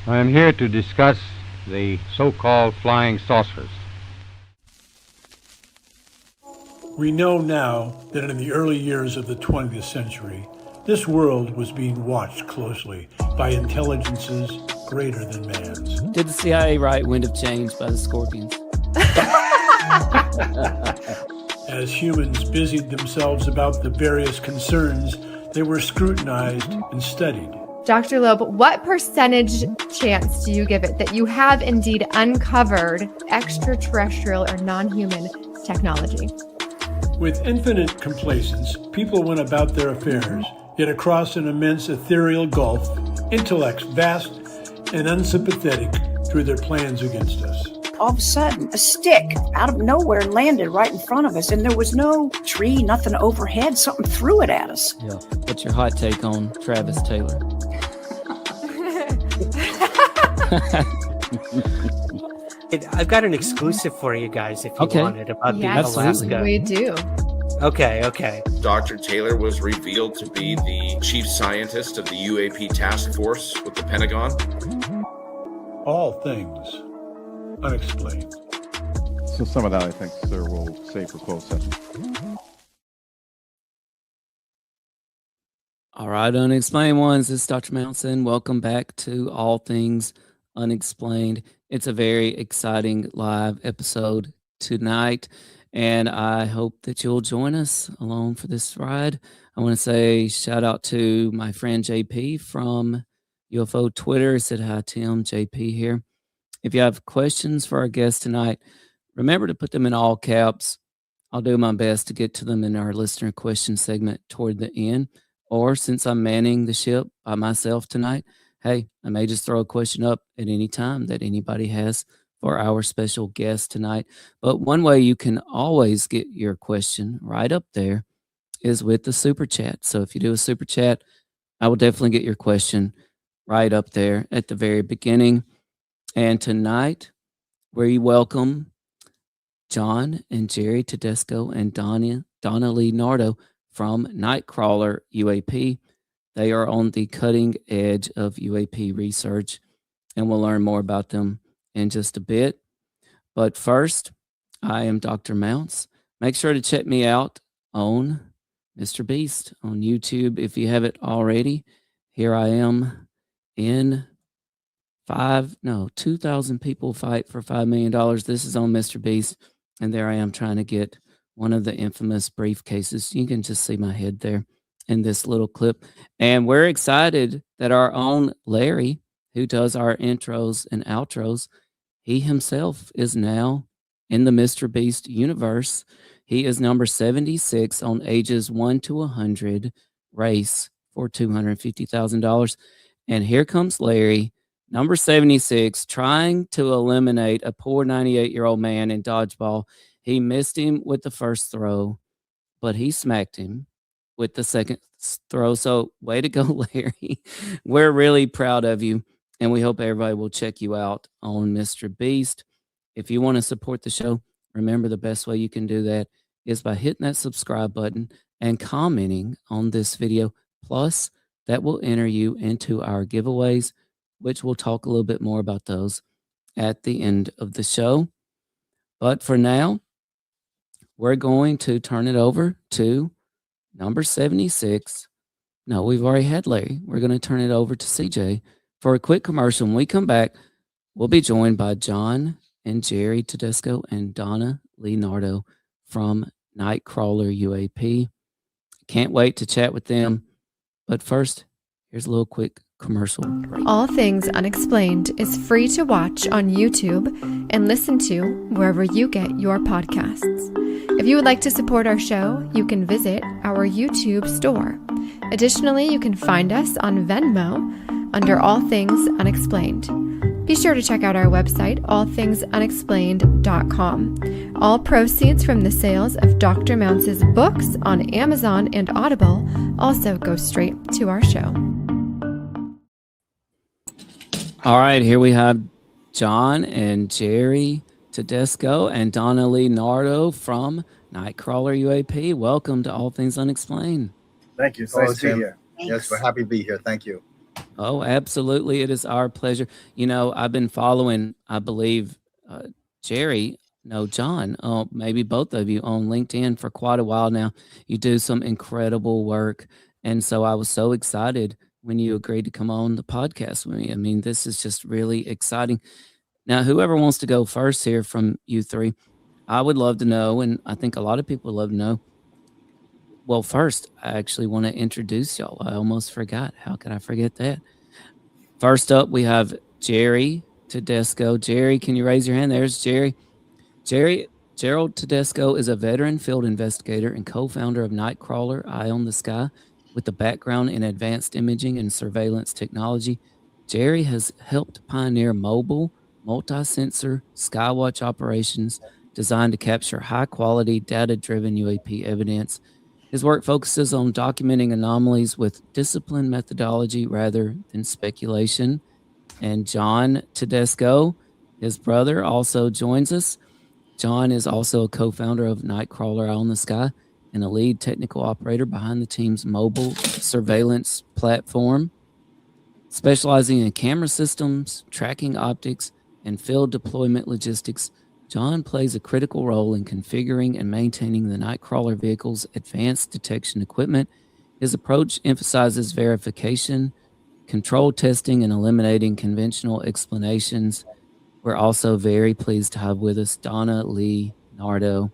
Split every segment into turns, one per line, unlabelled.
I am here to discuss the so-called flying saucers.
We know now that in the early years of the 20th century, this world was being watched closely by intelligences greater than man's.
Did the CIA write Wind of Change by the Scorpions?
As humans busied themselves about the various concerns, they were scrutinized and studied.
Dr. Loeb, what percentage chance do you give it that you have indeed uncovered extraterrestrial or non-human technology?
With infinite complacence, people went about their affairs, yet across an immense ethereal gulf, intellects vast and unsympathetic drew their plans against us.
All of a sudden, a stick out of nowhere landed right in front of us, and there was no tree, nothing overhead. Something threw it at us.
Yeah. What's your hot take on Travis Taylor?
I've got an exclusive for you guys if you want it about the Alaska.
We do.
Okay.
Dr. Taylor was revealed to be the chief scientist of the UAP task force with the Pentagon.
All Things Unexplained.
So some of that, I think, sir, we'll save for closed session.
All right, Unexplained Ones, this is Dr. Mounce. Welcome back to All Things Unexplained. It's a very exciting live episode tonight, and I hope that you'll join us along for this ride. I want to say shout out to my friend JP from UFO Twitter. Said hi, Tim. JP here. If you have questions for our guest tonight, remember to put them in all caps. I'll do my best to get to them in our listener question segment toward the end. Or since I'm manning the ship by myself tonight, hey, I may just throw a question up at any time that anybody has for our special guest tonight. But one way you can always get your question right up there is with the super chat. So if you do a super chat, I will definitely get your question right up there at the very beginning. And tonight, we welcome John and Jerry Tedesco and Donna Lee Nardo from Nightcrawler UAP. They are on the cutting edge of UAP research, and we'll learn more about them in just a bit. But first, I am Dr. Mounce. Make sure to check me out on MrBeast on YouTube if you haven't already. Here I am in 2,000 people fight for $5 million. This is on MrBeast, and there I am trying to get one of the infamous briefcases. You can just see my head there in this little clip. And we're excited that our own Larry, who does our intros and outros, he himself is now in the MrBeast universe. He is number 76 on ages 1 to 100 race for $250,000. And here comes Larry, number 76, trying to eliminate a poor 98-year-old man in dodgeball. He missed him with the first throw, but he smacked him with the second throw. So way to go, Larry. We're really proud of you, and we hope everybody will check you out on MrBeast. If you want to support the show, remember the best way you can do that is by hitting that subscribe button and commenting on this video. Plus, that will enter you into our giveaways, which we'll talk a little bit more about those at the end of the show. But for now, we're going to turn it over to number 76. No, we've already had Larry. We're going to turn it over to CJ for a quick commercial. When we come back, we'll be joined by John and Jerry Tedesco and Donna Lee Nardo from Nightcrawler UAP. Can't wait to chat with them. But first, here's a little quick commercial break.
All Things Unexplained is free to watch on YouTube and listen to wherever you get your podcasts. If you would like to support our show, you can visit our YouTube store. Additionally, you can find us on Venmo under All Things Unexplained. Be sure to check out our website, allthingsunexplained.com. All proceeds from the sales of Dr. Mounce's books on Amazon and Audible also go straight to our show.
All right, here we have John and Jerry Tedesco and Donna Lee Nardo from Nightcrawler UAP. Welcome to All Things Unexplained.
Thank you. It's nice to be here. Yes, we're happy to be here. Thank you.
Oh, absolutely. It is our pleasure. I've been following, I believe, Jerry, no, John, maybe both of you on LinkedIn for quite a while now. You do some incredible work. And so I was so excited when you agreed to come on the podcast with me. I mean, this is just really exciting. Now, whoever wants to go first here from you three, I would love to know, and I think a lot of people would love to know. Well, first, I actually want to introduce y'all. I almost forgot. How could I forget that? First up, we have Jerry Tedesco. Jerry, can you raise your hand? There's Jerry. Gerald Tedesco is a veteran field investigator and co-founder of Nightcrawler, Eye on the Sky, with a background in advanced imaging and surveillance technology. Jerry has helped pioneer mobile, multi-sensor skywatch operations designed to capture high-quality, data-driven UAP evidence. His work focuses on documenting anomalies with disciplined methodology rather than speculation. And John Tedesco, his brother, also joins us. John is also a co-founder of Nightcrawler Eye on the Sky and a lead technical operator behind the team's mobile surveillance platform. Specializing in camera systems, tracking optics, and field deployment logistics, John plays a critical role in configuring and maintaining the Nightcrawler vehicle's advanced detection equipment. His approach emphasizes verification, control testing, and eliminating conventional explanations. We're also very pleased to have with us Donna Lee Nardo.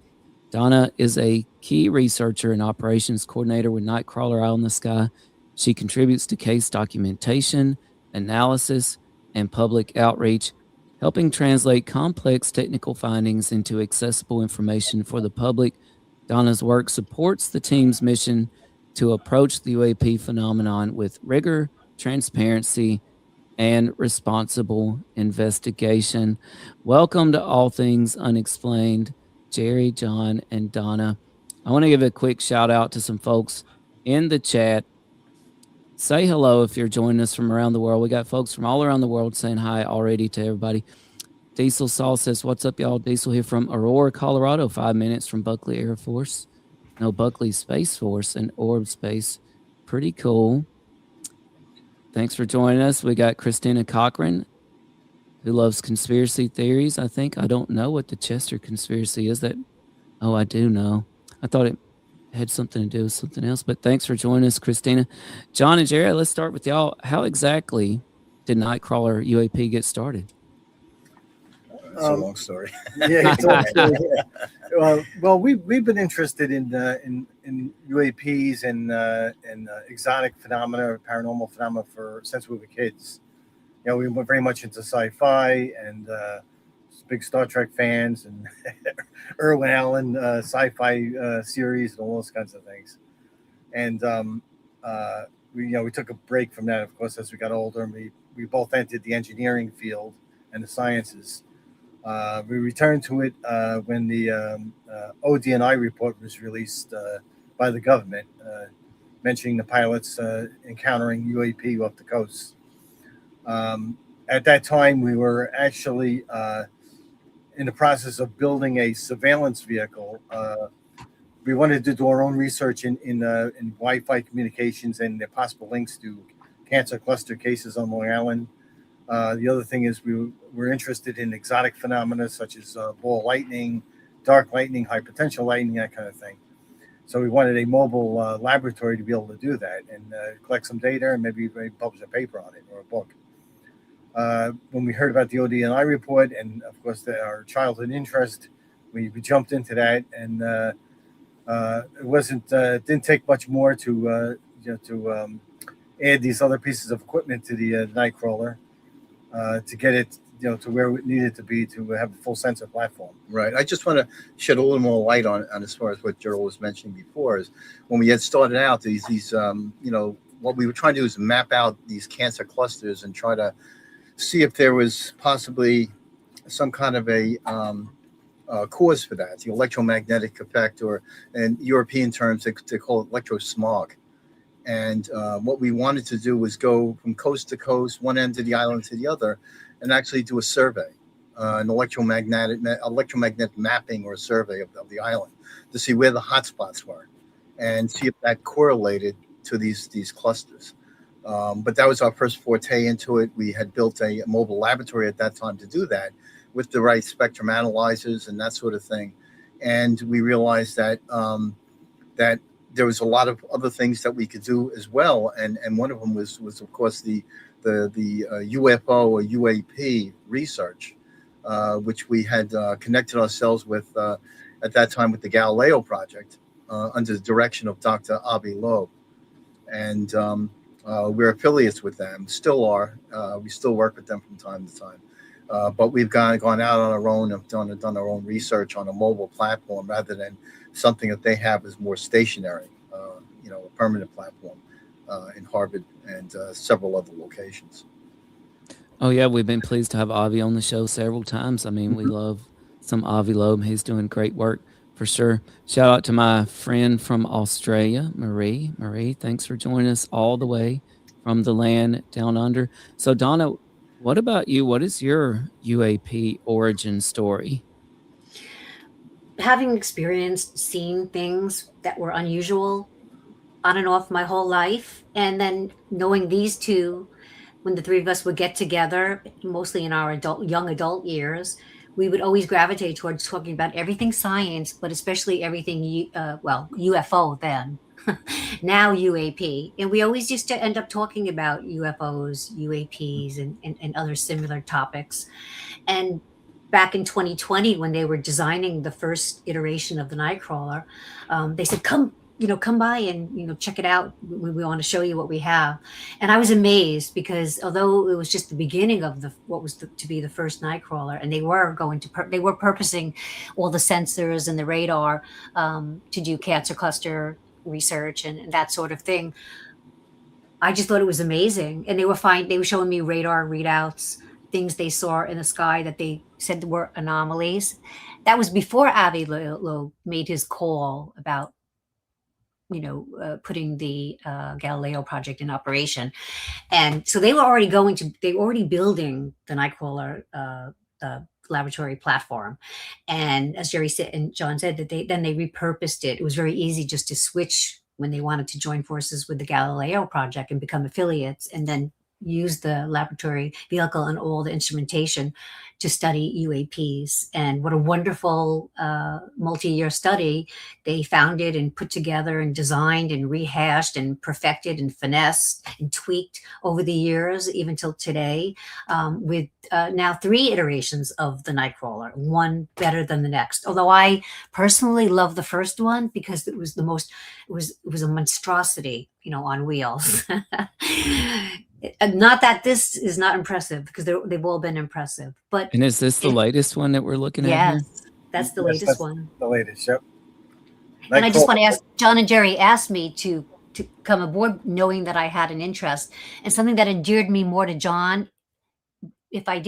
Donna is a key researcher and operations coordinator with Nightcrawler Eye on the Sky. She contributes to case documentation, analysis, and public outreach, helping translate complex technical findings into accessible information for the public. Donna's work supports the team's mission to approach the UAP phenomenon with rigor, transparency, and responsible investigation. Welcome to All Things Unexplained, Jerry, John, and Donna. I want to give a quick shout out to some folks in the chat. Say hello if you're joining us from around the world. We got folks from all around the world saying hi already to everybody. Diesel Saul says, what's up, y'all? Diesel here from Aurora, Colorado, 5 minutes from Buckley Air Force. No, Buckley Space Force and Orb Space. Pretty cool. Thanks for joining us. We got Christina Cochran, who loves conspiracy theories, I think. I don't know what the Chester conspiracy is. Oh, I do know. I thought it had something to do with something else, but thanks for joining us, Christina. John and Jerry, let's start with y'all. How exactly did Nightcrawler UAP get started?
It's a long story. Yeah, it's a long story. Yeah. Well, we've been interested in UAPs and exotic phenomena, paranormal phenomena since we were kids. We were very much into sci-fi and big Star Trek fans and Irwin Allen sci-fi series and all those kinds of things. And we took a break from that, of course, as we got older, and we both entered the engineering field and the sciences. We returned to it when the ODNI report was released by the government, mentioning the pilots encountering UAP off the coast. At that time, we were actually in the process of building a surveillance vehicle. We wanted to do our own research in Wi-Fi communications and the possible links to cancer cluster cases on Long Island. The other thing is we were interested in exotic phenomena such as ball lightning, dark lightning, high potential lightning, that kind of thing. So we wanted a mobile laboratory to be able to do that and collect some data and maybe publish a paper on it or a book. When we heard about the ODNI report and, of course, our childhood interest, we jumped into that, and it didn't take much more to add these other pieces of equipment to the Nightcrawler to get it to where it needed to be to have a full sensor platform.
Right. I just want to shed a little more light on as far as what Gerald was mentioning before, is when we had started out these what we were trying to do is map out these cancer clusters and try to see if there was possibly some kind of a cause for that, the electromagnetic effect, or in European terms, they call it electrosmog. And what we wanted to do was go from coast to coast, one end of the island to the other, and actually do a survey, an electromagnetic mapping or a survey of the island to see where the hotspots were and see if that correlated to these clusters. But that was our first forte into it. We had built a mobile laboratory at that time to do that with the right spectrum analyzers and that sort of thing. And we realized that that there was a lot of other things that we could do as well. And one of them was of course the UFO or UAP research, which we had connected ourselves with at that time with the Galileo Project under the direction of Dr. Avi Loeb. And we're affiliates with them, still are. We still work with them from time to time. But we've gone out on our own and done our own research on a mobile platform rather than something that they have is more stationary, a permanent platform in Harvard and several other locations.
Oh, yeah, we've been pleased to have Avi on the show several times. I mean, we love some Avi Loeb. He's doing great work for sure. Shout out to my friend from Australia, Marie. Marie, thanks for joining us all the way from the land down under. So, Donna, what about you? What is your UAP origin story?
Having experienced seeing things that were unusual on and off my whole life, and then knowing these two, when the three of us would get together, mostly in our young adult years, we would always gravitate towards talking about everything science, but especially everything, UFO then, now UAP. And we always used to end up talking about UFOs, UAPs, and other similar topics. And back in 2020, when they were designing the first iteration of the Nightcrawler, they said, come by and, check it out. We want to show you what we have. And I was amazed because although it was just the beginning of what was to be the first Nightcrawler, and they were purposing all the sensors and the radar to do cancer cluster research and that sort of thing. I just thought it was amazing. And they were showing me radar readouts, things they saw in the sky that they said were anomalies. That was before Avi Loeb made his call about putting the Galileo project in operation. And so they were already building the Nightcrawler laboratory platform. And as Jerry said, and John said, that they repurposed it. It was very easy just to switch when they wanted to join forces with the Galileo project and become affiliates, and then use the laboratory vehicle and all the instrumentation to study UAPs. And what a wonderful multi-year study they founded and put together and designed and rehashed and perfected and finessed and tweaked over the years, even till today, with now 3 iterations of the Nightcrawler, one better than the next. Although I personally love the first one because it was it was a monstrosity, on wheels. Not that this is not impressive, because they've all been impressive. And
is this the latest one that we're looking at?
Yes, that's the latest one.
The latest, yep.
And I just want to ask, John and Jerry asked me to come aboard knowing that I had an interest, and something that endeared me more to John. If I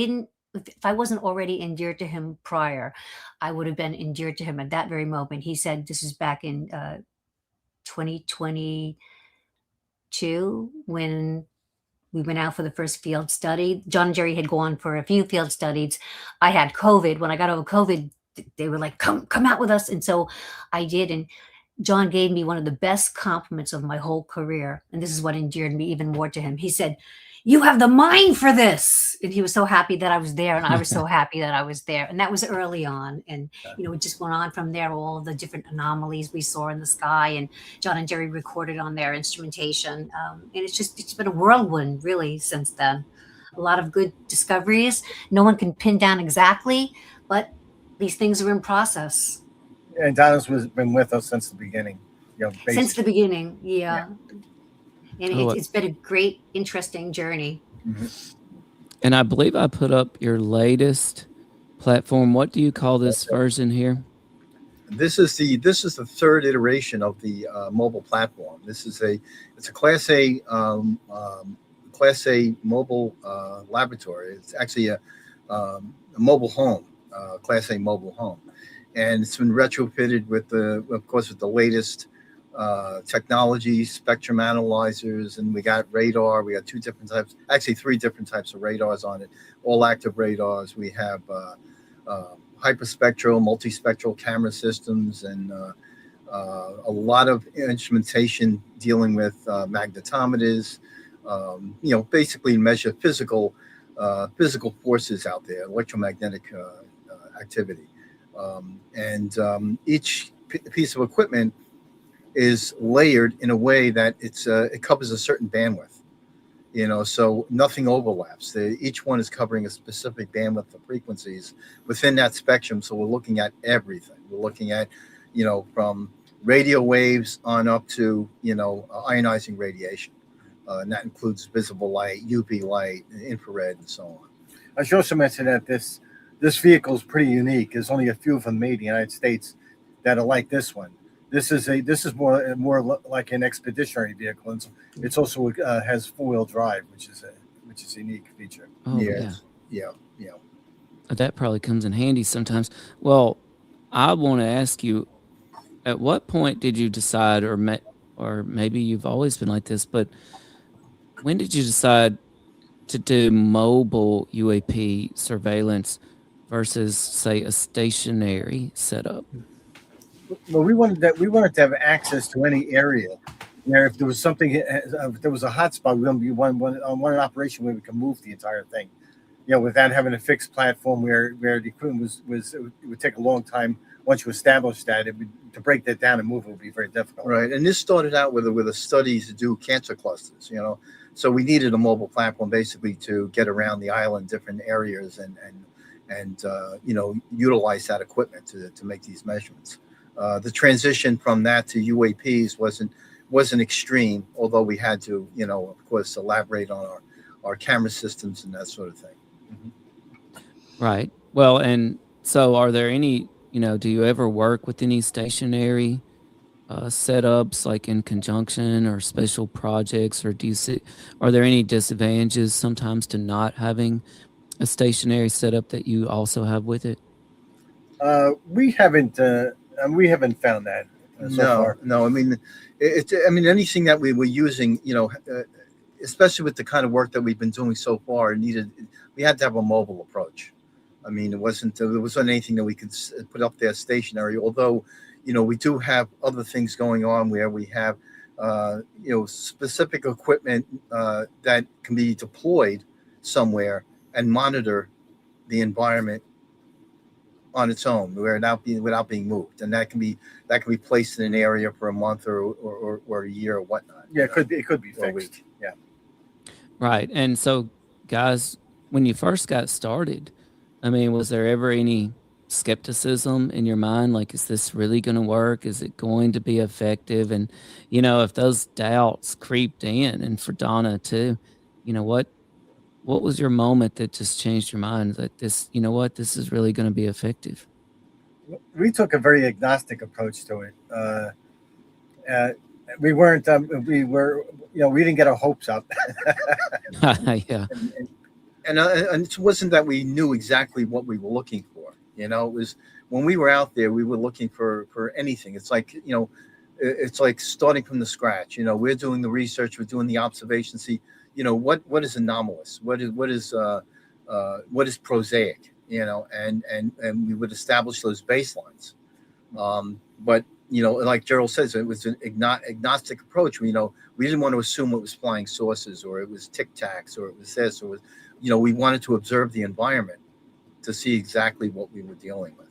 wasn't already endeared to him prior, I would have been endeared to him at that very moment. He said, this is back in 2022, when we went out for the first field study. John and Jerry had gone for a few field studies. I had COVID. When I got over COVID, they were like, come out with us. And so I did. And John gave me one of the best compliments of my whole career. And this is what endeared me even more to him. He said, "You have the mind for this." And he was so happy that I was there. And I was so happy that I was there. And that was early on. And, it just went on from there, all of the different anomalies we saw in the sky. And John and Jerry recorded on their instrumentation. And it's been a whirlwind, really, since then. A lot of good discoveries. No one can pin down exactly, but these things are in process.
Yeah, and Donna's been with us since the beginning.
Since the beginning, yeah. And it's been a great, interesting journey.
Mm-hmm.
And I believe I put up your latest platform. What do you call this version here?
This is the 3rd iteration of the mobile platform. It's a Class A mobile laboratory. It's actually a mobile home, Class A mobile home, and it's been retrofitted with the latest technology, spectrum analyzers, and we got radar. We got 3 different types of radars on it, all active radars. We have hyperspectral, multispectral camera systems, and a lot of instrumentation dealing with magnetometers, basically measure physical forces out there, electromagnetic activity. Each piece of equipment is layered in a way that it covers a certain bandwidth, so nothing overlaps. Each one is covering a specific bandwidth of frequencies within that spectrum. So we're looking at everything. We're looking at, from radio waves on up to, ionizing radiation. And that includes visible light, UV light, infrared, and so on.
I should also mention that this vehicle is pretty unique. There's only a few of them made in the United States that are like this one. This is more like an expeditionary vehicle, and it's also has 4-wheel drive, which is a unique feature.
Oh,
yeah.
That probably comes in handy sometimes. Well, I want to ask you, at what point did you decide, or maybe you've always been like this, but when did you decide to do mobile UAP surveillance versus, say, a stationary setup?
Well, we wanted to have access to any area where if there was something, if there was a hotspot, we want an operation where we can move the entire thing, without having a fixed platform where the equipment was it would take a long time once you establish that. To break that down and move it would be very difficult.
Right, and this started out with a study to do cancer clusters, so we needed a mobile platform basically to get around the island, different areas, and utilize that equipment to make these measurements. The transition from that to UAPs wasn't extreme, although we had to, of course, elaborate on our camera systems and that sort of thing.
Mm-hmm. Right. Well, and so are there any, do you ever work with any stationary setups, like in conjunction or special projects, or are there any disadvantages sometimes to not having a stationary setup that you also have with it?
We haven't found that so far.
No. I mean, anything that we were using, especially with the kind of work that we've been doing so far, we had to have a mobile approach. I mean, there wasn't anything that we could put up there stationary. Although, we do have other things going on where we have, specific equipment that can be deployed somewhere and monitor the environment on its own without being moved, and that can be placed in an area for a month or a year or whatnot.
Yeah, it could be fixed. Yeah,
right. And so, guys, when you first got started, I mean, was there ever any skepticism in your mind? Like, is this really going to work? Is it going to be effective? And if those doubts creeped in, and for Donna too, what was your moment that just changed your mind that this, this is really going to be effective?
We took a very agnostic approach to it. We weren't, we didn't get our hopes up.
Yeah.
And it wasn't that we knew exactly what we were looking for. It was when we were out there, we were looking for anything. It's like, it's like starting from the scratch. We're doing the research, we're doing the observation. See, what is anomalous? What is prosaic? And we would establish those baselines. But like Gerald says, it was an agnostic approach. We didn't want to assume it was flying saucers or it was Tic Tacs or it was this or it was, we wanted to observe the environment to see exactly what we were dealing with.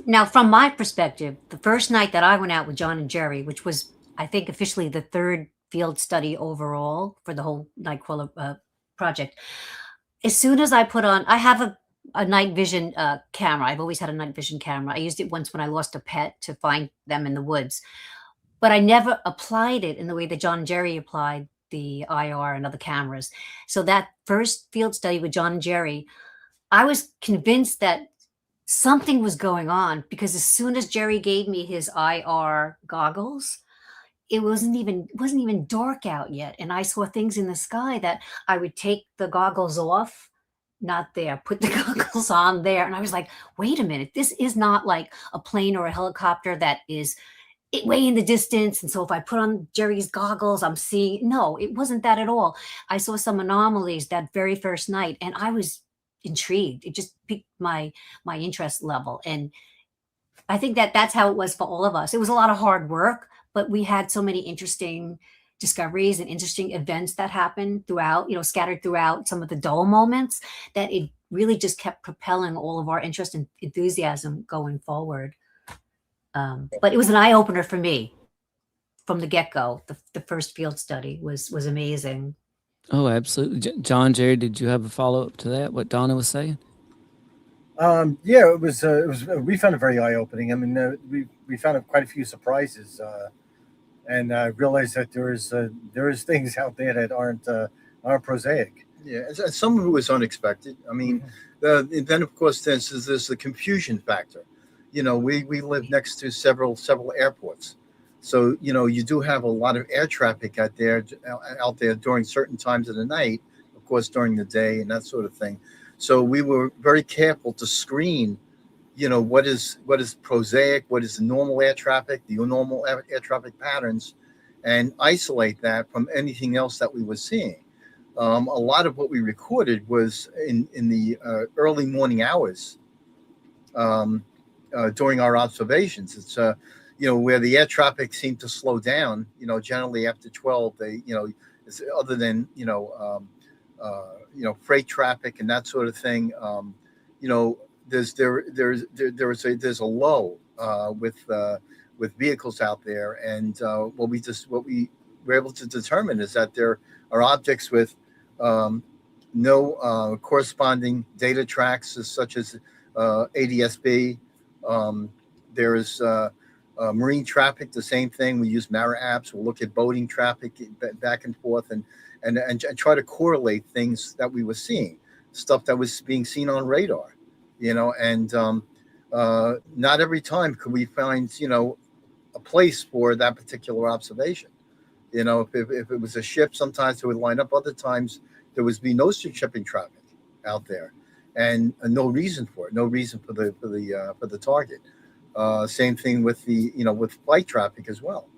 Now, from my perspective, the first night that I went out with John and Jerry, which was, I think, officially the third field study overall for the whole Nightcrawler project. As soon as I put on, I have a night vision camera. I've always had a night vision camera. I used it once when I lost a pet to find them in the woods, but I never applied it in the way that John and Jerry applied the IR and other cameras. So that first field study with John and Jerry, I was convinced that something was going on, because as soon as Jerry gave me his IR goggles, it wasn't even dark out yet, and I saw things in the sky that I would take the goggles off, not there, put the goggles on there, and I was like, wait a minute, this is not like a plane or a helicopter that is way in the distance, and so if I put on Jerry's goggles, I'm seeing. No, it wasn't that at all. I saw some anomalies that very first night, and I was intrigued. It just piqued my interest level, and I think that's how it was for all of us. It was a lot of hard work, but we had so many interesting discoveries and interesting events that happened throughout, scattered throughout some of the dull moments, that it really just kept propelling all of our interest and enthusiasm going forward. But it was an eye-opener for me from the get-go. The first field study was amazing.
Oh, absolutely. John, Jerry, did you have a follow-up to that, what Donna was saying?
Yeah, it was. We found it very eye-opening. I mean, we found quite a few surprises, and realized that there is things out there that aren't prosaic.
Yeah, and some of it was unexpected. I mean, then of course there's the confusion factor. We live next to several airports, so you do have a lot of air traffic out there during certain times of the night, of course during the day and that sort of thing. So we were very careful to screen, what is prosaic, what is the normal air traffic, the normal air traffic patterns, and isolate that from anything else that we were seeing. A lot of what we recorded was in the early morning hours during our observations. It's where the air traffic seemed to slow down. Generally after 12, other than freight traffic and that sort of thing. There's a lull with vehicles out there, and what we were able to determine is that there are objects with no corresponding data tracks, such as ADSB. There is marine traffic, the same thing. We use Mara apps. We'll look at boating traffic back and forth and try to correlate things that we were seeing, stuff that was being seen on radar, and not every time could we find, a place for that particular observation. If it was a ship, sometimes it would line up. Other times there would be no shipping traffic out there, and no reason for it, no reason for the target. Same thing with with flight traffic as well.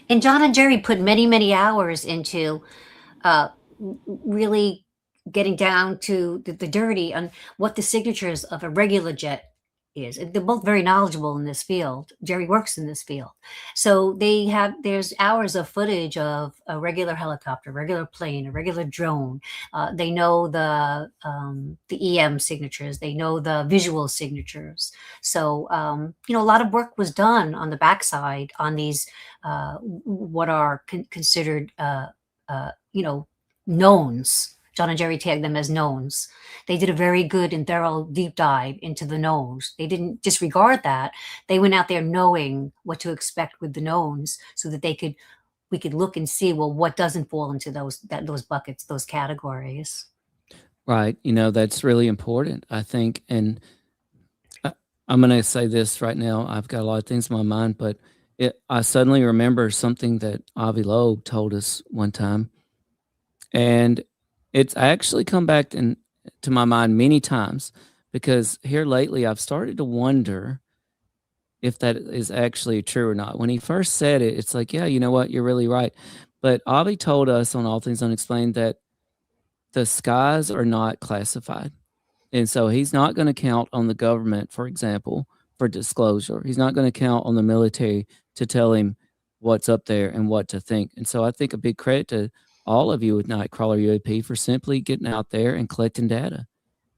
And John and Jerry put many, many hours into really getting down to the dirty on what the signatures of a regular jet is. And they're both very knowledgeable in this field. Jerry works in this field. So there's hours of footage of a regular helicopter, regular plane, a regular drone. They know the EM signatures. They know the visual signatures. So, a lot of work was done on the backside on these, what are considered, knowns. John and Jerry tagged them as knowns. They did a very good and thorough deep dive into the knowns. They didn't disregard that. They went out there knowing what to expect with the knowns, so that we could look and see, well, what doesn't fall into those buckets, those categories.
Right. That's really important, I think. And I'm going to say this right now. I've got a lot of things in my mind, but I suddenly remember something that Avi Loeb told us one time. And it's actually come back to my mind many times, because here lately I've started to wonder if that is actually true or not. When he first said it, it's like, yeah, you know what? You're really right. But Avi told us on All Things Unexplained that the skies are not classified. And so he's not going to count on the government, for example, for disclosure. He's not going to count on the military to tell him what's up there and what to think. And so I think a big credit to all of you with Nightcrawler UAP for simply getting out there and collecting data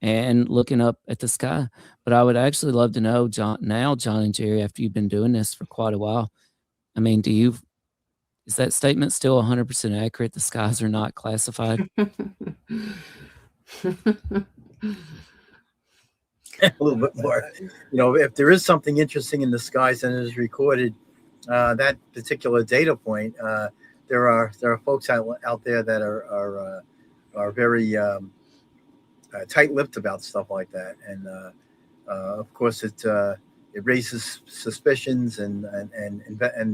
and looking up at the sky. But I would actually love to know, John and Jerry, after you've been doing this for quite a while, I mean, is that statement still 100% accurate? The skies are not classified?
A little bit more. If there is something interesting in the skies and it is recorded, that particular data point, there are folks out there that are very tight-lipped about stuff like that, and of course it raises suspicions and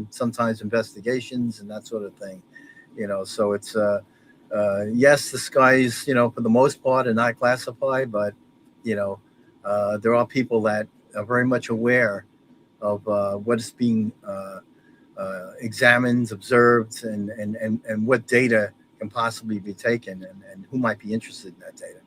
sometimes investigations and that sort of thing. So it's yes, the skies for the most part are not classified, but there are people that are very much aware of what is being examined, observed, and what data can possibly be taken, and who might be interested in that data.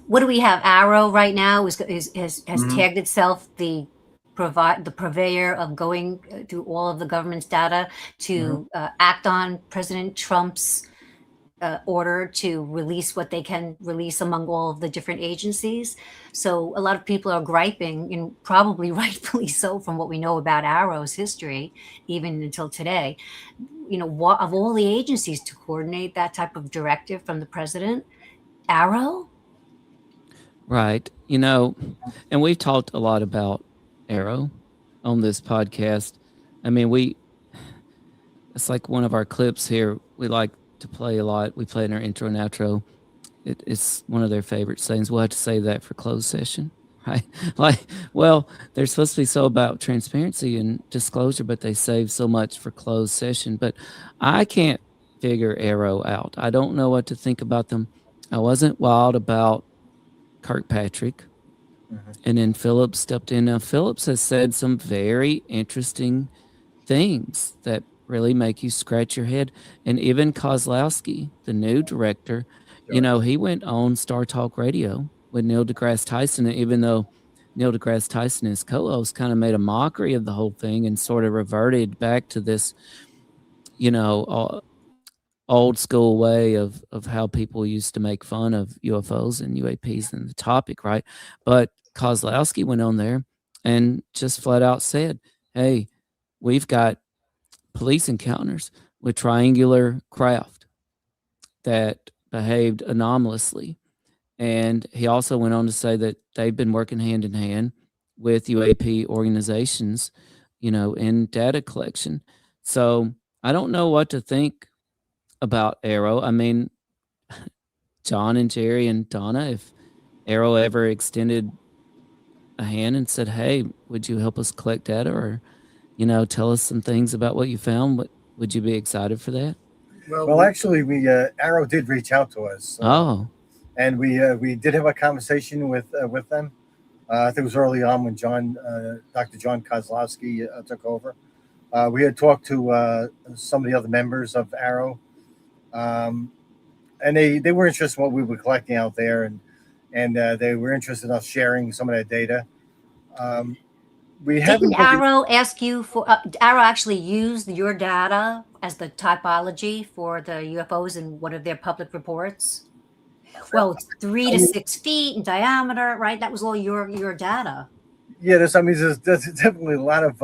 What do we have? Arrow right now has tagged itself the the purveyor of going through all of the government's data to act on President Trump's order to release what they can release among all of the different agencies. So a lot of people are griping, and probably rightfully so from what we know about Arrow's history, even until today, of all the agencies to coordinate that type of directive from the president, Arrow?
Right. And we've talked a lot about Arrow on this podcast. I mean, it's like one of our clips here. We like to play a lot. We play in our intro and outro. It's one of their favorite sayings. We'll have to save that for closed session, right? They're supposed to be so about transparency and disclosure, but they save so much for closed session. But I can't figure Arrow out. I don't know what to think about them. I wasn't wild about Kirkpatrick. And then Phillips stepped in. Now, Phillips has said some very interesting things that really make you scratch your head. And even Kozlowski, the new director, he went on Star Talk Radio with Neil deGrasse Tyson. And even though Neil deGrasse Tyson, his co-host, kind of made a mockery of the whole thing and sort of reverted back to this, old school way of how people used to make fun of UFOs and UAPs and the topic, right? But Kozlowski went on there and just flat out said, hey, we've got police encounters with triangular craft that behaved anomalously. And he also went on to say that they've been working hand in hand with UAP organizations, in data collection. So I don't know what to think about Arrow. I mean, John and Jerry and Donna, if Arrow ever extended a hand and said, hey, would you help us collect data or, tell us some things about what you found, would you be excited for that?
Well, actually, Arrow did reach out to us. And we did have a conversation with them. I think it was early on when Dr. John Kozlowski took over. We had talked to some of the other members of Arrow. And they were interested in what we were collecting out there, and they were interested in us sharing some of that data.
Didn't Arrow ask you for? Arrow actually used your data as the typology for the UFOs in one of their public reports. Well, it's 3 to 6 feet in diameter, right? That was all your data.
Yeah, there's definitely a lot of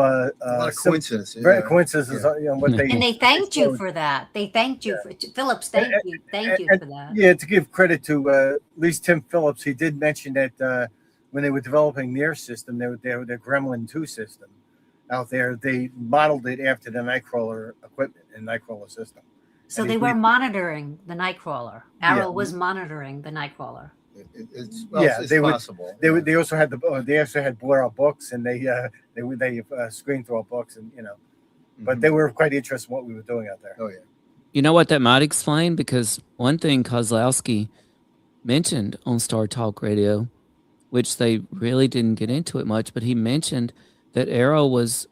coincidences.
Coincidences,
and they thanked you for that. They thanked you for Phillips. Thank you for that.
Yeah, to give credit to at least Tim Phillips, he did mention that when they were developing their system, their Gremlin 2 system out there, they modeled it after the Nightcrawler equipment and Nightcrawler system.
So they were monitoring the Nightcrawler. Arrow was monitoring the Nightcrawler.
It's possible.
They also had bought our books, and they screened through our books, and but they were quite interested in what we were doing out there.
Oh yeah.
You know what that might explain? Because one thing Kozlowski mentioned on Star Talk Radio, which they really didn't get into it much, but he mentioned that Arrow was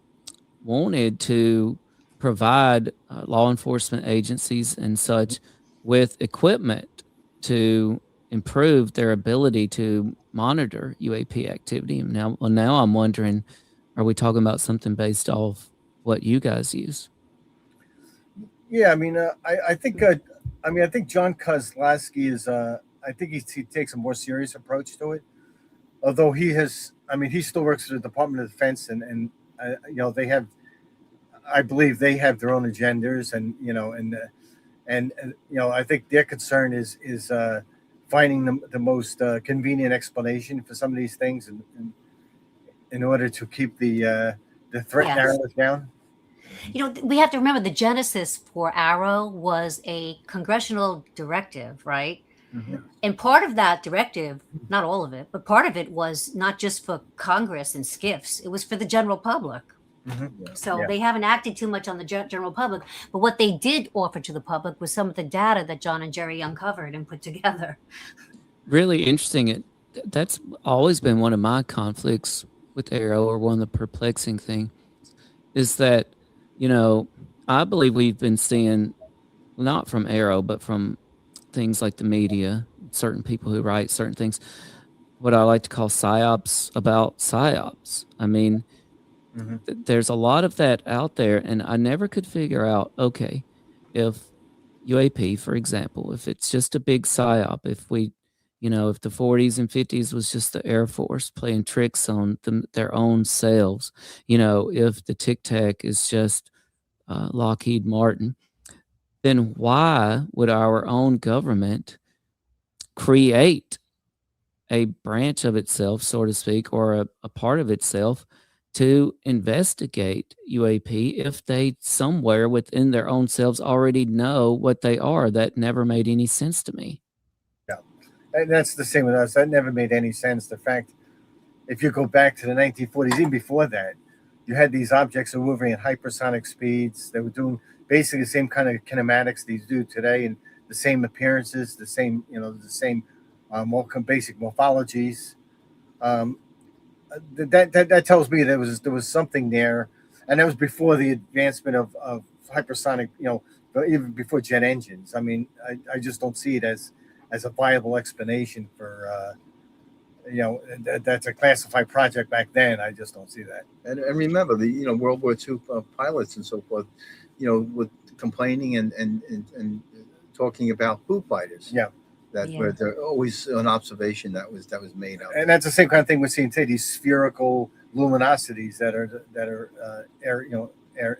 wanted to provide law enforcement agencies and such with equipment to improve their ability to monitor UAP activity. Now I'm wondering, are we talking about something based off what you guys use?
Yeah, I mean, I think John Kozlowski is, I think he takes a more serious approach to it. Although he still works for the Department of Defense, and they have, I believe they have their own agendas, and I think their concern is finding the most convenient explanation for some of these things, and in order to keep the threat narratives down.
We have to remember the genesis for Arrow was a congressional directive, right? Mm-hmm. And part of that directive, not all of it, but part of it was not just for Congress and SCIFs, it was for the general public. Mm-hmm. So they haven't acted too much on the general public, but what they did offer to the public was some of the data that John and Jerry uncovered and put together. Really interesting. That's always been one of my conflicts with Arrow, or one of the perplexing things, is that, I believe we've been seeing, not from Arrow, but from things like the media, certain people who write certain things, what I like to call psyops about psyops. I mean,
There's a lot of that out there, and I never could figure out, okay, if UAP, for example, if it's just a big psyop, if we, if the 40s and 50s was just the Air Force playing tricks on their own selves, if the Tic Tac is just Lockheed Martin, then why would our own government create a branch of itself, so to speak, or a part of itself to investigate UAP if they somewhere within their own selves already know what they are? That never made any sense to me.
Yeah, and that's the same with us. That never made any sense. The fact, if you go back to the 1940s, even before that, you had these objects that were moving at hypersonic speeds. They were doing basically the same kind of kinematics these do today, and the same appearances, the same, the same basic morphologies. That tells me there was something there, and that was before the advancement of hypersonic, even before jet engines. I mean, I just don't see it as a viable explanation for that's a classified project back then. I just don't see that.
And remember the World War II pilots and so forth, with complaining and talking about Foo Fighters.
Yeah.
Where there always an observation that was made out.
And that's the same kind of thing we're seeing today. These spherical luminosities that are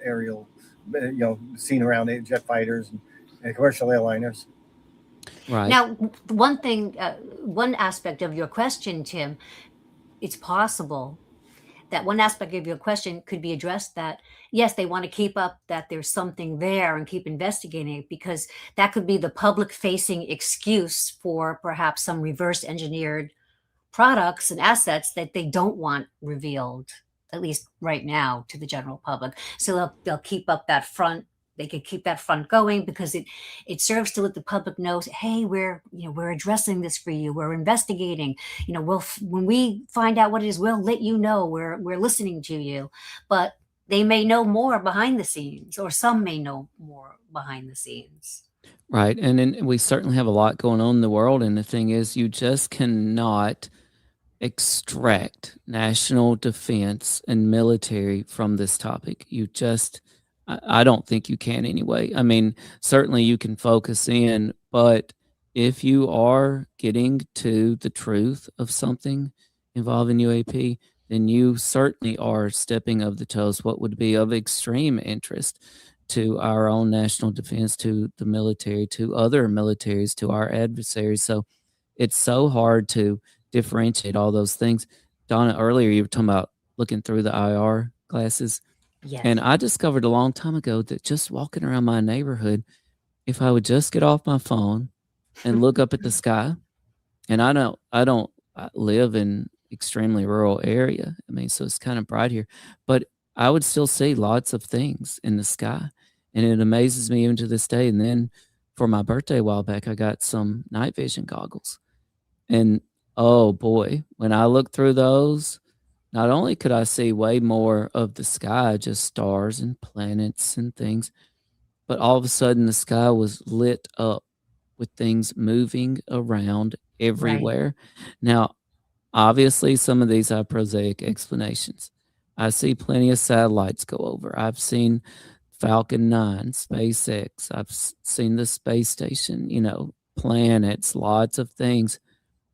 aerial, seen around jet fighters and commercial airliners.
Right.
Now, one aspect of your question, Tim, it's possible that one aspect of your question could be addressed that, yes, they want to keep up that there's something there and keep investigating it, because that could be the public facing excuse for perhaps some reverse engineered products and assets that they don't want revealed, at least right now, to the general public. So they'll keep up that front. They could keep that front going because it serves to let the public know, hey, we're addressing this for you. We're investigating. When we find out what it is, we'll let you know. We're listening to you. But they may know more behind the scenes, or some may know more behind the scenes.
Right. And then we certainly have a lot going on in the world. And the thing is, you just cannot extract national defense and military from this topic. I don't think you can anyway. I mean, certainly you can focus in, but if you are getting to the truth of something involving UAP, then you certainly are stepping over the toes what would be of extreme interest to our own national defense, to the military, to other militaries, to our adversaries. So it's so hard to differentiate all those things. Donna, earlier you were talking about looking through the IR glasses.
Yes.
And I discovered a long time ago that just walking around my neighborhood, if I would just get off my phone and look up at the sky, and I don't live in extremely rural area. I mean, so it's kind of bright here, but I would still see lots of things in the sky, and it amazes me even to this day. And then for my birthday a while back, I got some night vision goggles, and oh boy, when I looked through those, not only could I see way more of the sky, just stars and planets and things, but all of a sudden the sky was lit up with things moving around everywhere. Right. Now, obviously, some of these have prosaic explanations. I see plenty of satellites go over. I've seen Falcon 9, SpaceX. I've seen the space station, planets, lots of things.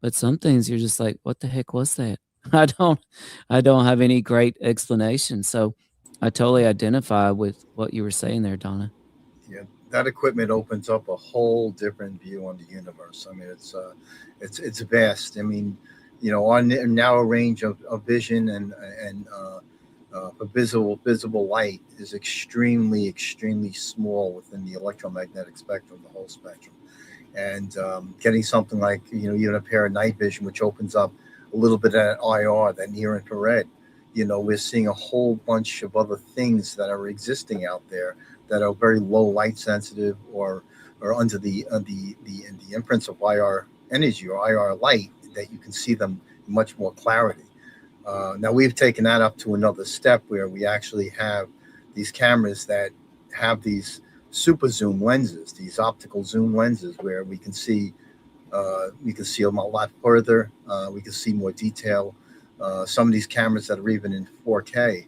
But some things you're just like, what the heck was that? I don't have any great explanation. So I totally identify with what you were saying there, Donna.
Yeah, that equipment opens up a whole different view on the universe. I mean, it's vast. I mean, our narrow range of vision and visible light is extremely, extremely small within the electromagnetic spectrum, the whole spectrum. And getting something like even a pair of night vision, which opens up a little bit of IR, that near infrared, we're seeing a whole bunch of other things that are existing out there that are very low light sensitive or under the imprints of IR energy or IR light, that you can see them in much more clarity. Now we've taken that up to another step where we actually have these cameras that have these super zoom lenses, these optical zoom lenses, where we can see them a lot further. We can see more detail. Some of these cameras that are even in 4K,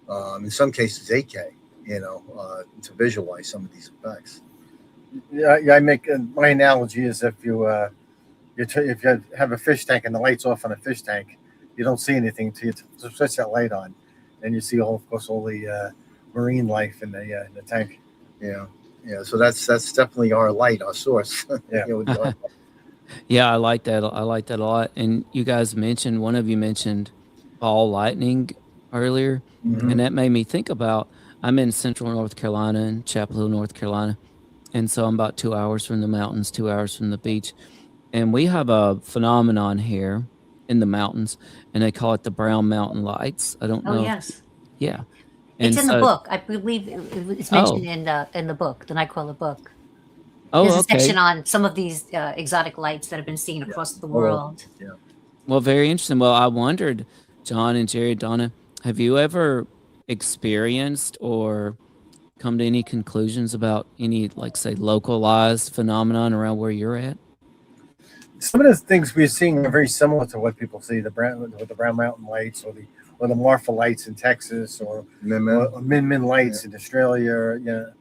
In some cases 8K, to visualize some of these effects.
Yeah, I make my analogy is if you have a fish tank and the light's off on a fish tank, you don't see anything until you switch that light on, and you see all the marine life in the tank.
Yeah. So that's definitely our light, our source.
Yeah.
Yeah, I like that. I like that a lot. And you guys one of you mentioned ball lightning earlier, and that made me think about. I'm in Central North Carolina, in Chapel Hill, North Carolina, and so I'm about 2 hours from the mountains, 2 hours from the beach, and we have a phenomenon here in the mountains, and they call it the Brown Mountain Lights. I don't know.
Oh, yes.
Yeah.
It's in the book. I believe it's mentioned in the book, the Nightcrawler book. There's a section on some of these exotic lights that have been seen across the world.
Yeah.
Well, very interesting. Well, I wondered, John and Jerry, Donna, have you ever experienced or come to any conclusions about any, like, say, localized phenomenon around where you're at?
Some of the things we're seeing are very similar to what people see, the Brown Mountain Lights or the Marfa Lights in Texas or Min Lights in Australia.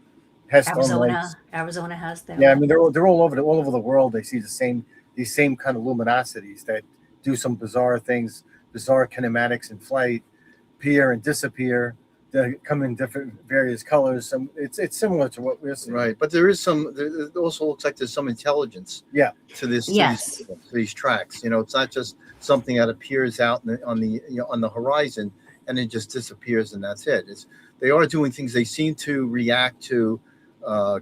Arizona has them.
Yeah, I mean they're all over the world. They see these same kind of luminosities that do some bizarre things, bizarre kinematics in flight, appear and disappear. They come in various colors. It's similar to what we're seeing.
Right, but there also looks like there's some intelligence.
Yeah.
To this. Yes. To these tracks. It's not just something that appears out on the horizon and it just disappears and that's it. They are doing things. They seem to react to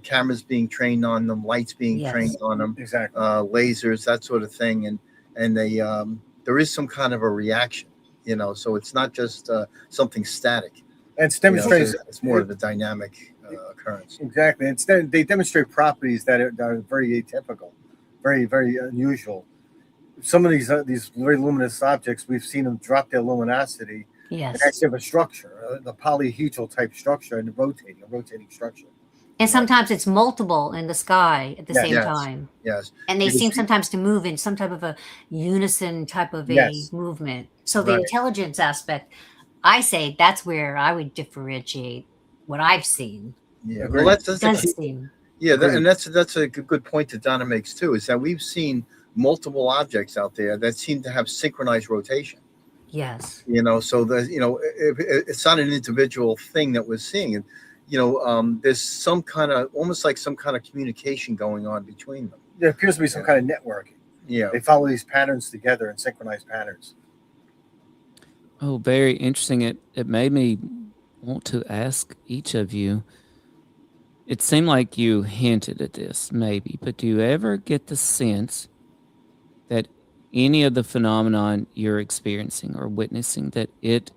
cameras being trained on them, lights being trained on them,
exactly,
lasers, that sort of thing, and they there is some kind of a reaction. So it's not just something static.
And it's demonstrates
it's more of a dynamic occurrence.
Exactly. They demonstrate properties that are very atypical, very, very unusual. Some of these very luminous objects, we've seen them drop their luminosity.
Yes.
And actually have a structure, the polyhedral type structure, and a rotating structure.
And sometimes it's multiple in the sky at the same time.
Yes.
And they seem sometimes to move in some type of a unison type of a movement. So the intelligence aspect, I say that's where I would differentiate what I've seen.
Yeah, well, that's a good point that Donna makes too. Is that we've seen multiple objects out there that seem to have synchronized rotation.
Yes.
So it's not an individual thing that we're seeing. There's some kind of almost like some kind of communication going on between them.
There appears to be some kind of networking.
Yeah.
They follow these patterns together in synchronized patterns.
Oh, very interesting. It made me want to ask each of you. It seemed like you hinted at this, maybe, but do you ever get the sense that any of the phenomenon you're experiencing or witnessing, that it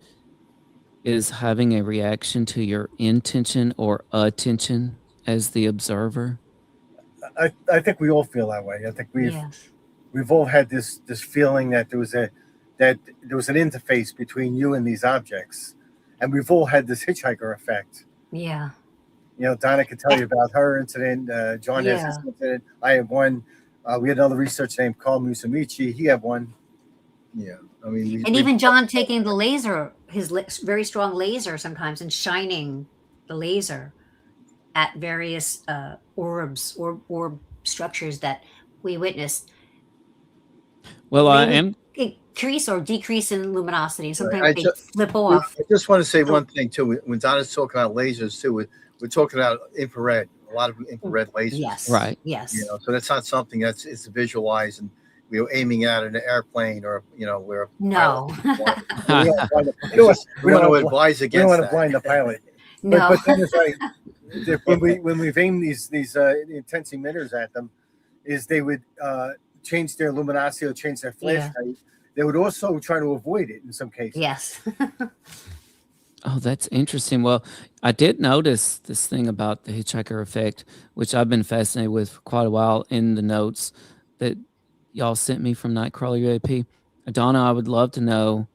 is having a reaction to your intention or attention as the observer?
I think we all feel that way. I think we've all had this feeling that there was an interface between you and these objects, and we've all had this hitchhiker effect.
Yeah.
Donna could tell you about her incident. John has this incident. I have one. We had another researcher named Carl Musamichi. He had one.
Yeah. I mean,
even John taking the laser, his very strong laser sometimes, and shining the laser at various orbs or orb structures that we witnessed.
Well,
I am increase or decrease in luminosity. Sometimes they flip off.
I just want to say one thing too. When Donna's talking about lasers too, we're talking about infrared. A lot of infrared lasers.
Yes.
Right.
Yes.
So that's not something it's visualized and we're aiming at an airplane or we're
no.
We don't want to advise against.
We don't want to blind the pilot.
No.
But then it's like when we've aimed these intense emitters at them, is they would change their luminosity or change their flash height. They would also try to avoid it in some cases.
Yes.
Oh, that's interesting. Well, I did notice this thing about the hitchhiker effect, which I've been fascinated with for quite a while in the notes that y'all sent me from Nightcrawler UAP. Donna, I would love to know,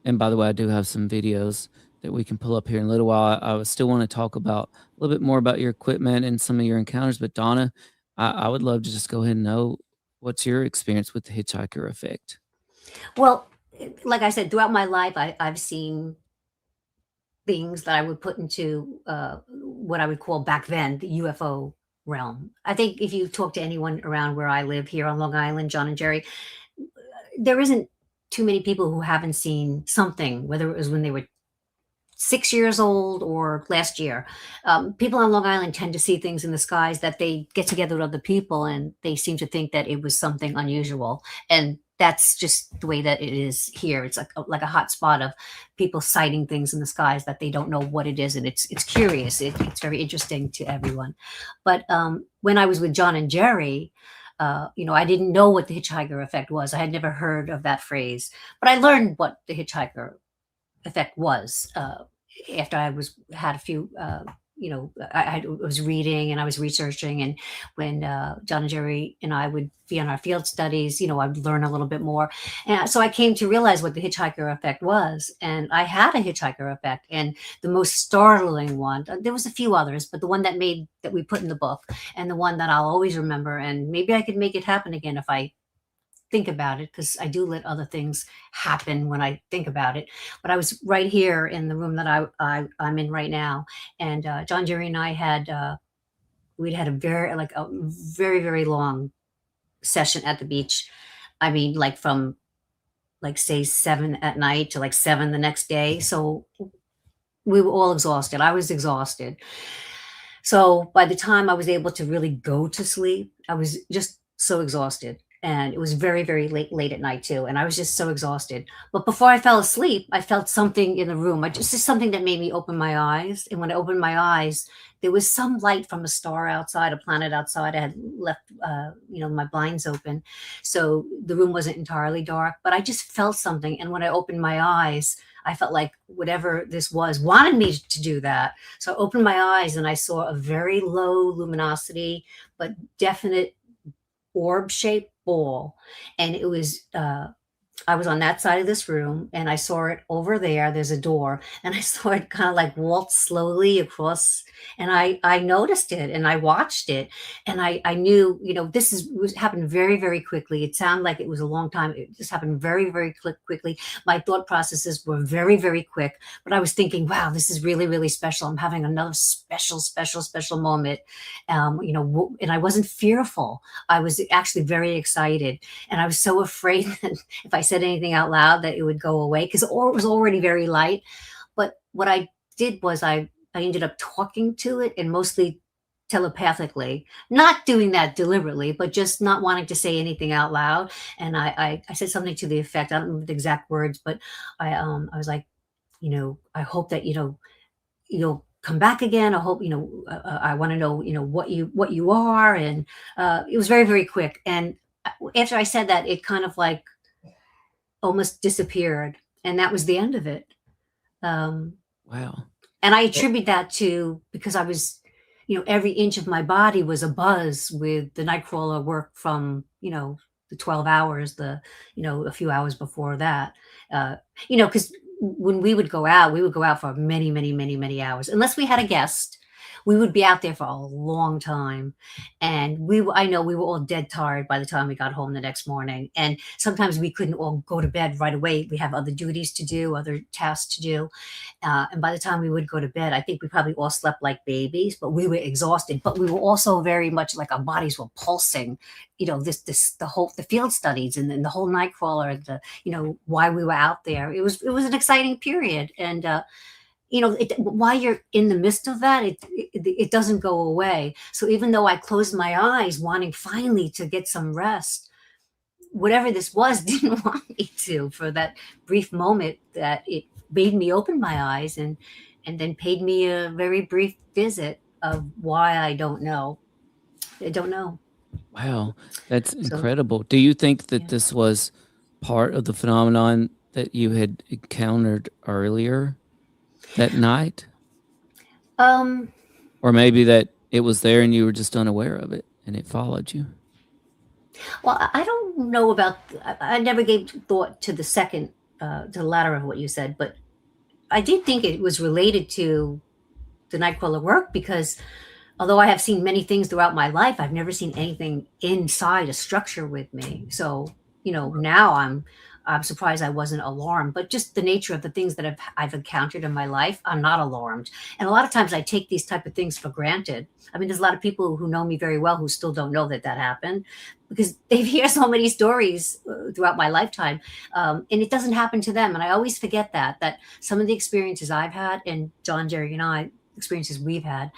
and by the way, I do have some videos that we can pull up here in a little while. I would still want to talk about a little bit more about your equipment and some of your encounters, but Donna, I would love to just go ahead and know what's your experience with the hitchhiker effect.
Well, like I said, throughout my life, I've seen things that I would put into what I would call back then the UFO realm. I think if you talk to anyone around where I live here on Long Island, John and Jerry, there isn't too many people who haven't seen something, whether it was when they were 6 years old or last year. People on Long Island tend to see things in the skies that they get together with other people and they seem to think that it was something unusual. And that's just the way that it is here. It's like a hot spot of people sighting things in the skies that they don't know what it is. And it's curious. It's very interesting to everyone. But when I was with John and Jerry, I didn't know what the hitchhiker effect was. I had never heard of that phrase, but I learned what the hitchhiker effect was after I had a few I was reading and I was researching, and when John and Jerry and I would be on our field studies, I'd learn a little bit more, and so I came to realize what the hitchhiker effect was. And I had a hitchhiker effect, and the most startling one, there was a few others, but the one that we put in the book, and the one that I'll always remember, and maybe I could make it happen again if I think about it, because I do let other things happen when I think about it. But I was right here in the room that I'm in right now, and John, Jerry, and I we'd had a very, very long session at the beach. I mean, like from say 7 at night to 7 the next day. So we were all exhausted. I was exhausted. So by the time I was able to really go to sleep, I was just so exhausted. And it was very, very late at night too. And I was just so exhausted. But before I fell asleep, I felt something in the room. Just something that made me open my eyes. And when I opened my eyes, there was some light from a star outside, a planet outside. I had left, my blinds open. So the room wasn't entirely dark, but I just felt something. And when I opened my eyes, I felt like whatever this was wanted me to do that. So I opened my eyes and I saw a very low luminosity, but definite orb-shaped ball. And it was I was on that side of this room, and I saw it over there. There's a door, and I saw it kind of waltz slowly across, and I noticed it, and I watched it, and I knew, this happened very, very quickly. It sounded like it was a long time. It just happened very, very quickly. My thought processes were very, very quick, but I was thinking, wow, this is really, really special. I'm having another special moment. And I wasn't fearful. I was actually very excited, and I was so afraid that if I said anything out loud that it would go away, because it was already very light. But what I did was I ended up talking to it, and mostly telepathically, not doing that deliberately, but just not wanting to say anything out loud. And I said something to the effect, I don't remember the exact words, but I was like, I hope that, you'll come back again. I hope, I want to know, what you are. And it was very, very quick. And after I said that, it kind of almost disappeared, and that was the end of it.
Wow.
And I attribute that to, because I was, every inch of my body was abuzz with the Nightcrawler work from, the 12 hours, a few hours before that, because when we would go out for many, many, many, many hours, unless we had a guest. We would be out there for a long time. And I know we were all dead tired by the time we got home the next morning. And sometimes we couldn't all go to bed right away. We have other duties to do, other tasks to do. And by the time we would go to bed, I think we probably all slept like babies, but we were exhausted. But we were also very much like our bodies were pulsing, the field studies and then the whole Nightcrawler, why we were out there. It was an exciting period. And, while you're in the midst of that, it doesn't go away. So even though I closed my eyes, wanting finally to get some rest, whatever this was didn't want me to for that brief moment that it made me open my eyes and then paid me a very brief visit of why I don't know. I don't know.
Wow, that's incredible. Do you think that this was part of the phenomenon that you had encountered earlier that night? Or maybe that it was there and you were just unaware of it and it followed you?
Well, I don't know about, I never gave thought to to the latter of what you said, but I did think it was related to the Nightcrawler work, because although I have seen many things throughout my life, I've never seen anything inside a structure with me. So now I'm surprised I wasn't alarmed, but just the nature of the things that I've encountered in my life, I'm not alarmed. And a lot of times I take these type of things for granted. I mean, there's a lot of people who know me very well who still don't know that happened, because they've heard so many stories throughout my lifetime, and it doesn't happen to them. And I always forget that some of the experiences I've had, and John, Jerry, and I, experiences we've had,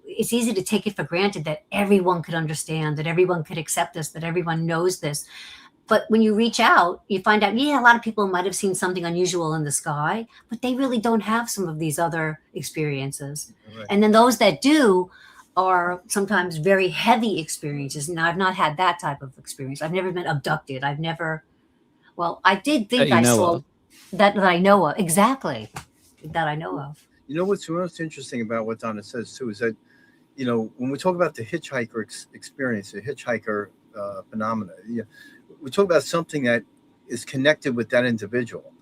it's easy to take it for granted that everyone could understand, that everyone could accept this, that everyone knows this. But when you reach out, you find out, a lot of people might have seen something unusual in the sky, but they really don't have some of these other experiences. Right. And then those that do are sometimes very heavy experiences. Now, I've not had that type of experience. I've never been abducted. I did think I saw that I know of. Exactly. That I know of.
What's most interesting about what Donna says, too, is that, when we talk about the hitchhiker experience, the hitchhiker phenomena, we talk about something that is connected with that individual,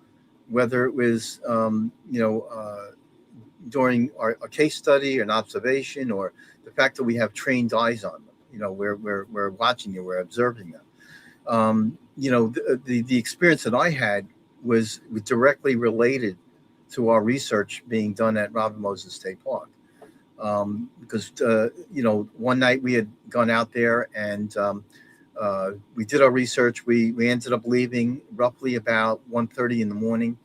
whether it was, during our case study, an observation, or the fact that we have trained eyes on them. We're watching you, we're observing them. The experience that I had was directly related to our research being done at Robert Moses State Park. Because one night we had gone out there and we did our research. We ended up leaving roughly about 1:30 in the morning,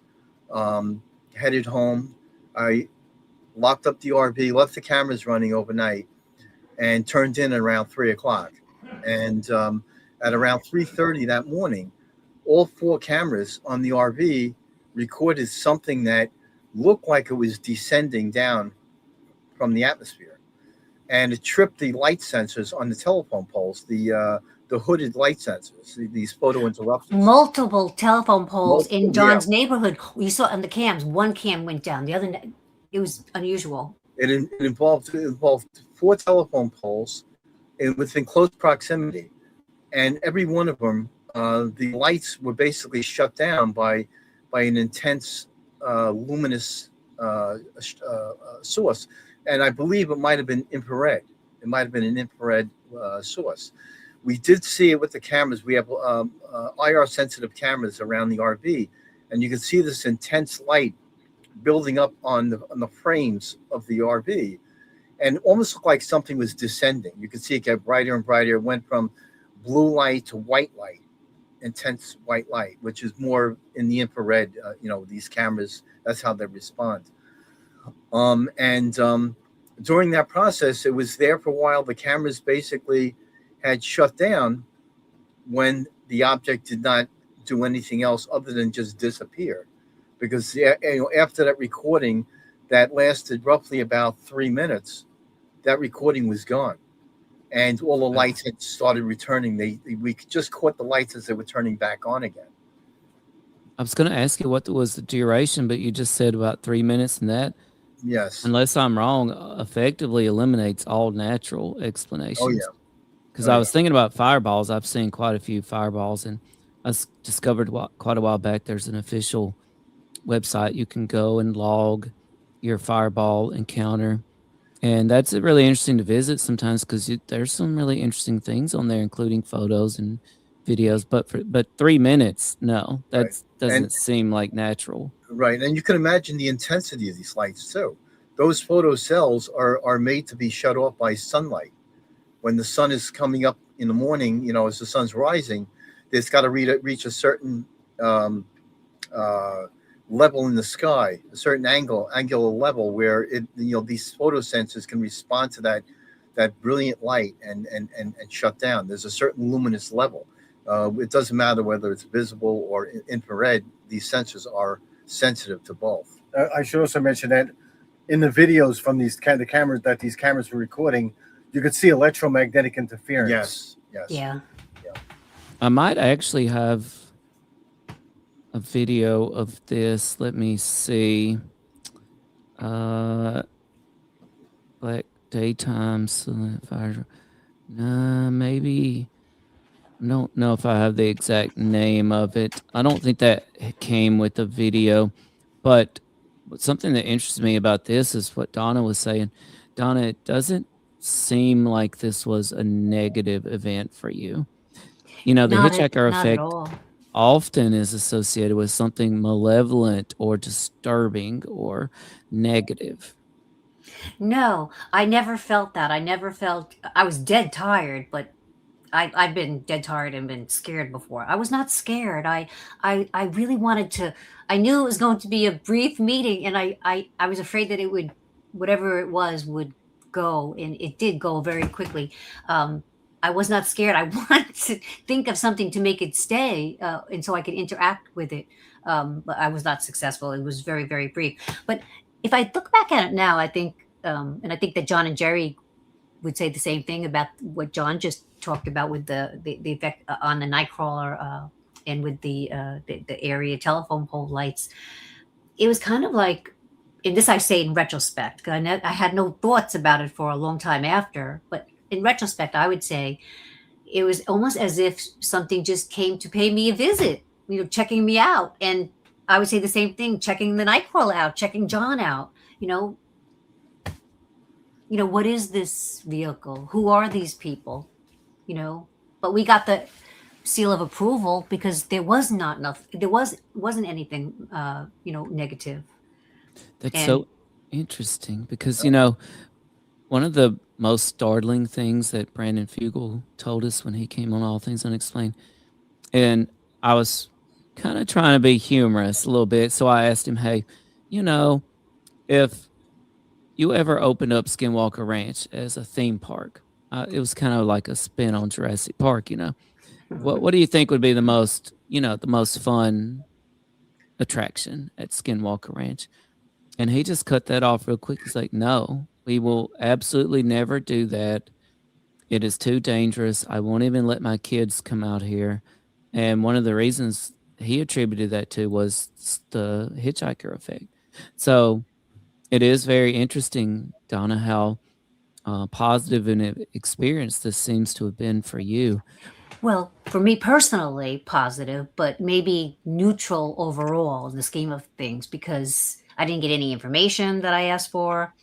headed home. I locked up the RV, left the cameras running overnight, and turned in at around 3 o'clock. And at around 3:30 that morning, all 4 cameras on the RV recorded something that looked like it was descending down from the atmosphere. And it tripped the light sensors on the telephone poles, the hooded light sensors, these photo interrupters.
Multiple telephone poles in John's neighborhood. You saw on the cams, one cam went down, the other, it was unusual. It
involved 4 telephone poles within close proximity. And every one of them, the lights were basically shut down by an intense luminous source. And I believe it might have been infrared. It might have been an infrared source. We did see it with the cameras. We have IR sensitive cameras around the RV, and you can see this intense light building up on the frames of the RV, and almost looked like something was descending. You could see it get brighter and brighter. It went from blue light to white light, intense white light, which is more in the infrared. These cameras, that's how they respond. During that process, it was there for a while. The cameras basically had shut down when the object did not do anything else other than just disappear. Because after that recording that lasted roughly about 3 minutes, that recording was gone. And all the lights had started returning. We just caught the lights as they were turning back on again.
I was going to ask you what was the duration, but you just said about 3 minutes, and that,
yes,
unless I'm wrong, effectively eliminates all natural explanations.
Oh, yeah.
Because I was thinking about fireballs. I've seen quite a few fireballs, and I discovered quite a while back there's an official website you can go and log your fireball encounter. And that's really interesting to visit sometimes because there's some really interesting things on there, including photos and videos. But 3 minutes, no, that doesn't seem like natural.
Right, and you can imagine the intensity of these lights too. Those photo cells are made to be shut off by sunlight. When the sun is coming up in the morning, as the sun's rising, it's got to reach a certain level in the sky, a certain angular level where these photosensors can respond to that brilliant light and shut down. There's a certain luminous level. It doesn't matter whether it's visible or infrared. These sensors are sensitive to both.
I should also mention that in the videos from the cameras that these cameras were recording, you could see electromagnetic interference.
Yes.
Yeah.
I might actually have a video of this. Let me see. Black daytime fire. Maybe. I don't know if I have the exact name of it. I don't think that came with the video, but something that interests me about this is what Donna was saying. Donna, it doesn't seem like this was a negative event for you. The
Not
hitchhiker
not at
effect
all.
often is associated with something malevolent or disturbing or negative.
No, I never felt that. I was dead tired, but I've been dead tired and been scared before. I was not scared. I really wanted to. I knew it was going to be a brief meeting, and I was afraid that it would, whatever it was, would go, and it did go very quickly. I was not scared. I wanted to think of something to make it stay, and so I could interact with it. But I was not successful. It was very, very brief. But if I look back at it now, I think, and I think that John and Jerry would say the same thing about what John just talked about with the effect on the Nightcrawler and with the area telephone pole lights. It was kind of like, and this I say in retrospect, because I had no thoughts about it for a long time after, but in retrospect, I would say it was almost as if something just came to pay me a visit, checking me out. And I would say the same thing, checking the Nightcrawler out, checking John out, what is this vehicle? Who are these people? But we got the seal of approval because there was not nothing. Wasn't anything, negative.
That's so interesting because, one of the most startling things that Brandon Fugel told us when he came on All Things Unexplained, and I was kind of trying to be humorous a little bit, so I asked him, hey, if you ever opened up Skinwalker Ranch as a theme park, it was kind of like a spin on Jurassic Park, what do you think would be the most, the most fun attraction at Skinwalker Ranch? And he just cut that off real quick. He's like, no, we will absolutely never do that. It is too dangerous. I won't even let my kids come out here. And one of the reasons he attributed that to was the hitchhiker effect. So it is very interesting, Donna, how positive an experience this seems to have been for you.
Well, for me personally, positive, but maybe neutral overall in the scheme of things, because I didn't get any information that I asked for.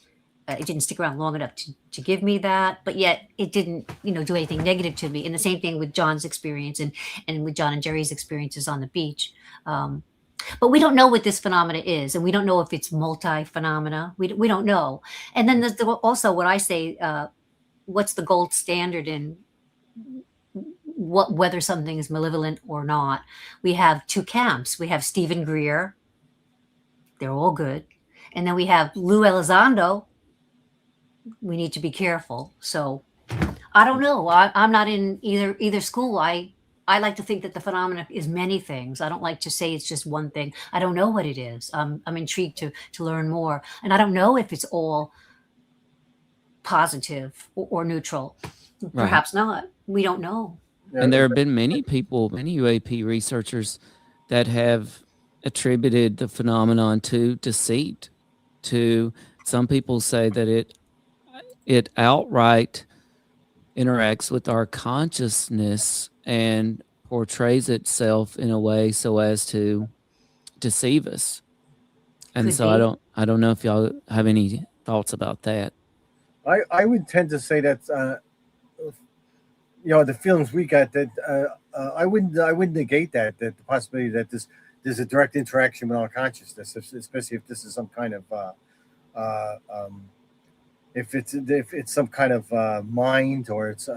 It didn't stick around long enough to give me that, but yet it didn't, do anything negative to me. And the same thing with John's experience and with John and Jerry's experiences on the beach. But we don't know what this phenomena is, and we don't know if it's multi-phenomena. We don't know. And then there's also what I say, what's the gold standard in whether something is malevolent or not. We have two camps. We have Stephen Greer. They're all good. And then we have Lou Elizondo. We need to be careful. So I don't know. I'm not in either school. I like to think that the phenomenon is many things. I don't like to say it's just one thing. I don't know what it is. I'm intrigued to learn more. And I don't know if it's all positive or neutral. Right. Perhaps not. We don't know.
And there have been many people, many UAP researchers that have attributed the phenomenon to deceit. To some people say that it outright interacts with our consciousness and portrays itself in a way so as to deceive us. And
Could
so
be.
I don't know if y'all have any thoughts about that.
I would tend to say that the feelings we got, that I wouldn't negate that the possibility that there's a direct interaction with our consciousness, especially if this is some kind of if it's some kind of mind, or it's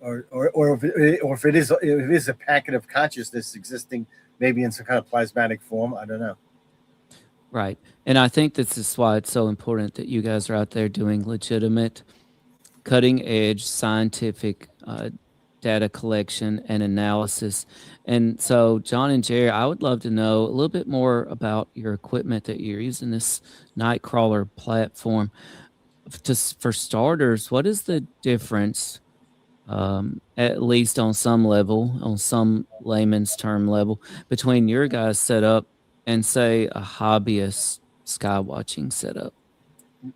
or if it is a packet of consciousness existing maybe in some kind of plasmatic form. I don't know.
Right. And I think this is why it's so important that you guys are out there doing legitimate, cutting edge scientific data collection and analysis. And so, John and Jerry, I would love to know a little bit more about your equipment that you're using, this Nightcrawler platform. Just for starters, what is the difference, at least on some level, on some layman's term level, between your guys' setup and, say, a hobbyist skywatching setup?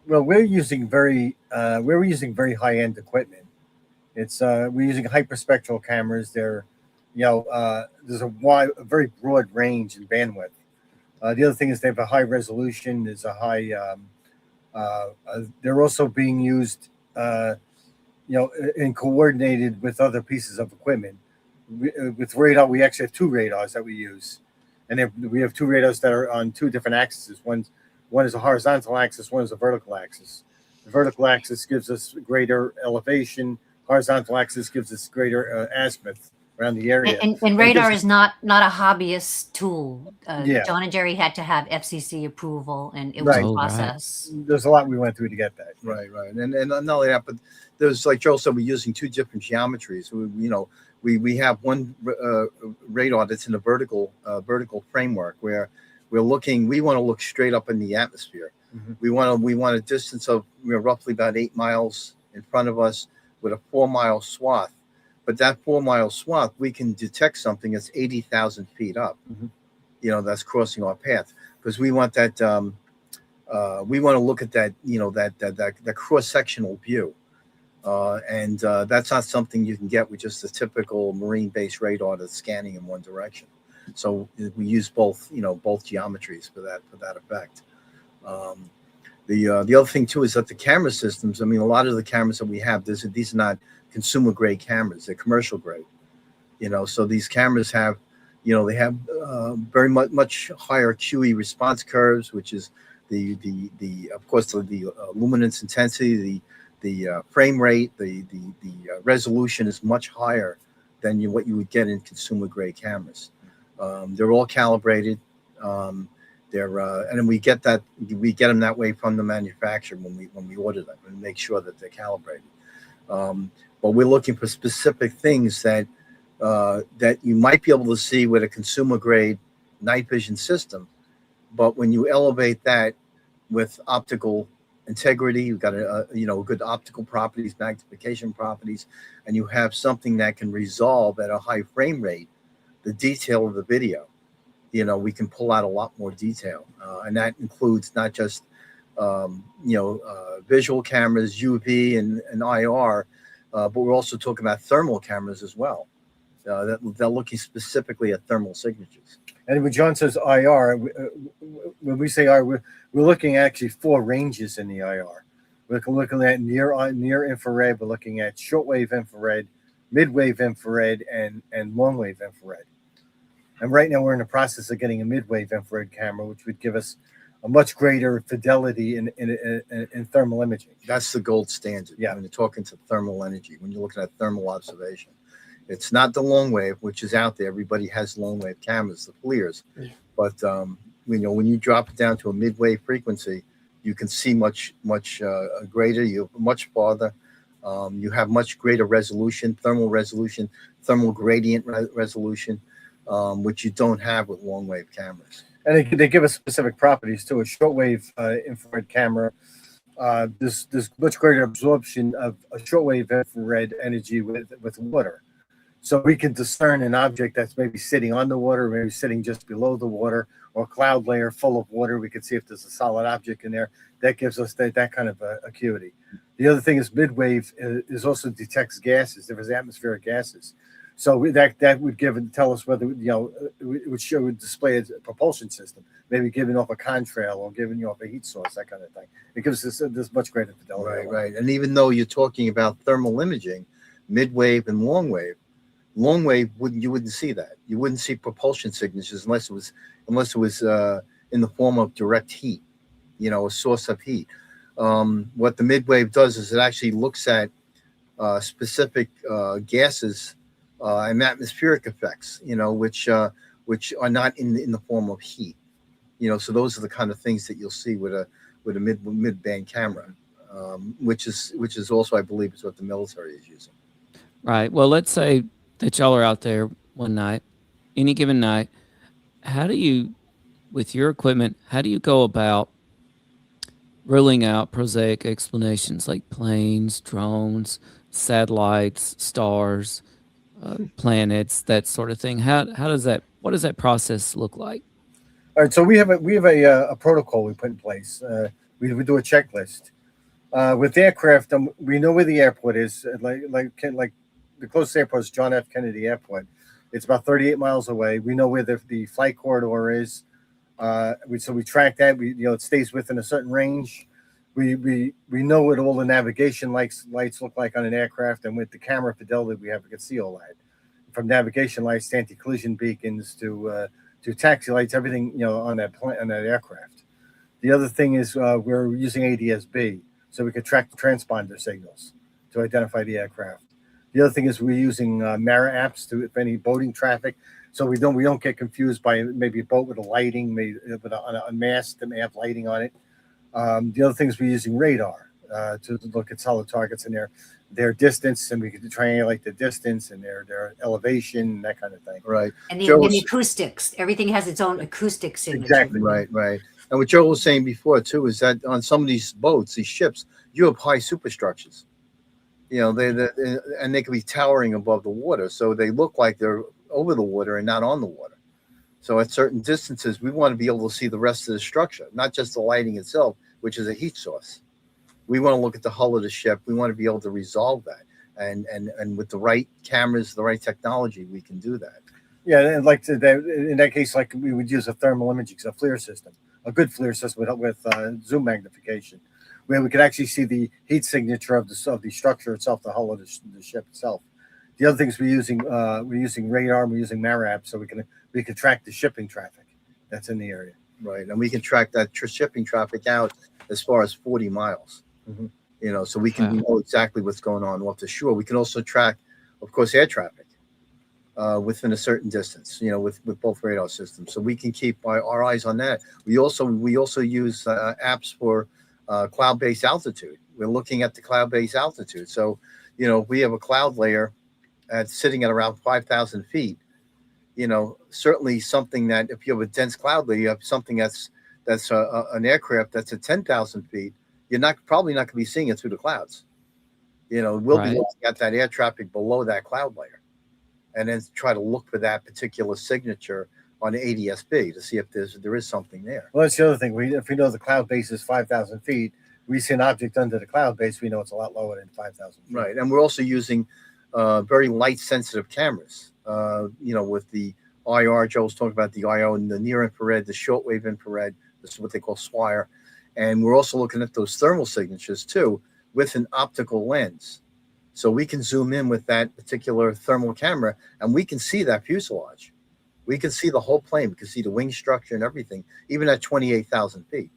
Well, we're using very high-end equipment. It's we're using hyperspectral cameras. There's a very broad range in bandwidth. The other thing is they have a high resolution. There's a high. They're also being used, and coordinated with other pieces of equipment. with radar, we actually have two radars that we use, and then we have two radars that are on two different axes. One is a horizontal axis, one is a vertical axis. The vertical axis gives us greater elevation. Horizontal axis gives us greater azimuth around the area.
And radar is not a hobbyist tool.
Yeah.
John and Jerry had to have FCC approval, and it was a process.
Right. There's a lot we went through to get that.
Right. And not only that, but there's, like Joel said, we're using two different geometries. We have one radar that's in a vertical framework where we want to look straight up in the atmosphere. Mm-hmm. We want a distance of roughly about 8 miles in front of us with a 4-mile swath. But that 4-mile swath, we can detect something that's 80,000 feet up. Mm-hmm. That's crossing our path, because we want that. We want to look at that. That cross-sectional view. And that's not something you can get with just a typical marine-based radar that's scanning in one direction. So we use both geometries for that effect. The other thing too is that the camera systems. I mean, a lot of the cameras that we have, these are not consumer-grade cameras; they're commercial grade. So these cameras have, they have very much higher QE response curves, which is of course the luminance intensity, the frame rate, the resolution is much higher than what you would get in consumer grade cameras. They're all calibrated. And then we get them that way from the manufacturer when we order them, and make sure that they're calibrated. But we're looking for specific things that you might be able to see with a consumer grade night vision system, but when you elevate that with optical integrity, you've got good optical properties, magnification properties, and you have something that can resolve at a high frame rate the detail of the video. We can pull out a lot more detail, and that includes not just visual cameras, UV and IR, but we're also talking about thermal cameras as well. They're looking specifically at thermal signatures.
And when John says IR, when we say IR, we're looking at actually 4 ranges in the IR. We're looking at near infrared. We're looking at shortwave infrared, midwave infrared, and longwave infrared. And right now we're in the process of getting a midwave infrared camera, which would give us a much greater fidelity in thermal imaging.
That's the gold standard.
Yeah.
When you're talking to thermal energy, when you're looking at thermal observation. It's not the long wave, which is out there. Everybody has long wave cameras, the FLIRs. Yeah. But when you drop it down to a midwave frequency, you can see much greater. You're much farther. You have much greater resolution, thermal gradient resolution, which you don't have with long wave cameras.
And they give us specific properties too. A shortwave infrared camera, there's much greater absorption of a shortwave infrared energy with water. So we can discern an object that's maybe sitting on the water, maybe sitting just below the water, or a cloud layer full of water. We can see if there's a solid object in there. That gives us that kind of acuity. The other thing is midwave is also detects gases. There is atmospheric gases. So that would tell us whether it would display a propulsion system, maybe giving off a contrail or giving you off a heat source, that kind of thing. It gives us this much greater fidelity.
Right. And even though you're talking about thermal imaging, midwave and long wave you wouldn't see that. You wouldn't see propulsion signatures unless it was in the form of direct heat, a source of heat. What the midwave does is it actually looks at specific gases and atmospheric effects, which are not in the form of heat. So those are the kind of things that you'll see with a mid-band camera, which is also, I believe, is what the military is using.
Right. Well, let's say that y'all are out there one night, any given night. How do you, with your equipment, how do you go about ruling out prosaic explanations like planes, drones, satellites, stars, planets, that sort of thing? What does that process look like?
All right, so we have a protocol we put in place. We do a checklist with aircraft. We know where the airport is. Like the closest airport is John F. Kennedy Airport. It's about 38 miles away. We know where the flight corridor is. So we track that. It stays within a certain range. We know what all the navigation lights look like on an aircraft, and with the camera fidelity we have, we can see all that. from navigation lights to anti-collision beacons to taxi lights, everything on that aircraft. The other thing is we're using ADS-B, so we can track the transponder signals to identify the aircraft. The other thing is we're using Mara apps to, if any boating traffic, so we don't get confused by maybe a boat with a lighting, maybe with a mast that may have lighting on it. The other thing is we're using radar to look at solid targets and their distance, and we can triangulate the distance and their elevation, that kind of thing.
Right.
And the acoustics. Everything has its own acoustic signature.
Exactly. Right. And what Joe was saying before too is that on some of these boats, these ships, you have high superstructures. And they can be towering above the water, so they look like they're over the water and not on the water. So at certain distances, we want to be able to see the rest of the structure, not just the lighting itself, which is a heat source. We want to look at the hull of the ship. We want to be able to resolve that, and with the right cameras, the right technology, we can do that.
Yeah, and in that case, like we would use a thermal imaging, a FLIR system, a good FLIR system with zoom magnification, where we could actually see the heat signature of the structure itself, the hull of the ship itself. The other things we're using radar, we're using MARAP, so we can track the shipping traffic that's in the area.
Right, and we can track that shipping traffic out as far as 40 miles. Mm-hmm. So we can know exactly what's going on off the shore. We can also track, of course, air traffic within a certain distance. With both radar systems, so we can keep our eyes on that. We also use apps for cloud-based altitude. We're looking at the cloud-based altitude. So, we have a cloud layer sitting at around 5,000 feet. Certainly something that if you have a dense cloud layer, you have something that's an aircraft that's at 10,000 feet. You're probably not going to be seeing it through the clouds. We'll be looking at that air traffic below that cloud layer, and then try to look for that particular signature on ADS-B to see if there is something there.
Well, that's the other thing. If we know the cloud base is 5,000 feet, we see an object under the cloud base, we know it's a lot lower than 5,000 feet.
Right, and we're also using very light-sensitive cameras. With the IR, Joe was talking about the IR and the near-infrared, the shortwave infrared. This is what they call SWIRE. And we're also looking at those thermal signatures, too, with an optical lens. So we can zoom in with that particular thermal camera, and we can see that fuselage. We can see the whole plane. We can see the wing structure and everything, even at 28,000 feet.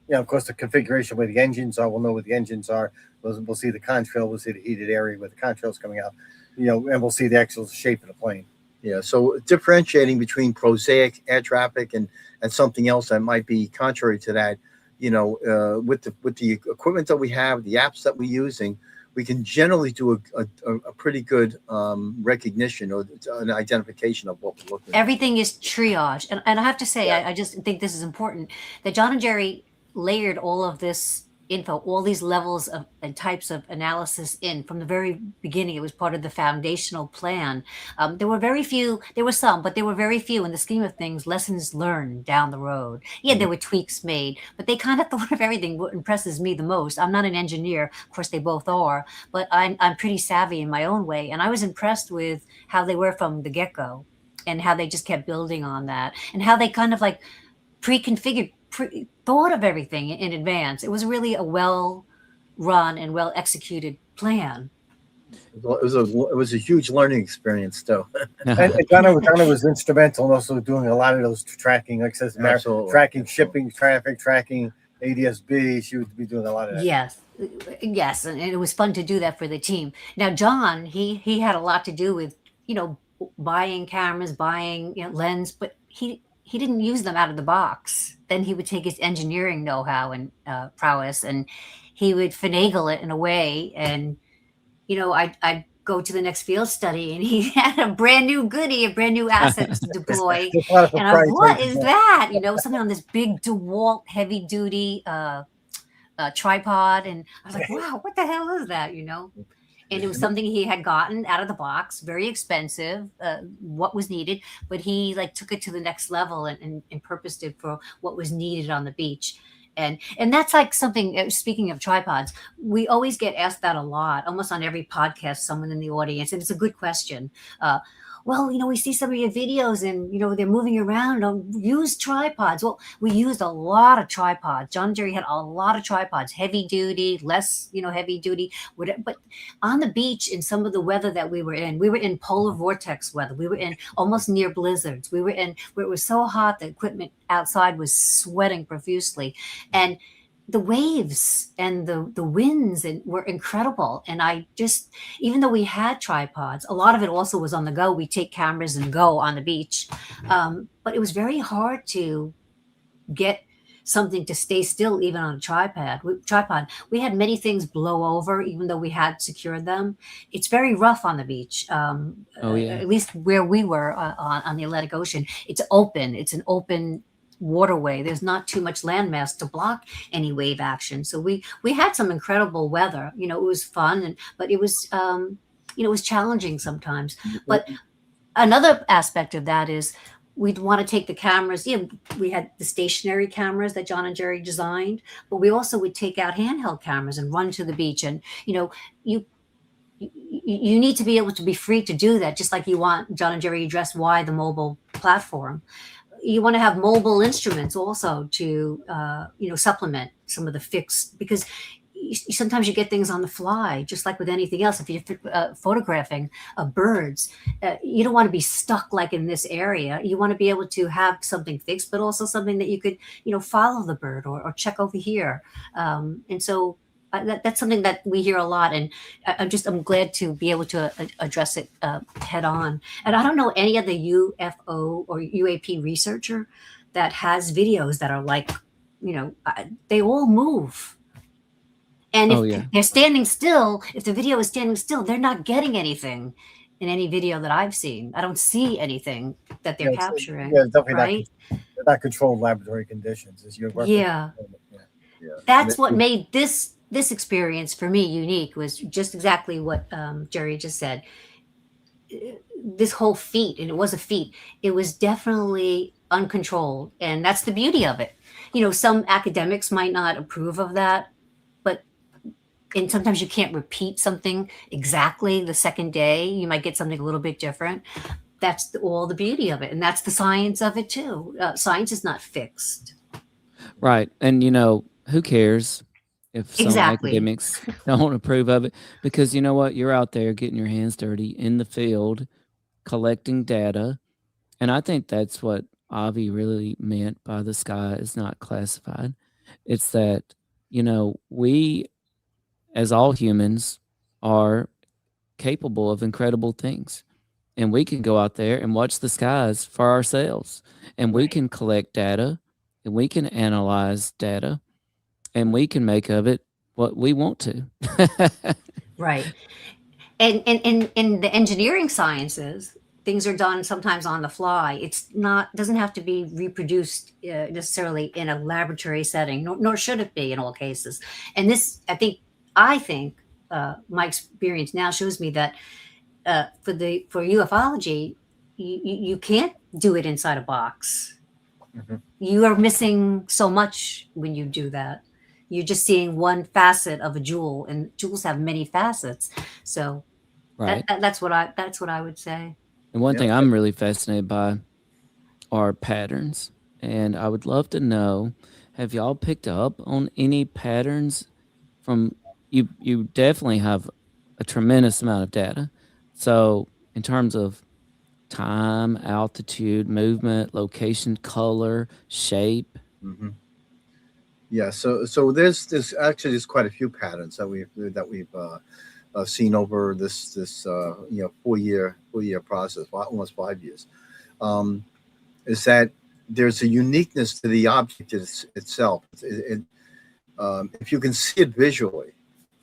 Yeah, of course, the configuration where the engines are, we'll know what the engines are. We'll see the contrail, we'll see the heated area where the contrail's coming out, and we'll see the actual shape of the plane.
Yeah, so differentiating between prosaic air traffic and something else that might be contrary to that, with the equipment that we have, the apps that we're using, we can generally do a pretty good recognition or an identification of what we're looking at.
Everything is triage. And I have to say, I just think this is important, that John and Jerry layered all of this info, all these levels of and types of analysis in from the very beginning. It was part of the foundational plan. There were some, but there were very few in the scheme of things, lessons learned down the road. Yeah, there were tweaks made, but they kind of thought of everything. What impresses me the most, I'm not an engineer, of course they both are, but I'm pretty savvy in my own way. And I was impressed with how they were from the get-go and how they just kept building on that and how they kind of like pre-configured, thought of everything in advance. It was really a well-run and well-executed plan.
It was a huge learning experience, though.
and Donna was instrumental in also doing a lot of those tracking, like says, tracking shipping traffic, tracking ADS-B. She would be doing a lot of that.
Yes, and it was fun to do that for the team. Now, John, he had a lot to do with buying cameras, buying lens, but he didn't use them out of the box. Then he would take his engineering know-how and prowess, and he would finagle it in a way. And, I'd go to the next field study, and he had a brand new goodie, a brand new asset to deploy. And I'm like, what is that? Something on this big DeWalt heavy-duty tripod. And I was like, wow, what the hell is that, And it was something he had gotten out of the box, very expensive, what was needed, but he took it to the next level and purposed it for what was needed on the beach. And that's like something, speaking of tripods, we always get asked that a lot, almost on every podcast, someone in the audience, and it's a good question. well, we see some of your videos and, they're moving around. Use tripods. Well, we used a lot of tripods. John and Jerry had a lot of tripods, heavy duty, less, heavy duty. But on the beach, in some of the weather that we were in polar vortex weather. We were in almost near blizzards. We were in where it was so hot, the equipment outside was sweating profusely. And the waves and the winds were incredible. And I just, even though we had tripods, a lot of it also was on the go. We take cameras and go on the beach. But it was very hard to get something to stay still, even on a tripod. We had many things blow over, even though we had secured them. It's very rough on the beach. At least where we were on the Atlantic Ocean. It's open. It's an open waterway. There's not too much landmass to block any wave action. So we had some incredible weather. It was fun, but it was it was challenging sometimes. But another aspect of that is we'd want to take the cameras. We had the stationary cameras that John and Jerry designed, but we also would take out handheld cameras and run to the beach. And you need to be able to be free to do that, just like you want. John and Jerry addressed why the mobile platform. You want to have mobile instruments also to, supplement some of the fixed, because sometimes you get things on the fly, just like with anything else. If you're photographing birds, you don't want to be stuck like in this area. You want to be able to have something fixed, but also something that you could, follow the bird or check over here. And so that's something that we hear a lot, and I'm glad to be able to address it head on. And I don't know any other UFO or UAP researcher that has videos that are like, they all move. And if they're standing still, if the video is standing still, they're not getting anything in any video that I've seen. I don't see anything that they're capturing.
Definitely
right?
not controlled laboratory conditions.
That's what made this experience for me unique, was just exactly what Jerry just said. This whole feat, and it was a feat, it was definitely uncontrolled. And that's the beauty of it. Some academics might not approve of that, and sometimes you can't repeat something exactly the second day. You might get something a little bit different. That's all the beauty of it. And that's the science of it too. Science is not fixed.
Right. And, who cares if some academics don't approve of it? Because you know what? You're out there getting your hands dirty in the field, collecting data. And I think that's what Avi really meant by the sky is not classified. It's that, we, as all humans, are capable of incredible things. And we can go out there and watch the skies for ourselves. And we can collect data, and we can analyze data, and we can make of it what we want to.
Right. And in the engineering sciences, things are done sometimes on the fly. It's doesn't have to be reproduced necessarily in a laboratory setting, nor should it be in all cases. And this, I think my experience now shows me that for ufology, you can't do it inside a box. Mm-hmm. You are missing so much when you do that. You're just seeing one facet of a jewel, and jewels have many facets. So that's what I would say.
And one thing I'm really fascinated by are patterns, and I would love to know: have y'all picked up on any patterns from? You definitely have a tremendous amount of data. So in terms of time, altitude, movement, location, color, shape. Mm-hmm.
Yeah. So there's quite a few patterns that we've seen over this 4 year process, almost 5 years. Is that there's a uniqueness to the object itself. If you can see it visually.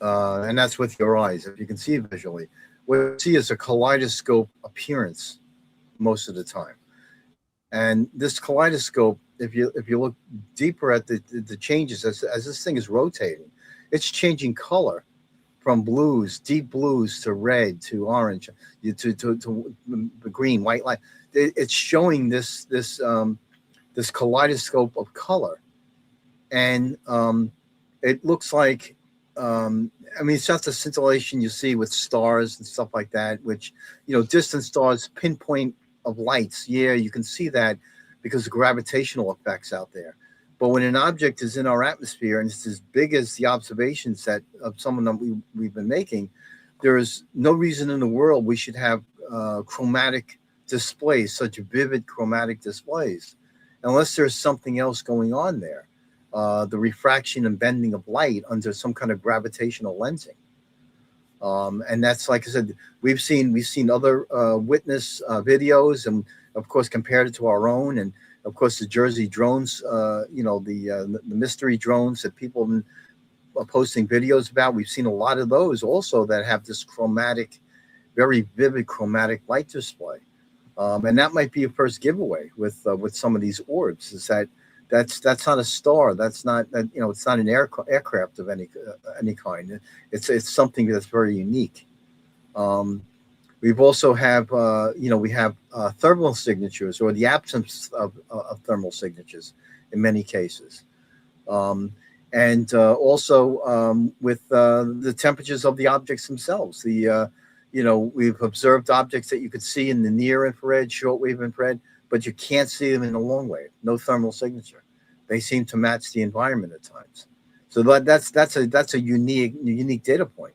And that's with your eyes. If you can see it visually, what you see is a kaleidoscope appearance most of the time. And this kaleidoscope, if you look deeper at the changes as this thing is rotating, it's changing color from blues, deep blues, to red, to orange, to green, white light. It's showing this kaleidoscope of color, and it looks like I mean, it's just the scintillation you see with stars and stuff like that, which, distant stars, pinpoint of lights. Yeah, you can see that because of gravitational effects out there. But when an object is in our atmosphere and it's as big as the observations that of someone that we've been making, there is no reason in the world we should have chromatic displays, such vivid chromatic displays, unless there's something else going on there. The refraction and bending of light under some kind of gravitational lensing. And that's, like I said, we've seen other witness videos, and of course compared it to our own, and of course the Jersey drones, the mystery drones that people have been posting videos about. We've seen a lot of those also that have this chromatic, very vivid chromatic light display. And that might be a first giveaway with some of these orbs, is that that's not a star. That's not, it's not an aircraft of any kind. It's something that's very unique. We've also have, we have thermal signatures, or the absence of thermal signatures in many cases. And also with the temperatures of the objects themselves. We've observed objects that you could see in the near infrared, shortwave infrared, but you can't see them in the long wave. No thermal signature. They seem to match the environment at times. So that's a unique data point.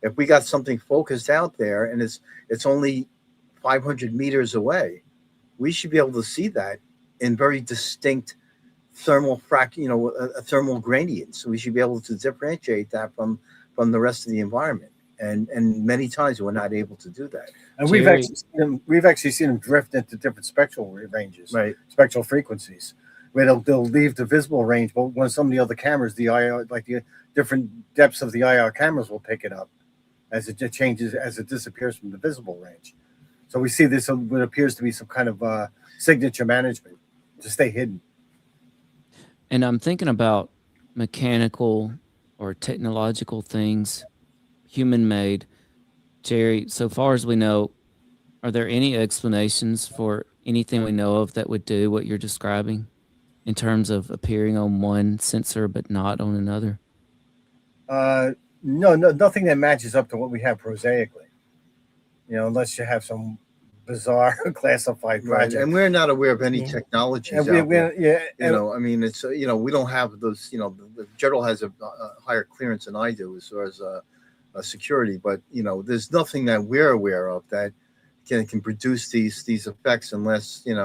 If we got something focused out there and it's only 500 meters away, we should be able to see that in very distinct thermal thermal gradients. So we should be able to differentiate that from the rest of the environment. And many times we're not able to do that.
And we've actually seen them drift into different spectral ranges,
right?
Spectral frequencies, where they'll leave the visible range, but when some of the other cameras, the IR, like the different depths of the IR cameras, will pick it up as it changes, as it disappears from the visible range. So we see this what appears to be some kind of signature management to stay hidden.
And I'm thinking about mechanical or technological things, human-made. Jerry, so far as we know, are there any explanations for anything we know of that would do what you're describing in terms of appearing on one sensor but not on another?
No, nothing that matches up to what we have prosaically. Unless you have some bizarre classified project.
Right. And we're not aware of any technologies out there. I mean, it's we don't have those. Gerald has a higher clearance than I do as far as security, but there's nothing that we're aware of that can produce these effects unless it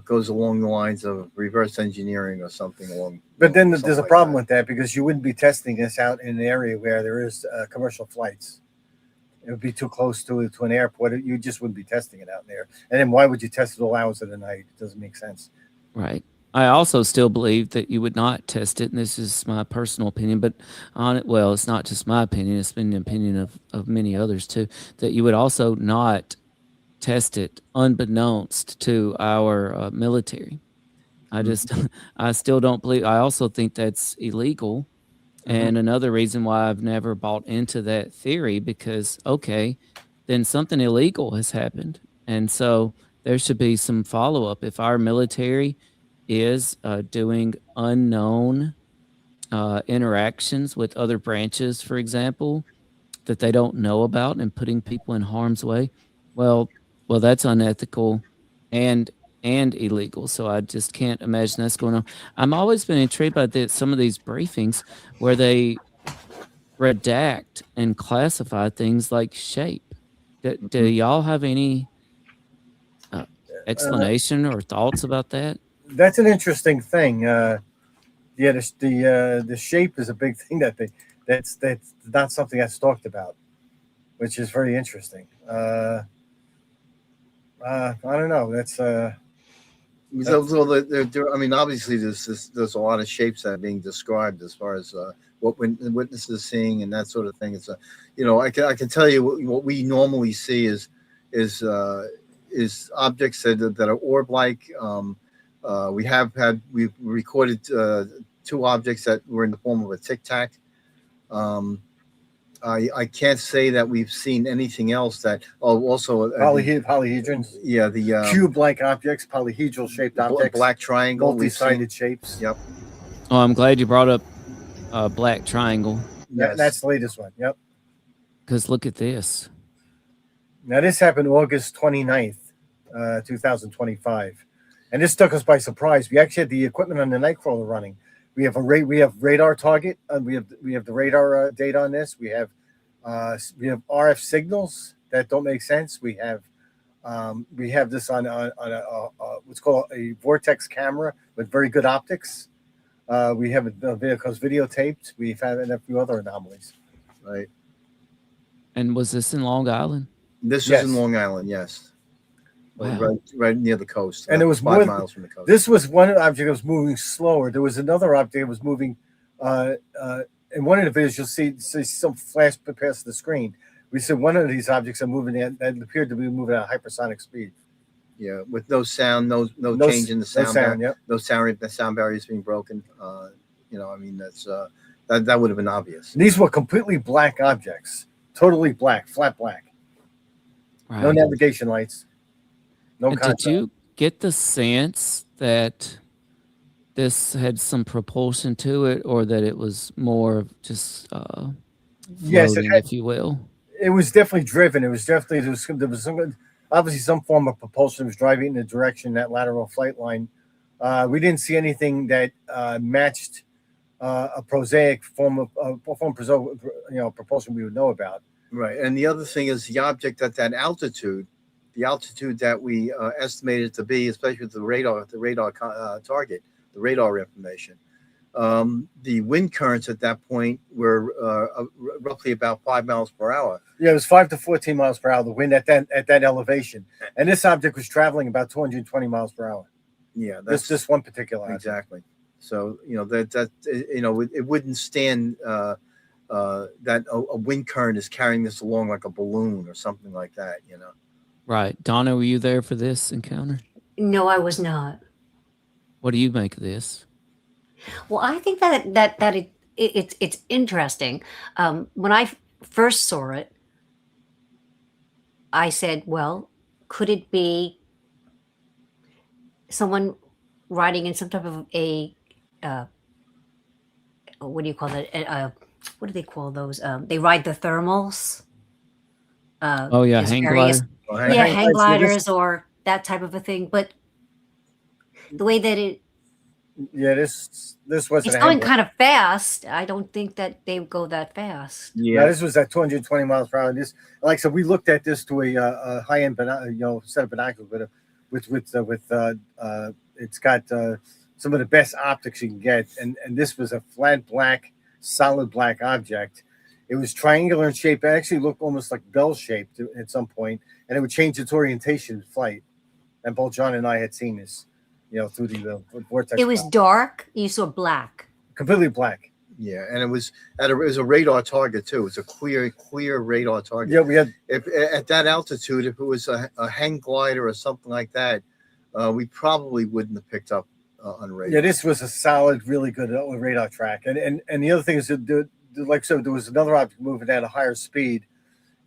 goes along the lines of reverse engineering or something along.
But then there's a problem with that, because you wouldn't be testing this out in an area where there is commercial flights. It would be too close to an airport. You just wouldn't be testing it out there. And then why would you test it all hours of the night? It doesn't make sense.
Right. I also still believe that you would not test it, and this is my personal opinion, but it's not just my opinion, it's been the opinion of many others too, that you would also not test it unbeknownst to our military. I still don't believe, I also think that's illegal. And another reason why I've never bought into that theory, because, okay, then something illegal has happened. And so there should be some follow-up. If our military is doing unknown interactions with other branches, for example, that they don't know about and putting people in harm's way, well, that's unethical and illegal. So I just can't imagine that's going on. I'm always been intrigued by some of these briefings where they redact and classify things like shape. Do y'all have any explanation or thoughts about that?
That's an interesting thing. The shape is a big thing that's not something that's talked about, which is very interesting. I don't know. That's
obviously there's a lot of shapes that are being described as far as what witnesses seeing and that sort of thing. It's I can tell you what we normally see is objects that are orb-like. We've recorded 2 objects that were in the form of a tic-tac. I can't say that we've seen anything else that. Also
polyhedrons.
Yeah, the
cube-like objects, polyhedral shaped objects,
black triangle,
multi-sided shapes.
Yep.
Oh, I'm glad you brought up black triangle.
Yes. That's the latest one. Yep.
Because look at this.
Now, this happened August 29th, 2025. And this took us by surprise. We actually had the equipment on the Nightcrawler running. We have radar target. We have the radar data on this. We have RF signals that don't make sense. We have this on a what's called a vortex camera with very good optics. We have vehicles videotaped. We've had a few other anomalies. Right.
And was this in Long Island?
This was in Long Island, yes.
Wow.
Right near the coast.
And it was
5 miles from the coast.
This was one object that was moving slower. There was another object that was moving. In one of the videos, you'll see some flash past the screen. We said one of these objects are moving that appeared to be moving at hypersonic speed.
Yeah, with no sound, no change in the sound.
No sound, yep.
No sound. The sound barrier is being broken. I mean, that's that would have been obvious.
And these were completely black objects, totally black, flat black. Right. No navigation lights. No contact.
Did you get the sense that this had some propulsion to it, or that it was more of just floating,
yes,
if you will?
It was definitely driven. It was definitely there was some, obviously some form of propulsion was driving in the direction that lateral flight line. We didn't see anything that matched a prosaic form of propulsion we would know about.
Right, and the other thing is the object at that altitude, the altitude that we estimated to be, especially with the radar target, the radar information. The wind currents at that point were roughly about 5 miles per hour.
Yeah, it was 5 to 14 miles per hour, the wind at that elevation. And this object was traveling about 220 miles per hour.
Yeah, that's
just one particular object.
Exactly. So, it wouldn't stand that a wind current is carrying this along like a balloon or something like that,
Right. Donna, were you there for this encounter?
No, I was not.
What do you make of this?
Well, I think that it's interesting. When I first saw it, I said, "Well, could it be someone riding in some type of a what do you call that? What do they call those? They ride the thermals.
Oh yeah, hang glider.
Yeah, hang gliders or that type of a thing. But the way that
this wasn't.
It's going kind of fast. I don't think that they go that fast.
Yeah, this was at 220 miles per hour. This, like I said, we looked at this to a high-end, set of binoculars with it's got some of the best optics you can get, and this was a flat black, solid black object. It was triangular in shape. It actually looked almost like bell-shaped at some point, and it would change its orientation in flight. And both John and I had seen this, through the vortex.
It was dark. You saw black.
Completely black.
Yeah, and it was a radar target too. It was a clear radar target.
Yeah, we had
at that altitude. If it was a hang glider or something like that, we probably wouldn't have picked up on radar.
Yeah, this was a solid, really good radar track. And the other thing is that there was another object moving at a higher speed,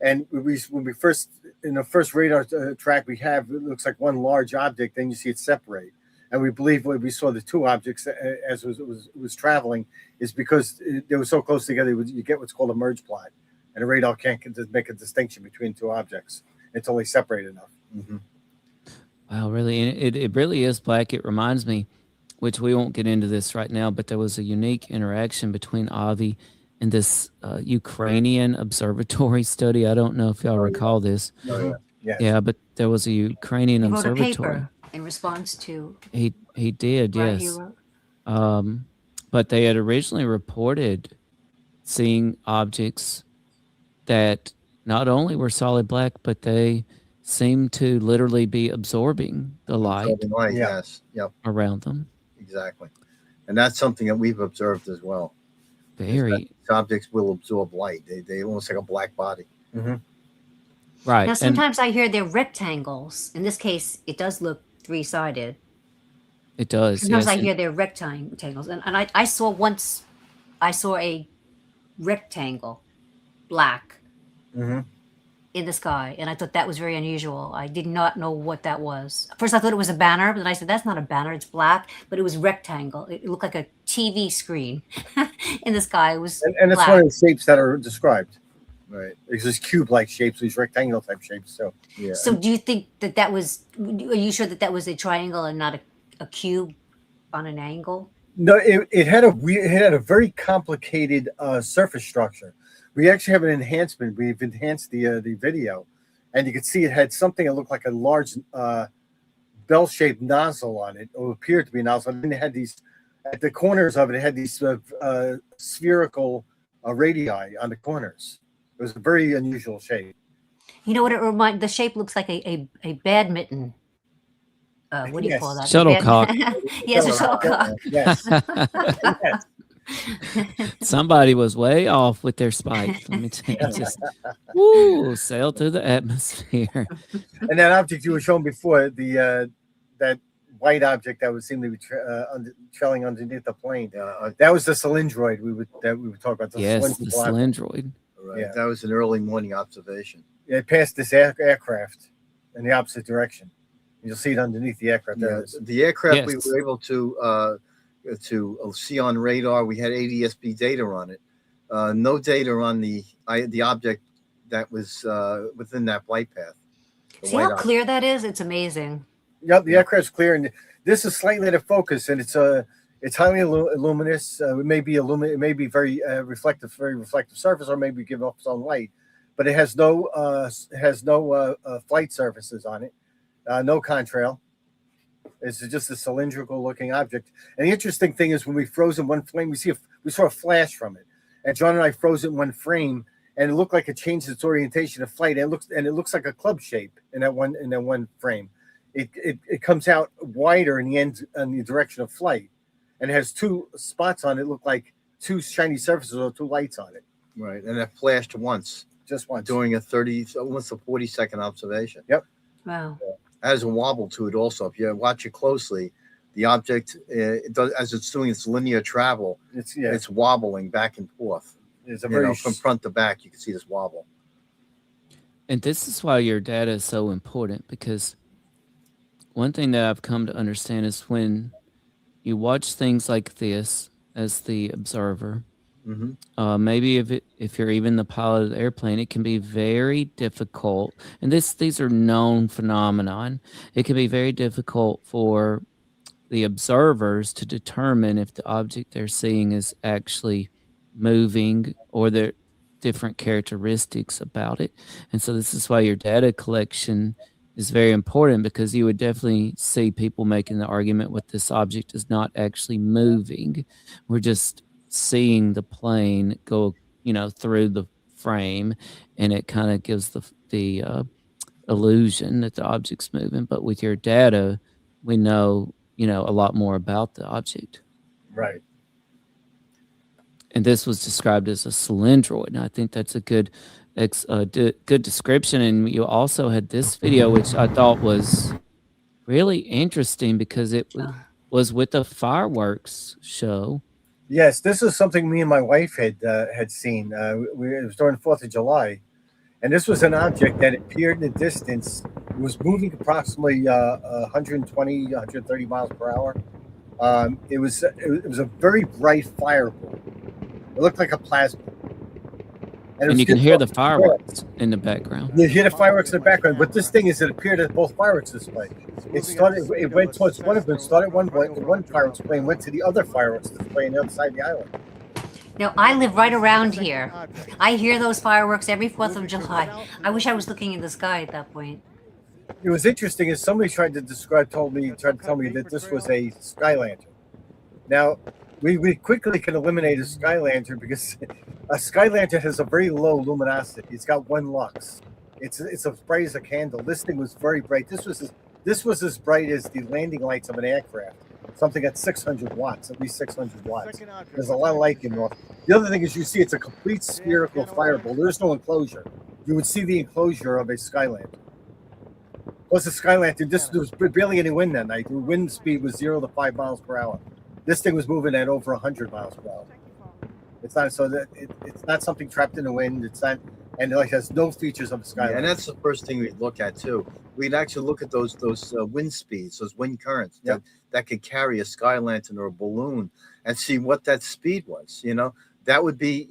and when we first in the first radar track we have, it looks like one large object. Then you see it separate. And we believe when we saw the two objects as it was traveling is because they were so close together, you get what's called a merge plot. And the radar can't make a distinction between two objects until they separate enough.
Mm-hmm.
Wow, really? And it really is black. It reminds me, which we won't get into this right now, but there was a unique interaction between Avi and this Ukrainian observatory study. I don't know if y'all recall this.
Oh, yeah.
Yeah, but there was a Ukrainian
He wrote
observatory.
a paper in response to
He did,
what
yes.
he wrote.
But they had originally reported seeing objects that not only were solid black, but they seemed to literally be absorbing the light,
yes, yep,
around them.
Exactly, and that's something that we've observed as well.
Very.
Objects will absorb light. They almost like a black body.
Mm-hmm.
Right.
Now, sometimes I hear they're rectangles. In this case, it does look three-sided.
It does.
Sometimes
yes.
I hear they're rectangles, and I saw a rectangle, black.
Mm-hmm.
in the sky, and I thought that was very unusual. I did not know what that was. First, I thought it was a banner, but then I said, that's not a banner, it's black, but it was rectangle. It looked like a TV screen in the sky. It was
and it's
black.
one of the shapes that are described. Right. It's these cube-like shapes, these rectangle type shapes. So, yeah.
So do you think that was, are you sure that was a triangle and not a cube on an angle?
No, it had a very complicated surface structure. We actually have an enhancement. We've enhanced the video, and you can see it had something that looked like a large bell-shaped nozzle on it, or appeared to be a nozzle. And then it had these, at the corners of it, it had these spherical radii on the corners. It was a very unusual shape.
You know what it reminds? The shape looks like a badminton. What do you call that?
Shuttlecock.
Yes, a shuttlecock.
Yes. Yes.
Somebody was way off with their spikes. Let me tell you, just sail through the atmosphere.
And that object you were shown before, the that white object that would seem to be trailing underneath the plane, that was the cylindroid we would talk about.
Yes, the cylindroid.
Right. Yeah. That was an early morning observation.
Yeah, it passed this aircraft in the opposite direction. You'll see it underneath the aircraft.
Yeah, the aircraft we were able to see on radar. We had ADS-B data on it. No data on the object that was within that flight path.
See how clear that is? It's amazing.
Yep, the aircraft's clear, and this is slightly out of focus, and it's highly luminous. It may be very reflective surface, or maybe give off its own light, but it has no flight surfaces on it, no contrail. It's just a cylindrical looking object. And the interesting thing is when we froze in one frame, we saw a flash from it. And John and I froze it in one frame, and it looked like it changed its orientation of flight. And it looks like a club shape in that one frame. It comes out wider in the end in the direction of flight, and it has two spots on it, look like two shiny surfaces or two lights on it.
Right, and it flashed once,
just once,
during almost a 40-second observation.
Yep.
Wow.
It has a wobble to it also. If you watch it closely, the object, as it's doing its linear travel, it's wobbling back and forth.
It's
from front to back, you can see this wobble.
And this is why your data is so important, because one thing that I've come to understand is when you watch things like this as the observer, maybe if you're even the pilot of the airplane, it can be very difficult. And these are known phenomenon. It can be very difficult for the observers to determine if the object they're seeing is actually moving or there are different characteristics about it. And so this is why your data collection is very important, because you would definitely see people making the argument with this object is not actually moving. We're just seeing the plane go, through the frame, and it kind of gives the illusion that the object's moving. But with your data, we know, a lot more about the object.
Right.
And this was described as a cylindroid, and I think that's a good description. And you also had this video, which I thought was really interesting because it was with the fireworks show.
Yes, this is something me and my wife had seen. It was during the 4th of July, and this was an object that appeared in the distance. It was moving approximately 120, 130 miles per hour. It was a very bright fireball. It looked like a plasma.
And you can hear the fireworks in the background.
You hear the fireworks in the background, but this thing it appeared at both fireworks display. It went towards one of them, started one fireworks display and went to the other fireworks display on the other side of the island.
Now, I live right around here. I hear those fireworks every 4th of July. I wish I was looking in the sky at that point.
It was interesting as somebody tried to tell me that this was a sky lantern. Now, we quickly can eliminate a sky lantern because a sky lantern has a very low luminosity. It's got 1 lux. It's as bright as a candle. This thing was very bright. This was as bright as the landing lights of an aircraft. Something at 600 watts, at least 600 watts. There's a lot of light in there. The other thing is you see it's a complete spherical fireball. There's no enclosure. You would see the enclosure of a sky lantern. Plus, the sky lantern, there was barely any wind that night. The wind speed was 0 to 5 miles per hour. This thing was moving at over 100 miles per hour. It's not something trapped in the wind. It's and it has no features of a sky lantern.
And that's the first thing we'd look at too. We'd actually look at those wind speeds, those wind currents that could carry a sky lantern or a balloon, and see what that speed was. That would be,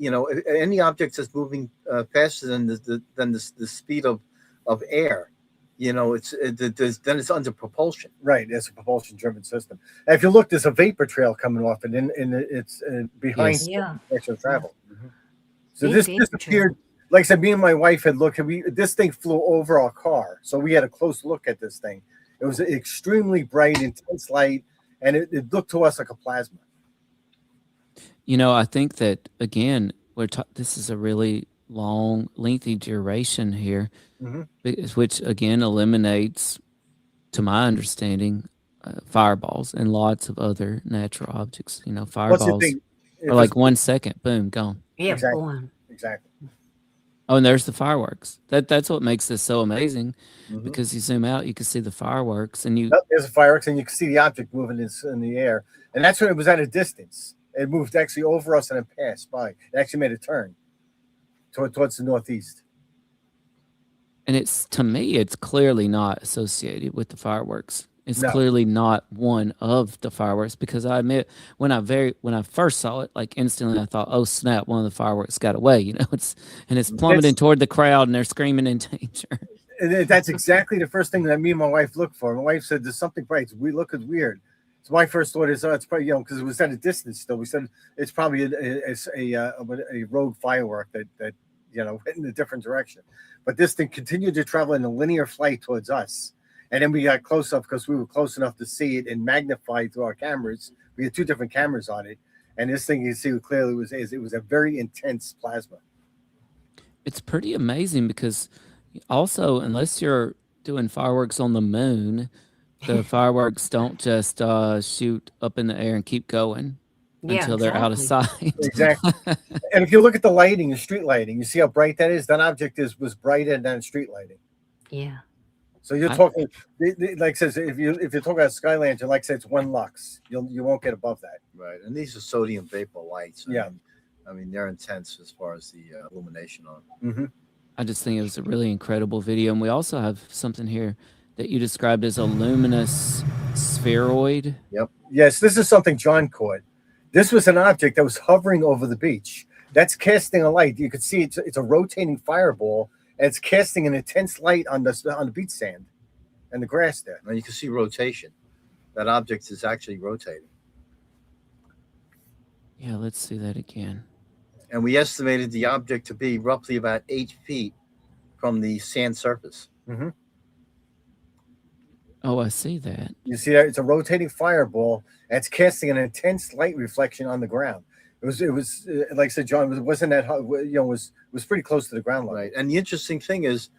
any object that's moving faster than the speed of air. Then it's under propulsion.
Right, it's a propulsion-driven system. And if you look, there's a vapor trail coming off it, and it's behind direction of travel. Mm-hmm. So this appeared, like I said, me and my wife had looked, this thing flew over our car, so we had a close look at this thing. It was extremely bright, intense light, and it looked to us like a plasma.
I think that, again, this is a really long, lengthy duration here, which, again, eliminates, to my understanding, fireballs and lots of other natural objects. Fireballs are like 1 second, boom, gone.
Yeah,
exactly.
Oh, and there's the fireworks. That's what makes this so amazing, because you zoom out, you can see the fireworks, and
there's the fireworks, and you can see the object moving in the air, and that's when it was at a distance. It moved actually over us and it passed by. It actually made a turn towards the northeast.
And to me, it's clearly not associated with the fireworks. It's clearly not one of the fireworks, because I admit when I first saw it, like instantly I thought, oh snap, one of the fireworks got away. It's plummeting toward the crowd and they're screaming in danger.
And that's exactly the first thing that me and my wife looked for. My wife said, "There's something bright. We look as weird." So my first thought is, it's probably because it was at a distance still. We said it's probably a rogue firework that went in a different direction. But this thing continued to travel in a linear flight towards us. And then we got close up because we were close enough to see it and magnified through our cameras. We had 2 different cameras on it. And this thing, you see clearly, it was a very intense plasma.
It's pretty amazing because also, unless you're doing fireworks on the moon, the fireworks don't just shoot up in the air and keep going until they're out of sight.
Exactly. And if you look at the lighting, the street lighting, you see how bright that is? That object was brighter than street lighting.
Yeah.
So you're talking, like I says, if you're talking about sky lantern, like I said, it's 1 lux. You won't get above that.
Right. And these are sodium vapor lights.
Yeah.
I mean, they're intense as far as the illumination on
them.
I just think it was a really incredible video. And we also have something here that you described as a luminous spheroid.
Yep. Yes, this is something John caught. This was an object that was hovering over the beach. That's casting a light. You can see it's a rotating fireball, and it's casting an intense light on the beach sand and the grass there.
And you can see rotation. That object is actually rotating.
Yeah, let's see that again.
And we estimated the object to be roughly about 8 feet from the sand surface.
Oh, I see that.
You see that it's a rotating fireball, and it's casting an intense light reflection on the ground. It was like I said, John, it wasn't that was pretty close to the ground level.
Right. And the interesting thing is,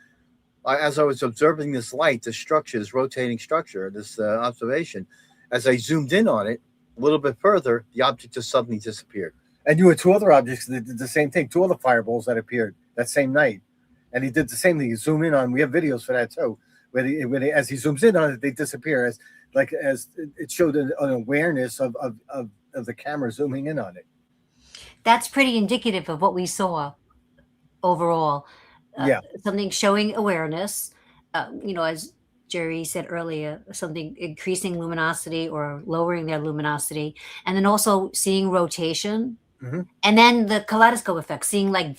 as I was observing this light, the structure, this rotating structure, this observation, as I zoomed in on it a little bit further, the object just suddenly disappeared.
And you had 2 other objects that did the same thing, 2 other fireballs that appeared that same night, and he did the same thing. You zoom in on. We have videos for that too. Where as he zooms in on it, they disappear as it showed an awareness of the camera zooming in on it.
That's pretty indicative of what we saw overall. Something showing awareness, as Jerry said earlier, something increasing luminosity or lowering their luminosity, and then also seeing rotation, and then the kaleidoscope effect, seeing like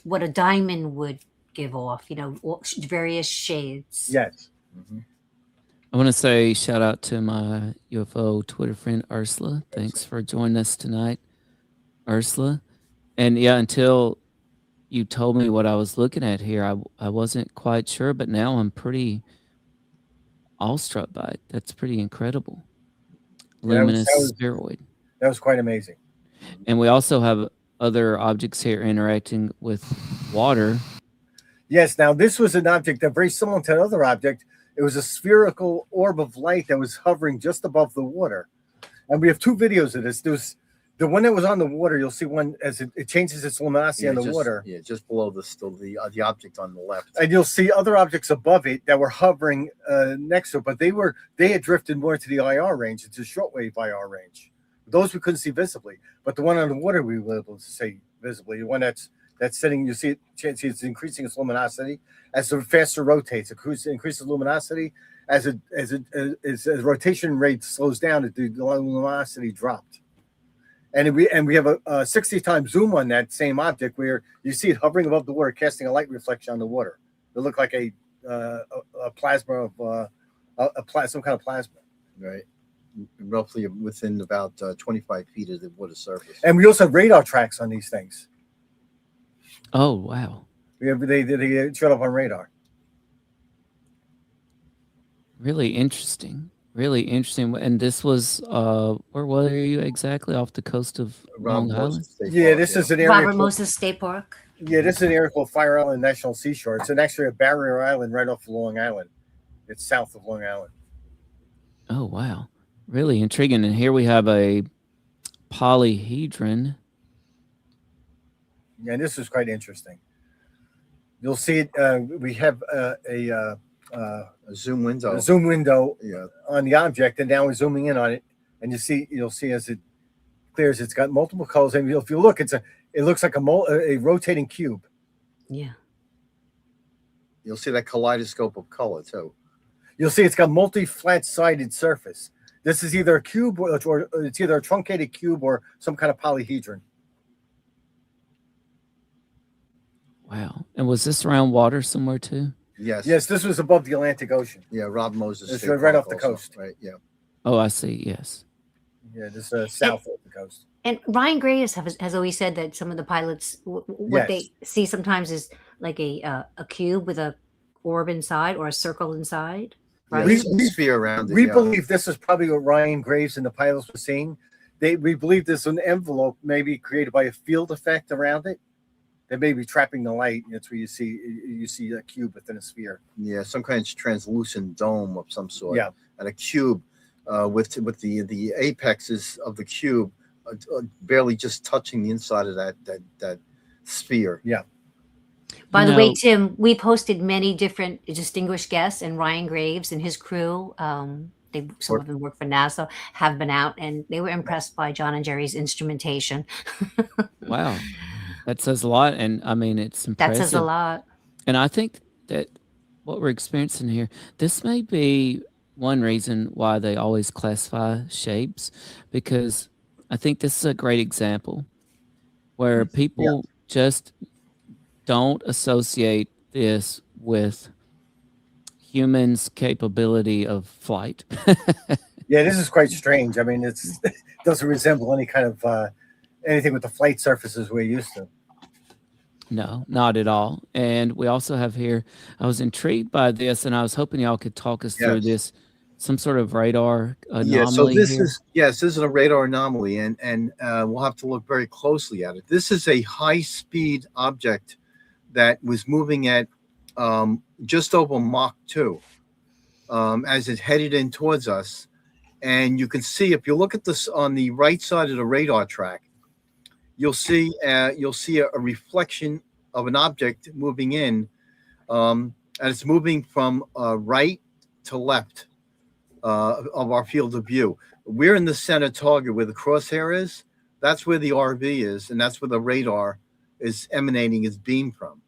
what a diamond would give off, various shades.
Yes.
I want to say shout out to my UFO Twitter friend Ursula. Thanks for joining us tonight, Ursula. And until you told me what I was looking at here, I wasn't quite sure, but now I'm pretty awestruck by it. That's pretty incredible. Luminous spheroid.
That was quite amazing.
And we also have other objects here interacting with water.
Yes, now this was an object that very similar to another object. It was a spherical orb of light that was hovering just above the water. And we have 2 videos of this. There's the one that was on the water. You'll see one as it changes its luminosity on the water.
Yeah, just below the object on the left.
And you'll see other objects above it that were hovering next to it, but they had drifted more to the IR range. It's a shortwave IR range. Those we couldn't see visibly, but the one on the water we were able to see visibly. The one that's that's sitting. You see it's increasing its luminosity as the faster rotates. It increases luminosity as rotation rate slows down. The luminosity dropped. And we have a 60 times zoom on that same object where you see it hovering above the water, casting a light reflection on the water. It looked like a plasma of some kind of plasma.
Right. Roughly within about 25 feet of the water surface.
And we also have radar tracks on these things.
Oh, wow.
They showed up on radar.
Really interesting. Really interesting. And this was, where were you exactly? Off the coast of Long Island?
Yeah, this is an area.
Robert Moses State Park.
Yeah, this is an area called Fire Island National Seashore. It's actually a barrier island right off of Long Island. It's south of Long Island.
Oh, wow. Really intriguing. And here we have a polyhedron.
Yeah, this is quite interesting. You'll see it. We have a
zoom window.
A zoom window on the object, and now we're zooming in on it, and you'll see as it clears, it's got multiple colors. And if you look, it looks like a rotating cube.
Yeah.
You'll see that kaleidoscope of color too.
You'll see it's got multi-flat-sided surface. This is either a cube or it's either a truncated cube or some kind of polyhedron.
Wow. And was this around water somewhere too?
Yes.
Yes, this was above the Atlantic Ocean.
Yeah, Rob Moses.
It's right off the coast.
Right, yeah.
Oh, I see. Yes.
Yeah, this is south of the coast.
And Ryan Graves has always said that some of the pilots, what they see sometimes is like a cube with a orb inside or a circle inside. Right?
Sphere around it.
We believe this is probably what Ryan Graves and the pilots were seeing. We believe this is an envelope maybe created by a field effect around it. They may be trapping the light. That's where you see a cube within a sphere.
Yeah, some kind of translucent dome of some sort.
Yeah,
and a cube with the apexes of the cube barely just touching the inside of that sphere.
Yeah.
By the way, Tim, we posted many different distinguished guests, and Ryan Graves and his crew. Some of them work for NASA, have been out, and they were impressed by John and Jerry's instrumentation.
Wow. That says a lot, and I mean, it's impressive.
That says a lot.
And I think that what we're experiencing here, this may be one reason why they always classify shapes, because I think this is a great example where people just don't associate this with humans' capability of flight.
Yeah, this is quite strange. I mean, it doesn't resemble any kind of anything with the flight surfaces we're used to.
No, not at all. And we also have here, I was intrigued by this, and I was hoping y'all could talk us through this, some sort of radar anomaly.
Yeah, so this is a radar anomaly, and we'll have to look very closely at it. This is a high-speed object that was moving at just over Mach 2 as it headed in towards us. And you can see, if you look at this on the right side of the radar track, you'll see a reflection of an object moving in, and it's moving from right to left of our field of view. We're in the center target where the crosshair is. That's where the RV is, and that's where the radar is emanating its beam from.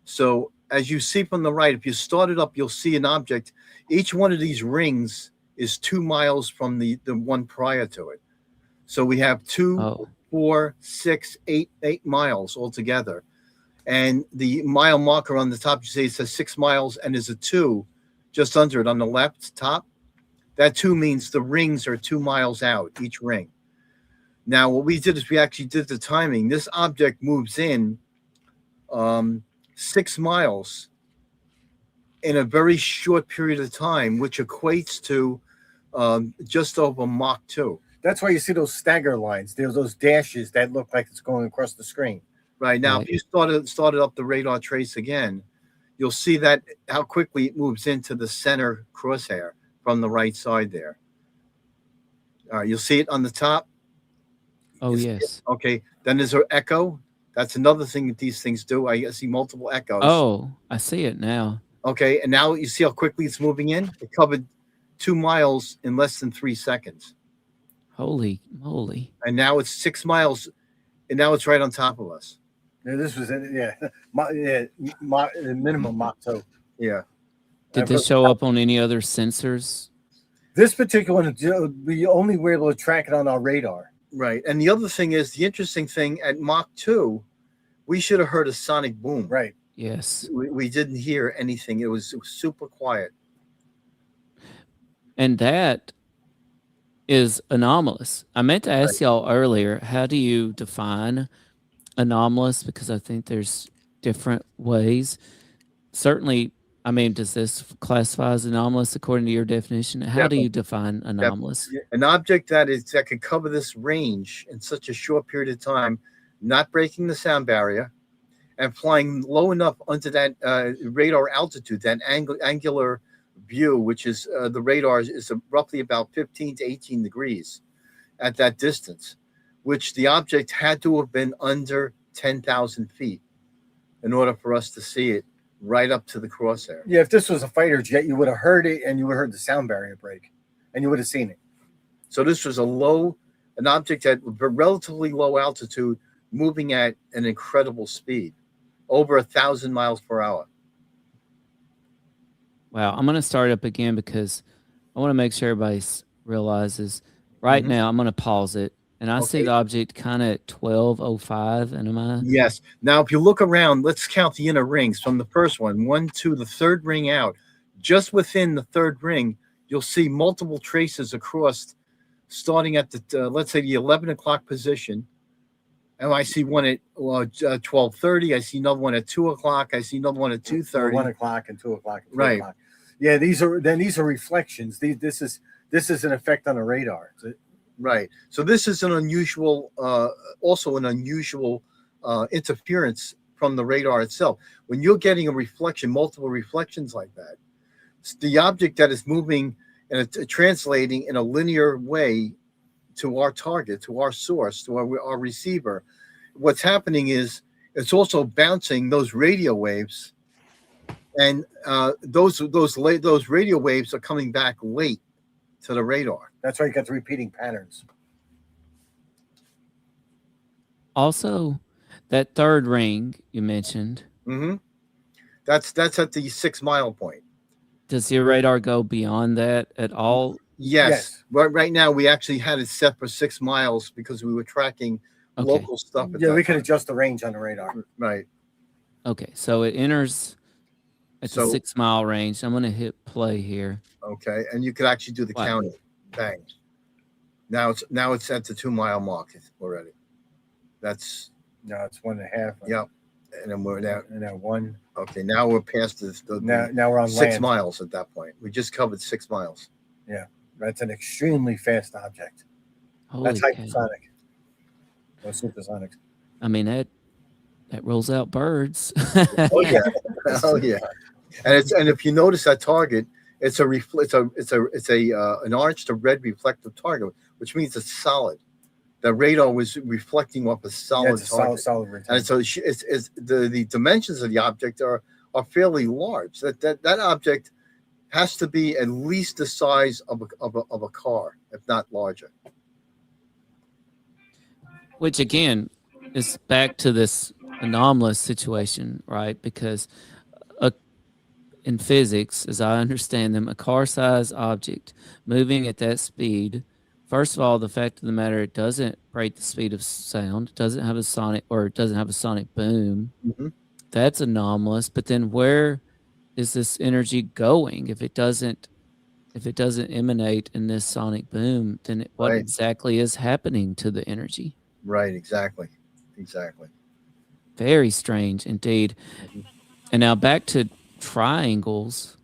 So as you see from the right, if you start it up, you'll see an object. Each one of these rings is 2 miles from the one prior to it. So we have 2, 4, 6, 8 miles altogether. And the mile marker on the top, you say it says 6 miles, and there's a 2 just under it on the left top. That 2 means the rings are 2 miles out, each ring. Now, what we did is we actually did the timing. This object moves in 6 miles in a very short period of time, which equates to just over Mach 2.
That's why you see those stagger lines. There's those dashes that look like it's going across the screen.
Right. Now, if you started up the radar trace again, you'll see that how quickly it moves into the center crosshair from the right side there. All right, you'll see it on the top.
Oh, yes.
Okay. Then there's an echo. That's another thing that these things do. I see multiple echoes.
Oh, I see it now.
Okay. And now you see how quickly it's moving in? It covered 2 miles in less than 3 seconds.
Holy moly.
And now it's 6 miles, and now it's right on top of us.
Yeah, this was minimum Mach 2.
Yeah.
Did this show up on any other sensors?
This particular one, we only were able to track it on our radar.
Right. And the other thing is, the interesting thing, at Mach 2, we should have heard a sonic boom.
Right.
Yes.
We didn't hear anything. It was super quiet.
And that is anomalous. I meant to ask y'all earlier, how do you define anomalous? Because I think there's different ways. Certainly, I mean, does this classify as anomalous according to your definition? How do you define anomalous?
An object that could cover this range in such a short period of time, not breaking the sound barrier, and flying low enough under that radar altitude, that angular view, which is the radar is roughly about 15 to 18 degrees at that distance, which the object had to have been under 10,000 feet in order for us to see it right up to the crosshair.
Yeah, if this was a fighter jet, you would have heard it, and you would have heard the sound barrier break, and you would have seen it.
So this was an object at relatively low altitude, moving at an incredible speed, over 1,000 miles per hour.
Wow, I'm going to start up again because I want to make sure everybody realizes. Right now, I'm going to pause it, and I see the object kind of at 12:05. And am I?
Yes. Now, if you look around, let's count the inner rings from the first one, 1, 2, the third ring out. Just within the third ring, you'll see multiple traces across, starting at the let's say the 11 o'clock position. And I see one at 12:30. I see another one at 2 o'clock. I see another one at 2:30.
1 o'clock and 2 o'clock. And 3
right.
o'clock. Yeah, these are reflections. This is an effect on the radar.
Right. So this is an unusual, also an unusual interference from the radar itself. When you're getting a reflection, multiple reflections like that, the object that is moving and translating in a linear way to our target, to our source, to our receiver, what's happening is it's also bouncing those radio waves, and those radio waves are coming back late to the radar.
That's why you got the repeating patterns.
Also, that third ring you mentioned.
That's at the 6 mile point.
Does your radar go beyond that at all?
Yes. Right now, we actually had it set for 6 miles because we were tracking local stuff.
Yeah, we could adjust the range on the radar.
Right.
Okay, so it enters at the 6 mile range. I'm going to hit play here.
Okay, and you could actually do the counting. Bang. Now it's at the 2 mile mark already. That's
no, it's 1.5.
Yep. And then we're now
1.
Okay, now we're past
now we're on
6
land.
miles at that point. We just covered 6 miles.
Yeah, that's an extremely fast object. That's hypersonic. Or supersonic.
I mean that rolls out birds.
Oh yeah. Oh yeah. And if you notice that target, it's an orange to red reflective target, which means it's solid. The radar was reflecting off a solid target.
Solid
and so it's the dimensions of the object are fairly large. That object has to be at least the size of a car, if not larger.
Which again is back to this anomalous situation, right? Because in physics, as I understand them, a car-sized object moving at that speed, first of all, the fact of the matter, it doesn't break the speed of sound. It doesn't have a sonic boom. That's anomalous. But then where is this energy going? If it doesn't emanate in this sonic boom, then what exactly is happening to the energy?
Right, exactly.
Very strange indeed. And now back to triangles.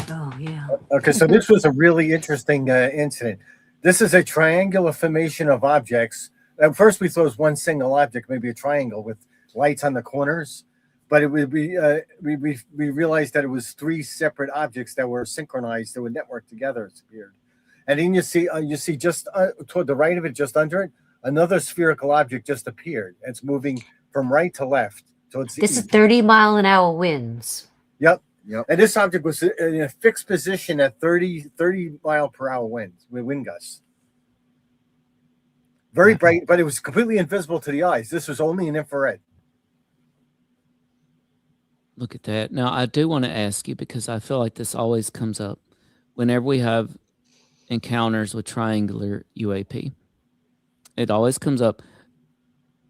Oh, yeah.
Okay, so this was a really interesting incident. This is a triangular formation of objects. At first, we thought it was one single object, maybe a triangle with lights on the corners. But it would be we realized that it was 3 separate objects that were synchronized, that were networked together. It's appeared, and then you see just toward the right of it, just under it, another spherical object just appeared. It's moving from right to left. So it's
this is 30-mile-an-hour winds.
Yep. And this object was in a fixed position at 30 mile per hour winds with wind gusts. Very bright, but it was completely invisible to the eyes. This was only in infrared.
look at that. Now, I do want to ask you, because I feel like this always comes up whenever we have encounters with triangular UAP. It always comes up.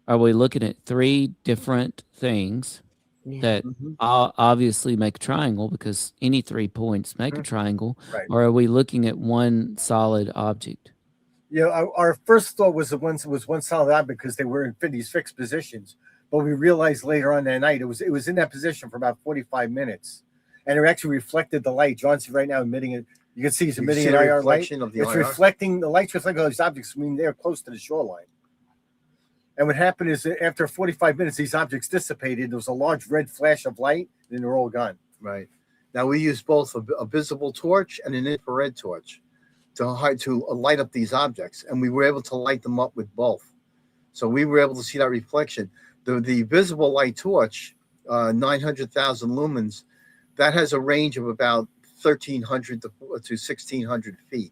Are we looking at three different things that obviously make a triangle, because any 3 points make a triangle,
Right.
or are we looking at one solid object?
Yeah, our first thought was one solid object because they were in these fixed positions. But we realized later on that night it was in that position for about 45 minutes, and it actually reflected the light. John's right now emitting it. You can see he's emitting an IR light. It's reflecting the lights reflecting all these objects. I mean, they're close to the shoreline. And what happened is that after 45 minutes, these objects dissipated. There was a large red flash of light, and they're all gone.
Right. Now we use both a visible torch and an infrared torch to light up these objects, and we were able to light them up with both. So we were able to see that reflection. The visible light torch, 900,000 lumens, that has a range of about 1,300 to 1,600 feet.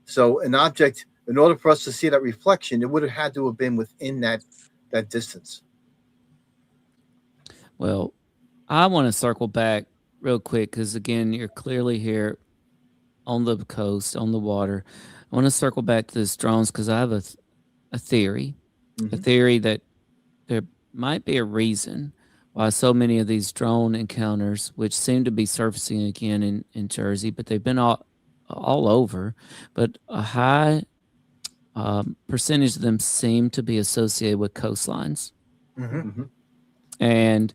So an object, in order for us to see that reflection, it would have had to have been within that distance.
Well, I want to circle back real quick because, again, you're clearly here on the coast, on the water. I want to circle back to this drones because I have a theory, a theory that there might be a reason why so many of these drone encounters, which seem to be surfacing again in Jersey, but they've been all over, but a high percentage of them seem to be associated with coastlines. And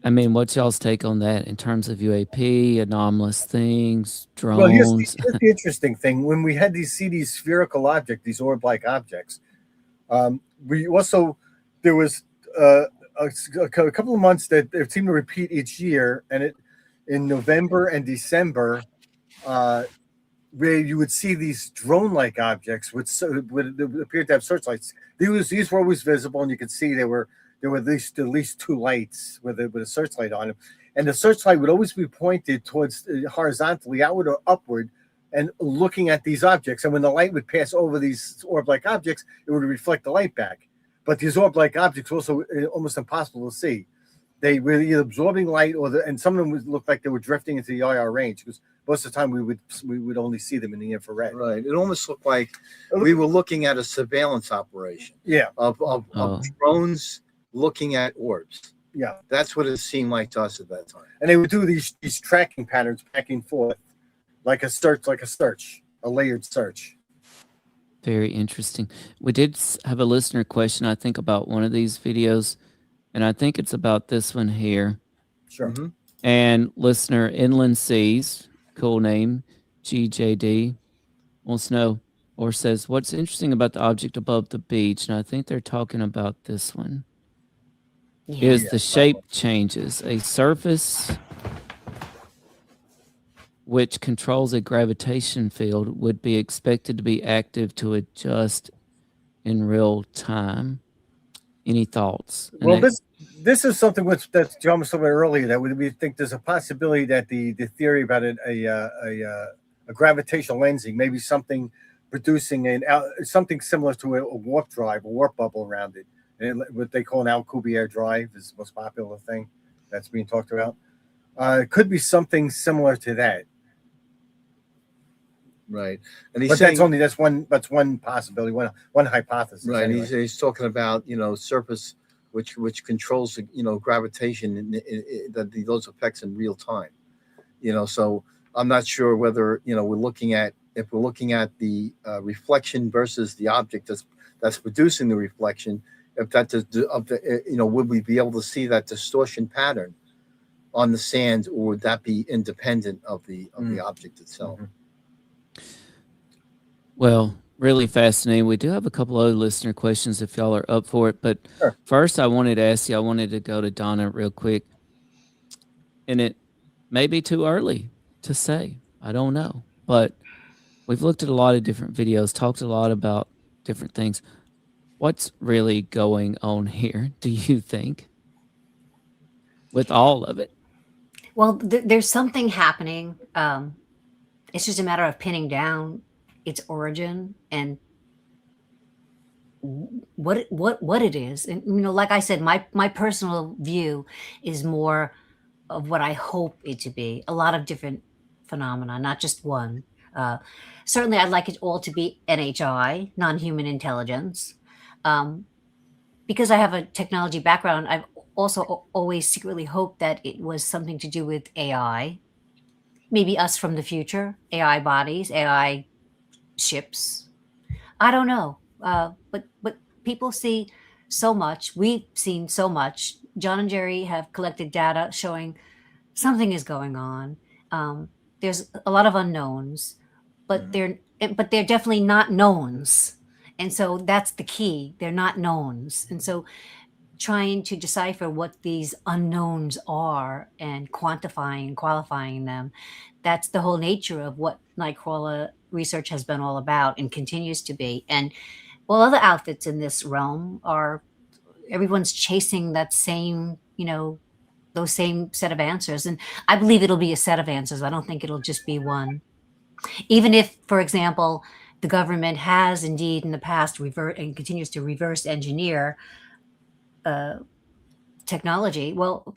I mean, what's y'all's take on that in terms of UAP, anomalous things, drones?
Well, here's the interesting thing. When we had these spherical objects, these orb-like objects, we also, there was a couple of months that they seem to repeat each year, and in November and December, where you would see these drone-like objects would appear to have searchlights. These were always visible, and you could see there were at least two lights with a searchlight on them, and the searchlight would always be pointed towards horizontally, outward or upward, and looking at these objects. And when the light would pass over these orb-like objects, it would reflect the light back. But these orb-like objects were also almost impossible to see. They were either absorbing light, and some of them would look like they were drifting into the IR range, because most of the time we would only see them in the infrared.
Right. It almost looked like we were looking at a surveillance operation.
Yeah.
Of drones looking at orbs.
Yeah.
That's what it seemed like to us at that time.
And they would do these tracking patterns back and forth, like a layered search.
Very interesting. We did have a listener question, I think, about one of these videos, and I think it's about this one here.
Sure.
And listener Inland Seas, cool name, GJD, wants to know or says, what's interesting about the object above the beach? And I think they're talking about this one. Is the shape changes. A surface which controls a gravitation field would be expected to be active to adjust in real time. Any thoughts?
Well, this is something that John was talking about earlier, that we think there's a possibility that the theory about a gravitational lensing, maybe something producing something similar to a warp drive, a warp bubble around it. And what they call an Alcubierre drive is the most popular thing that's being talked about. It could be something similar to that.
Right.
And that's one possibility, one hypothesis.
Right.
Anyway.
He's talking about, surface which controls, gravitation and those effects in real time. So I'm not sure whether, if we're looking at the reflection versus the object that's producing the reflection, if that would we be able to see that distortion pattern on the sand, or would that be independent of the object itself?
Well, really fascinating. We do have a couple other listener questions if y'all are up for it. But first, I wanted to go to Donna real quick. And it may be too early to say. I don't know. But we've looked at a lot of different videos, talked a lot about different things. What's really going on here, do you think, with all of it?
Well, there's something happening. It's just a matter of pinning down its origin and what it is. And like I said, my personal view is more of what I hope it to be. A lot of different phenomena, not just one. Certainly, I'd like it all to be NHI, non-human intelligence. Because I have a technology background, I've also always secretly hoped that it was something to do with AI, maybe us from the future, AI bodies, AI ships. I don't know, but people see so much. We've seen so much. John and Jerry have collected data showing something is going on. There's a lot of unknowns, but they're definitely not knowns. And so that's the key. They're not knowns. And so trying to decipher what these unknowns are and quantifying and qualifying them, that's the whole nature of what Nightcrawler research has been all about and continues to be. And well, other outfits in this realm are, everyone's chasing that same, those same set of answers. And I believe it'll be a set of answers. I don't think it'll just be one. Even if, for example, the government has indeed in the past and continues to reverse engineer technology. Well,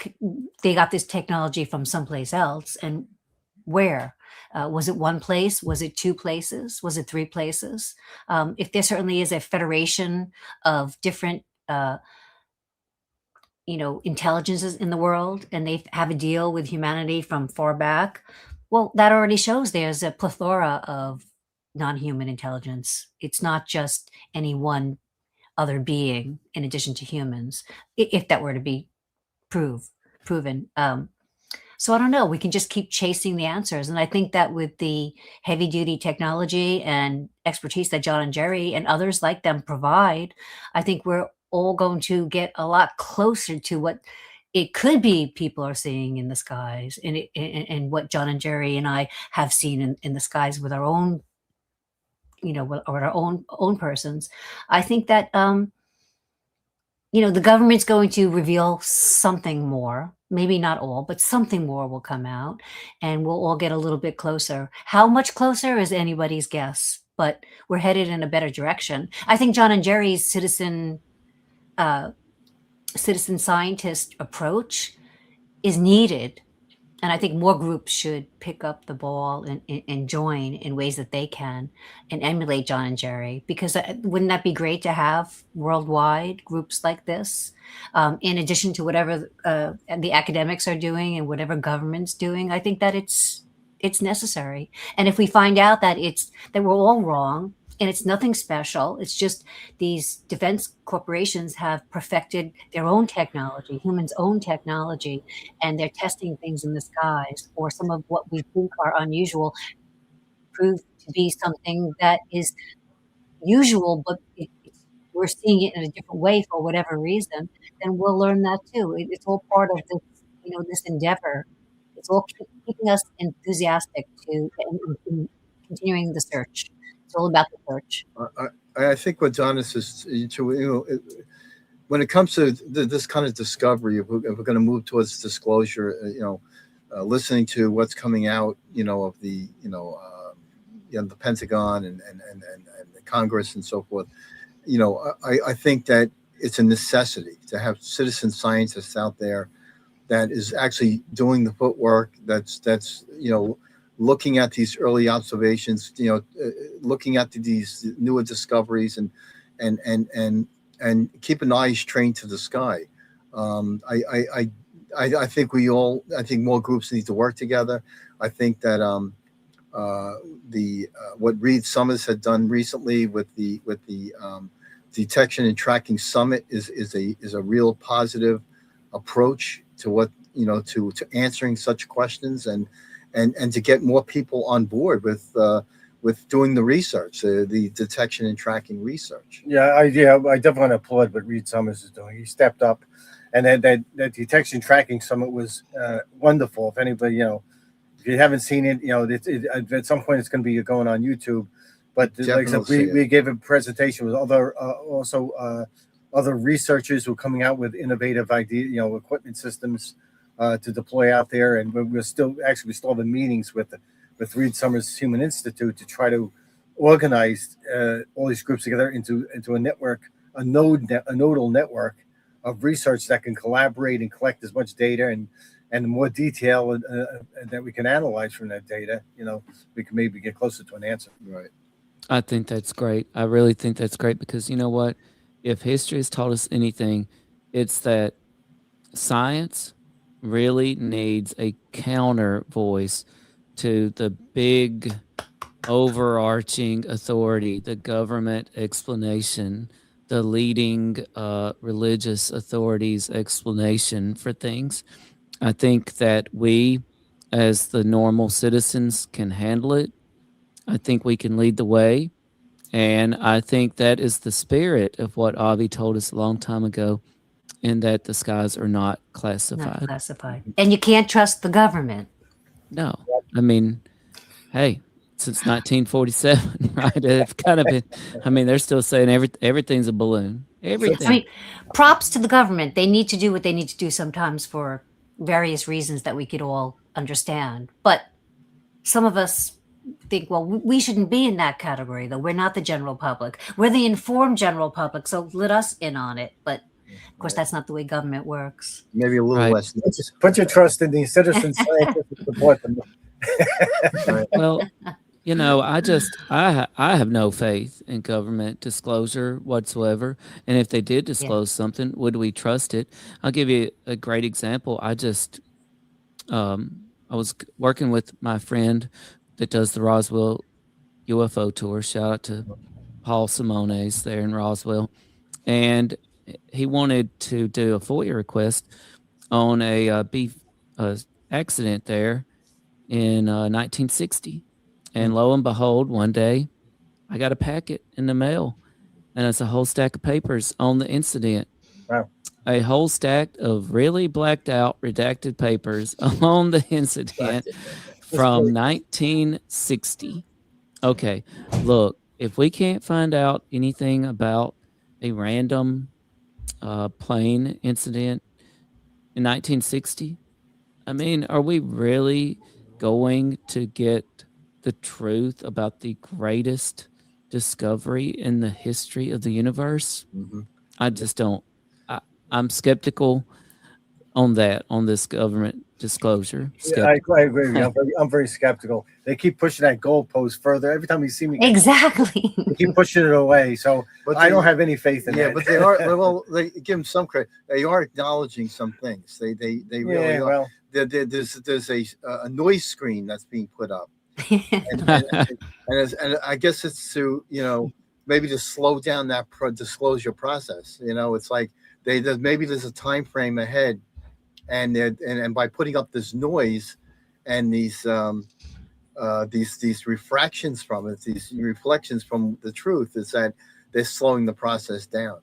they got this technology from someplace else. And where? Was it one place? Was it two places? Was it three places? If there certainly is a federation of different intelligences in the world, and they have a deal with humanity from far back, well, that already shows there's a plethora of non-human intelligence. It's not just any one other being in addition to humans, if that were to be proven. So I don't know, we can just keep chasing the answers. And I think that with the heavy duty technology and expertise that John and Jerry and others like them provide, I think we're all going to get a lot closer to what it could be people are seeing in the skies, and what John and Jerry and I have seen in the skies with our own, with our own persons. I think that, the government's going to reveal something more, maybe not all, but something more will come out, and we'll all get a little bit closer. How much closer is anybody's guess, but we're headed in a better direction. I think John and Jerry's citizen scientist approach is needed. And I think more groups should pick up the ball and join in ways that they can and emulate John and Jerry, because wouldn't that be great to have worldwide groups like this, in addition to whatever the academics are doing and whatever government's doing? I think that it's necessary. And if we find out that we're all wrong, and it's nothing special, it's just these defense corporations have perfected their own technology, humans' own technology, and they're testing things in the skies, or some of what we think are unusual prove to be something that is usual, but we're seeing it in a different way for whatever reason, then we'll learn that too. It's all part of this, this endeavor. It's all keeping us enthusiastic to continuing the search. It's all about the search.
I think what Donna says, when it comes to this kind of discovery, if we're going to move towards disclosure, listening to what's coming out, of the, the Pentagon and the Congress and so forth, I think that it's a necessity to have citizen scientists out there that is actually doing the footwork. That's looking at these early observations, looking at these newer discoveries, and keeping eyes trained to the sky. I think more groups need to work together. I think that what Reed Summers had done recently with the Detection and Tracking Summit is a real positive approach to what to answering such questions, and to get more people on board with doing the research, the detection and tracking research.
I definitely want to applaud what Reed Summers is doing. He stepped up, and that detection tracking summit was wonderful. If anybody, if you haven't seen it, at some point it's going to be going on YouTube. But like I said, we gave a presentation with other researchers who are coming out with innovative ideas, equipment systems to deploy out there, and we still have meetings with Reed Summers Human Institute to try to organized all these groups together into a network, a nodal network of research that can collaborate and collect as much data and the more detail that we can analyze from that data, we can maybe get closer to an answer.
Right.
I think that's great. I really think that's great because you know what? If history has taught us anything, it's that science really needs a counter voice to the big overarching authority, the government explanation, the leading religious authorities explanation for things. I think that we, as the normal citizens, can handle it. I think we can lead the way. And I think that is the spirit of what Avi told us a long time ago, in that the skies are not classified.
Not classified. And you can't trust the government.
No. I mean, hey, since 1947, right? It's kind of been, I mean, they're still saying everything's a balloon. Everything.
I mean, props to the government. They need to do what they need to do sometimes for various reasons that we could all understand. But some of us think, well, we shouldn't be in that category, though. We're not the general public. We're the informed general public, so let us in on it. But, of course, that's not the way government works.
Maybe a little less.
Just put your trust in the citizen scientists to support them.
Well, you know, I have no faith in government disclosure whatsoever. And if they did disclose something, would we trust it? I'll give you a great example. I was working with my friend that does the Roswell UFO tour. Shout out to Paul Simones there in Roswell. And he wanted to do a FOIA request on a beef accident there in 1960. And lo and behold, one day I got a packet in the mail, and it's a whole stack of papers on the incident.
Wow.
A whole stack of really blacked out, redacted papers on the incident from 1960. Okay, look, if we can't find out anything about a random plane incident in 1960, I mean, are we really going to get the truth about the greatest discovery in the history of the universe?
Mm-hmm.
I just don't. I'm skeptical on this government disclosure.
Yeah, I agree with you. I'm very skeptical. They keep pushing that goalpost further. Every time you see me,
exactly,
they keep pushing it away. So I don't have any faith in that.
Yeah, but they are. Well, they give them some credit. They are acknowledging some things. They really are.
Well,
there's a noise screen that's being put up. and I guess it's to maybe to slow down that disclosure process. It's like maybe there's a time frame ahead, and by putting up this noise and these refractions from it, these reflections from the truth, is that they're slowing the process down.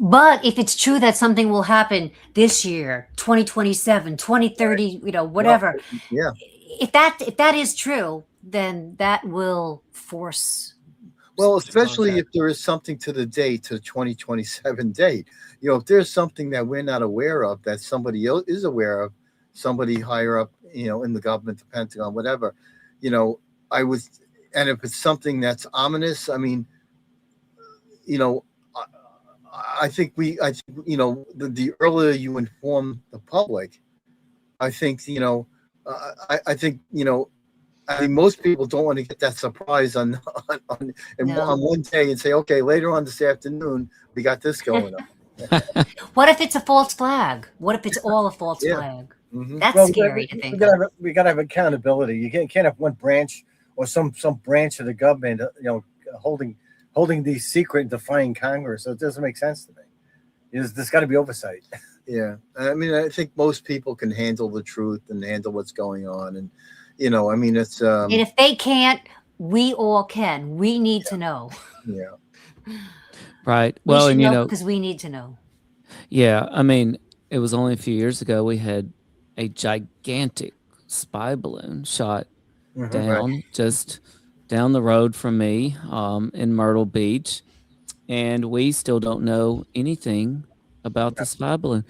But if it's true that something will happen this year, 2027, 2030, whatever.
Yeah.
If that is true, then that will force.
Well, especially if there is something to the date, to 2027 date. If there's something that we're not aware of, that somebody else is aware of, somebody higher up, in the government, the Pentagon, whatever, I would, and if it's something that's ominous, I mean, I think the earlier you inform the public, I think, I think most people don't want to get that surprise on one day and say, okay, later on this afternoon, we got this going on.
What if it's a false flag? What if it's all a false flag?
Mm-hmm.
That's scary to think.
We got to have accountability. You can't have one branch or some branch of the government, holding these secret and defying Congress. So it doesn't make sense to me. There's got to be oversight.
Yeah, I mean, I think most people can handle the truth and handle what's going on, and I mean, it's. And
if they can't, we all can. We need to know.
Yeah.
Right. Well, and
because we need to know.
Yeah, I mean, it was only a few years ago we had a gigantic spy balloon shot down just down the road from me in Myrtle Beach, and we still don't know anything about the spy balloon.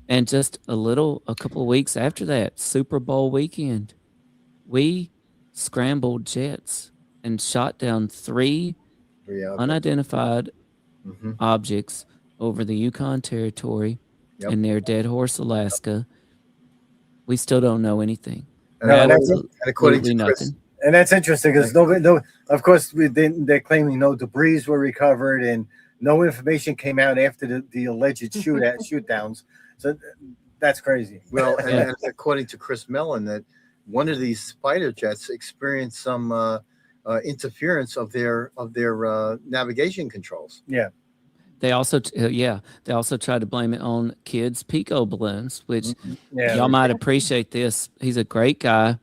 And just a couple of weeks after that, Super Bowl weekend, we scrambled jets and shot down three unidentified objects over the Yukon Territory and near Dead Horse, Alaska. We still don't know anything.
And
according to Chris,
and that's interesting because of course, they're claiming no debris were recovered and no information came out after the alleged shoot downs. So that's crazy.
Well, and according to Chris Mellon, that one of these fighter jets experienced some interference of their navigation controls.
Yeah.
They also tried to blame it on kids' Pico balloons, which y'all might appreciate this. He's a great guy.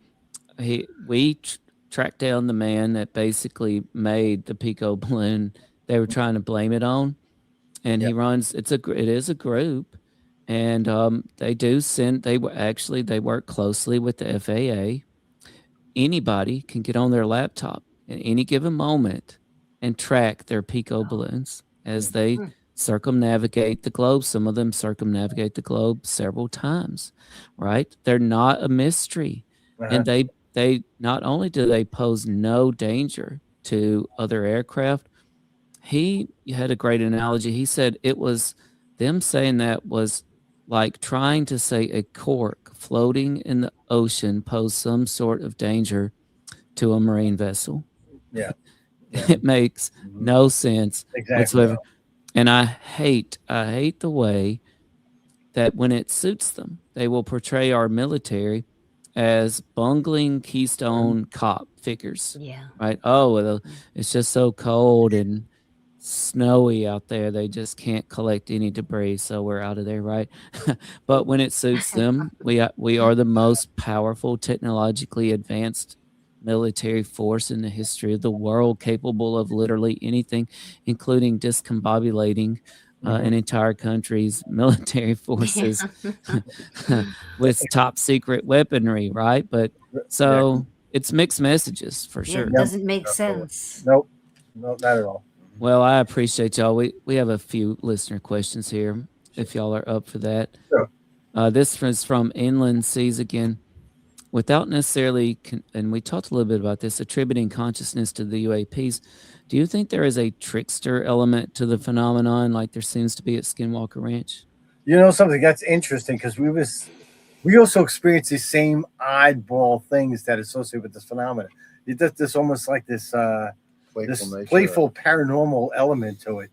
We tracked down the man that basically made the Pico balloon they were trying to blame it on, and he runs. It is a group, and they work closely with the FAA. Anybody can get on their laptop at any given moment and track their Pico balloons as they circumnavigate the globe. Some of them circumnavigate the globe several times, right? They're not a mystery. And they not only do they pose no danger to other aircraft, he had a great analogy. He said it was them saying that was like trying to say a cork floating in the ocean posed some sort of danger to a marine vessel.
Yeah.
It makes no sense whatsoever. And I hate the way that when it suits them, they will portray our military as bungling Keystone cop figures.
Yeah.
Right? Oh, well, it's just so cold and snowy out there. They just can't collect any debris, so we're out of there, right? But when it suits them, we are the most powerful, technologically advanced military force in the history of the world, capable of literally anything, including discombobulating an entire country's military forces with top secret weaponry, right? But so it's mixed messages for sure.
It doesn't make sense.
Nope, not at all.
Well, I appreciate y'all. We have a few listener questions here, if y'all are up for that.
Sure.
This is from Inland Seas again. Without necessarily, and we talked a little bit about this, attributing consciousness to the UAPs, do you think there is a trickster element to the phenomenon like there seems to be at Skinwalker Ranch?
You know something that's interesting because we also experience the same oddball things that associate with this phenomenon. There's almost like this playful paranormal element to it.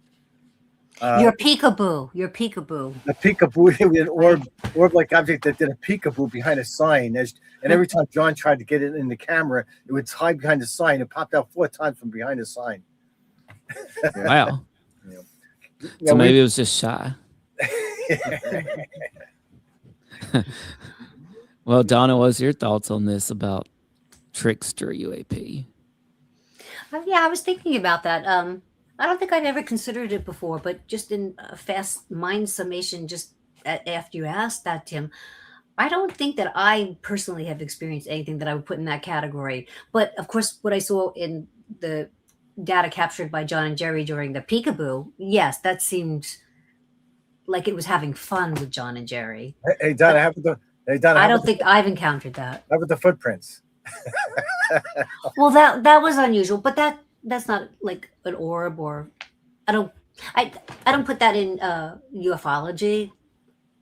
Your peekaboo.
The peekaboo, an orb-like object that did a peekaboo behind a sign. And every time John tried to get it in the camera, it would hide behind the sign. It popped out 4 times from behind the sign.
Wow. So maybe it was just shy. Well, Donna, what's your thoughts on this about trickster UAP?
Yeah, I was thinking about that. I don't think I'd ever considered it before, but just in a fast mind summation, just after you asked that, Tim, I don't think that I personally have experienced anything that I would put in that category. But of course, what I saw in the data captured by John and Jerry during the peekaboo, yes, that seemed like it was having fun with John and Jerry.
Hey, Donna,
I don't think I've encountered that.
How about the footprints?
Well, that was unusual, but that's not like an orb, or I don't put that in ufology.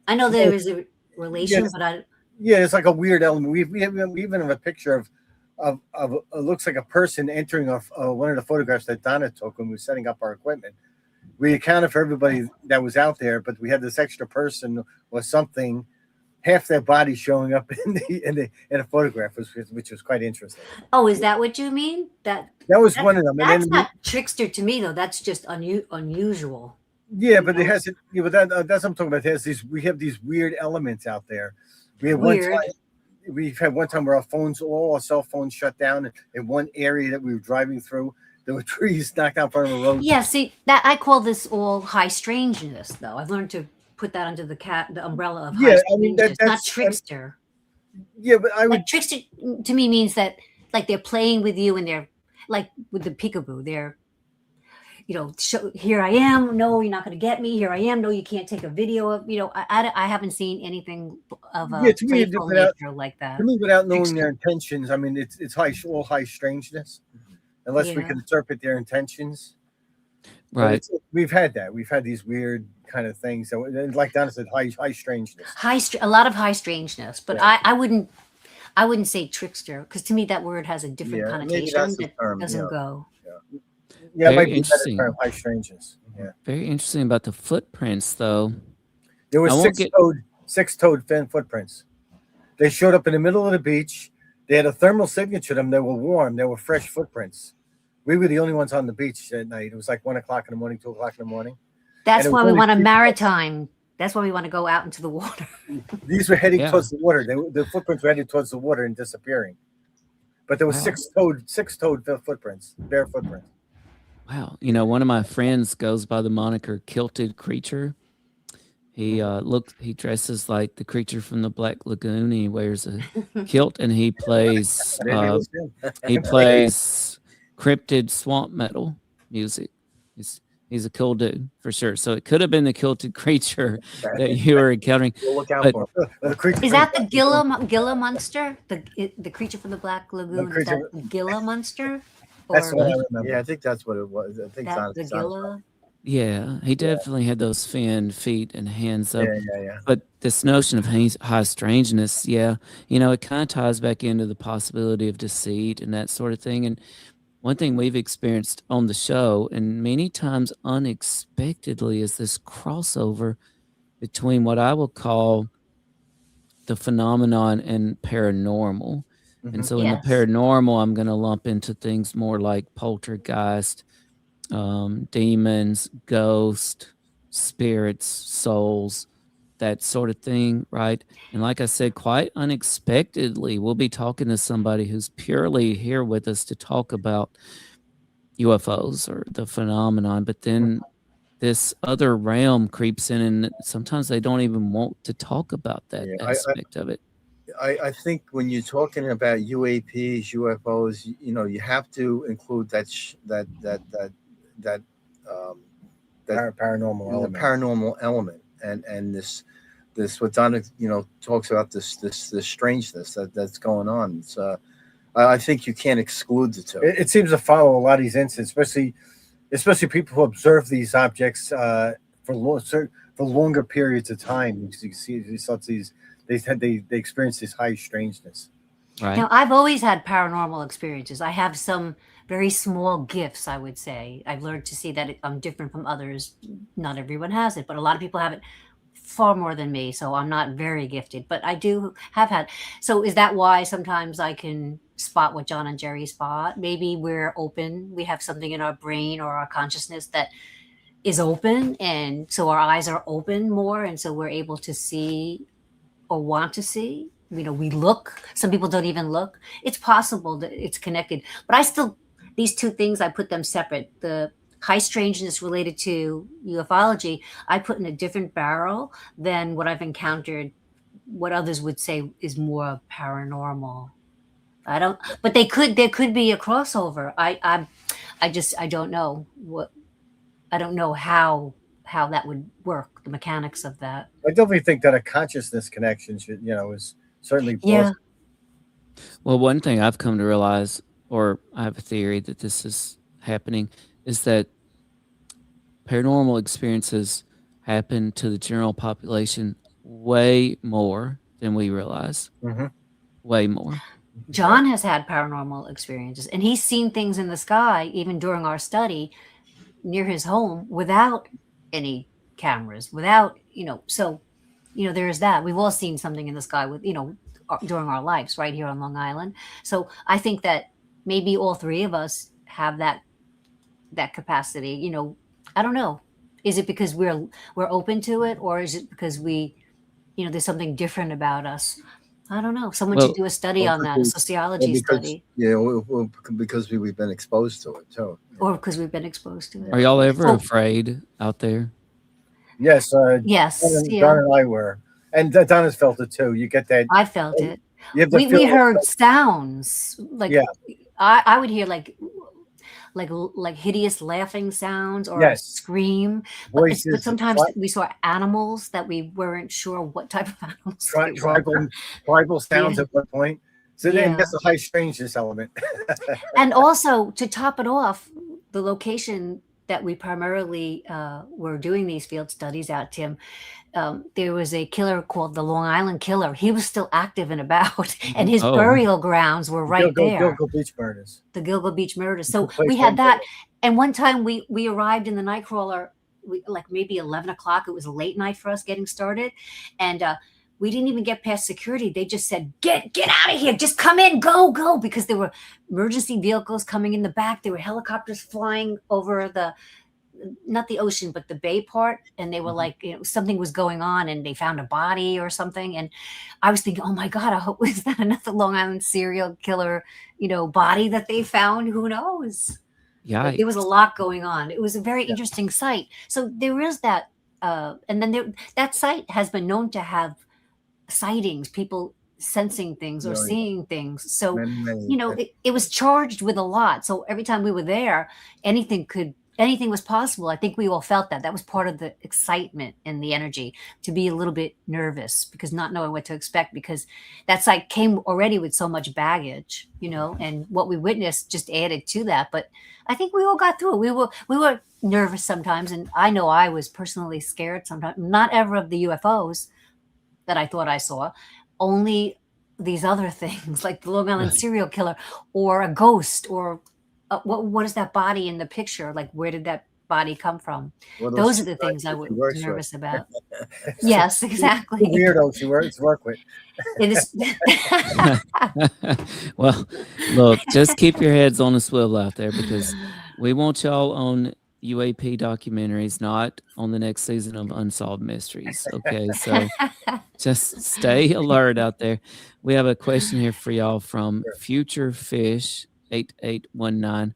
I know there is a relation, but
it's like a weird element. We even have a picture of it looks like a person entering one of the photographs that Donna took when we were setting up our equipment. We accounted for everybody that was out there, but we had this extra person or something, half their body showing up in a photograph, which was quite interesting.
Oh, is that what you mean? That
was one of them.
That's not trickster to me, though. That's just unusual.
Yeah, but it has. Yeah, but that's what I'm talking about. We have these weird elements out there. We've had one time where all our cell phones shut down in one area that we were driving through. There were trees knocked out in front of the road.
Yeah, see, that I call this all high strangeness, though. I've learned to put that under the umbrella of high strangeness, not trickster.
But
trickster to me means that like they're playing with you and they're like with the peekaboo. They're, here I am. No, you're not going to get me. Here I am. No, you can't take a video of. I haven't seen anything of a playful nature like that.
To me, without knowing their intentions, I mean, it's all high strangeness. unless we can interpret their intentions.
Right.
We've had that. We've had these weird kind of things. So, like Donna said, high strangeness.
A lot of high strangeness. But I wouldn't say trickster, because to me that word has a different connotation that doesn't go.
Yeah, it might be better term, high strangeness. Yeah.
Very interesting about the footprints, though.
There were six-toed fin footprints. They showed up in the middle of the beach. They had a thermal signature to them. They were warm. They were fresh footprints. We were the only ones on the beach that night. It was like 1 o'clock in the morning, 2 o'clock in the morning.
That's why we want a maritime. That's why we want to go out into the water.
These were heading towards the water. The footprints were headed towards the water and disappearing. But there were six-toed footprints, bare footprints.
Wow. One of my friends goes by the moniker Kilted Creature. He dresses like the creature from the Black Lagoon. He wears a kilt and he plays cryptid swamp metal music. He's a cool dude for sure. So it could have been the Kilted Creature that you were encountering.
We'll look out for him.
Is that the Gila monster? The creature from the Black Lagoon? Is that the Gila monster?
That's what I remember. Yeah, I think that's what it was. I think
the Gila.
Yeah, he definitely had those finned feet and hands up.
Yeah.
But this notion of high strangeness, it kind of ties back into the possibility of deceit and that sort of thing. And one thing we've experienced on the show, and many times unexpectedly, is this crossover between what I will call the phenomenon and paranormal. And so in the paranormal, I'm going to lump into things more like poltergeist, demons, ghosts, spirits, souls, that sort of thing, right? And like I said, quite unexpectedly, we'll be talking to somebody who's purely here with us to talk about UFOs or the phenomenon, but then this other realm creeps in, and sometimes they don't even want to talk about that aspect of it.
I think when you're talking about UAPs, UFOs, you have to include that paranormal element, and this what Donna talks about, this strangeness that's going on. It's I think you can't exclude the two.
It seems to follow a lot of these incidents, especially people who observe these objects for longer periods of time. You see these. They experience this high strangeness.
Right.
Now, I've always had paranormal experiences. I have some very small gifts, I would say. I've learned to see that I'm different from others. Not everyone has it, but a lot of people have it far more than me. So I'm not very gifted, but I do have had. So is that why sometimes I can spot what John and Jerry spot? Maybe we're open. We have something in our brain or our consciousness that is open. And so our eyes are open more. And so we're able to see or want to see. We look. Some people don't even look. It's possible that it's connected. But these two things, I put them separate. The high strangeness related to ufology, I put in a different barrel than what I've encountered, what others would say is more paranormal. But there could be a crossover. I don't know I don't know how that would work, the mechanics of that.
I definitely think that a consciousness connection should, is certainly possible.
Yeah.
Well, one thing I've come to realize, or I have a theory that this is happening, is that paranormal experiences happen to the general population way more than we realize.
Mm-hmm.
Way more.
John has had paranormal experiences, and he's seen things in the sky, even during our study near his home, without any cameras, without, so, there's that. We've all seen something in the sky with, during our lives right here on Long Island. So I think that maybe all three of us have that capacity. I don't know. Is it because we're open to it, or is it because there's something different about us? I don't know. Someone should do a study on that, a sociology study.
Yeah, because we've been exposed to it too.
Or because we've been exposed to it.
Are y'all ever afraid out there?
Yes.
Yes.
Don and I were. And Donna's felt it too. You get that.
I felt it. We heard sounds. I would hear like hideous laughing sounds or a scream.
Voices,
but sometimes we saw animals that we weren't sure what type of animals.
Tribal sounds at one point. So then that's a high strangeness element.
And also, to top it off, the location that we primarily were doing these field studies at, Tim, there was a killer called the Long Island Killer. He was still active and about, and his burial grounds were right there.
Gilgo Beach murders.
The Gilgo Beach murders. So we had that. And one time we arrived in the Nightcrawler, like maybe 11 o'clock. It was a late night for us getting started. And we didn't even get past security. They just said, get out of here. Just come in, go. Because there were emergency vehicles coming in the back. There were helicopters flying over not the ocean, but the bay part. And they were like, something was going on and they found a body or something. And I was thinking, oh my God, I hope, is that another Long Island serial killer, body that they found? Who knows? Yeah. There was a lot going on. It was a very interesting site. So there is that. And then that site has been known to have sightings, people sensing things or seeing things. So, it was charged with a lot. So every time we were there, anything was possible. I think we all felt that. That was part of the excitement and the energy, to be a little bit nervous because not knowing what to expect, because that site came already with so much baggage, and what we witnessed just added to that. But I think we all got through it. We were nervous sometimes. And I know I was personally scared sometimes, not ever of the UFOs that I thought I saw, only these other things like the Long Island serial killer or a ghost or what is that body in the picture? Like, where did that body come from? Well, those are the things I was nervous about. Yes, exactly.
Weirdo to work with.
It is.
Well, look, just keep your heads on a swivel out there, because we want y'all on UAP documentaries, not on the next season of Unsolved Mysteries. Okay, so just stay alert out there. We have a question here for y'all from Future Fish 8819.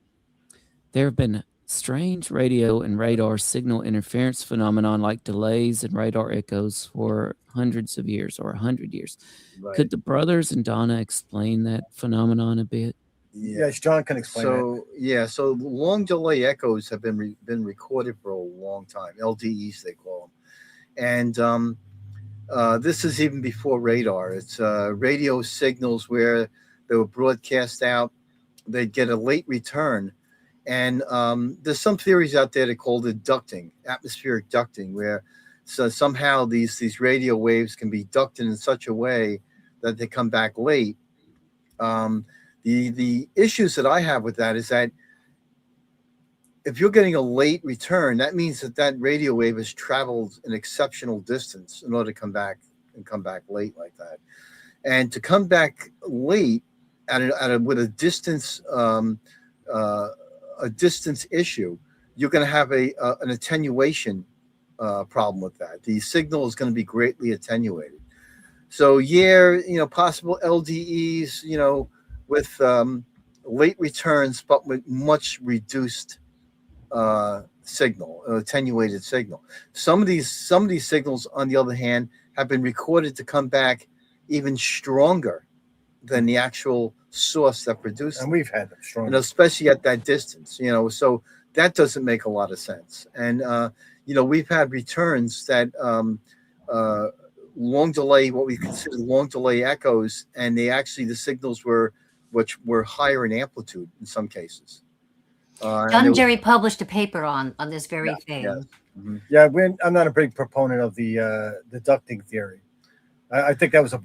There have been strange radio and radar signal interference phenomenon like delays and radar echoes for hundreds of years or 100 years. Right. Could the brothers and Donna explain that phenomenon a bit?
Yes, John can explain that.
So long delay echoes have been recorded for a long time. LDEs, they call them. And this is even before radar. It's radio signals where they were broadcast out. They'd get a late return. And there's some theories out there that call it ducting, atmospheric ducting, where somehow these radio waves can be ducted in such a way that they come back late. The issues that I have with that is that if you're getting a late return, that means that radio wave has traveled an exceptional distance in order to come back late like that. And to come back late with a distance issue, you're going to have an attenuation problem with that. The signal is going to be greatly attenuated. So possible LDEs, with late returns, but with much reduced signal, attenuated signal. Some of these signals, on the other hand, have been recorded to come back even stronger than the actual source that produced them.
And we've had them stronger,
and especially at that distance. So that doesn't make a lot of sense. And we've had returns that long delay, what we consider long delay echoes, and the signals were higher in amplitude in some cases.
John Jerry published a paper on this very thing.
Yes. Mm-hmm.
Yeah, I'm not a big proponent of the ducting theory. I think it was a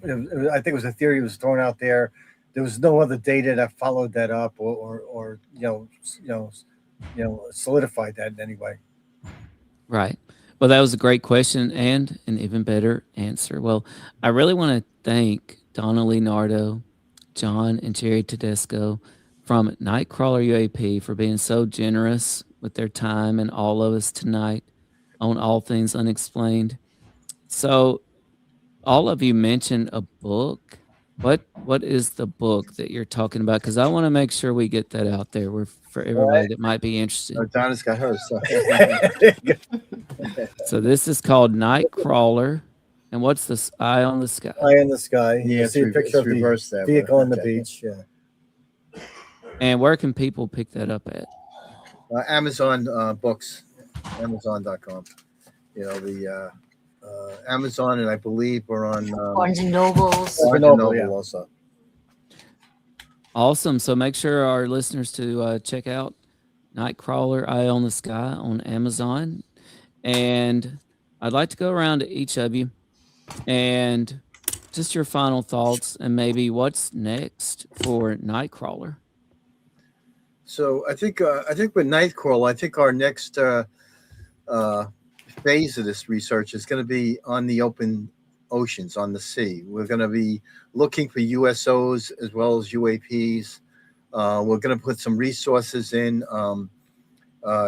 theory that was thrown out there. There was no other data that followed that up or solidified that in any way.
Right. Well, that was a great question and an even better answer. Well, I really want to thank Donna Lee Nardo, John and Jerry Tedesco from Nightcrawler UAP for being so generous with their time and all of us tonight on All Things Unexplained. So all of you mentioned a book. What is the book that you're talking about? Because I want to make sure we get that out there for everybody that might be interested.
Donna's got hers.
So this is called Nightcrawler. And what's this eye on the sky?
Eye in the sky. You see a picture of the vehicle on the beach. Yeah.
And where can people pick that up at?
Amazon books, Amazon.com. Amazon, and I believe we're on
Barnes and Nobles.
Barnes and Noble also.
Awesome. So make sure our listeners to check out Nightcrawler, Eye on the Sky on Amazon. And I'd like to go around to each of you and just your final thoughts and maybe what's next for Nightcrawler.
So I think with Nightcrawler, I think our next phase of this research is going to be on the open oceans, on the sea. We're going to be looking for USOs as well as UAPs. We're going to put some resources in,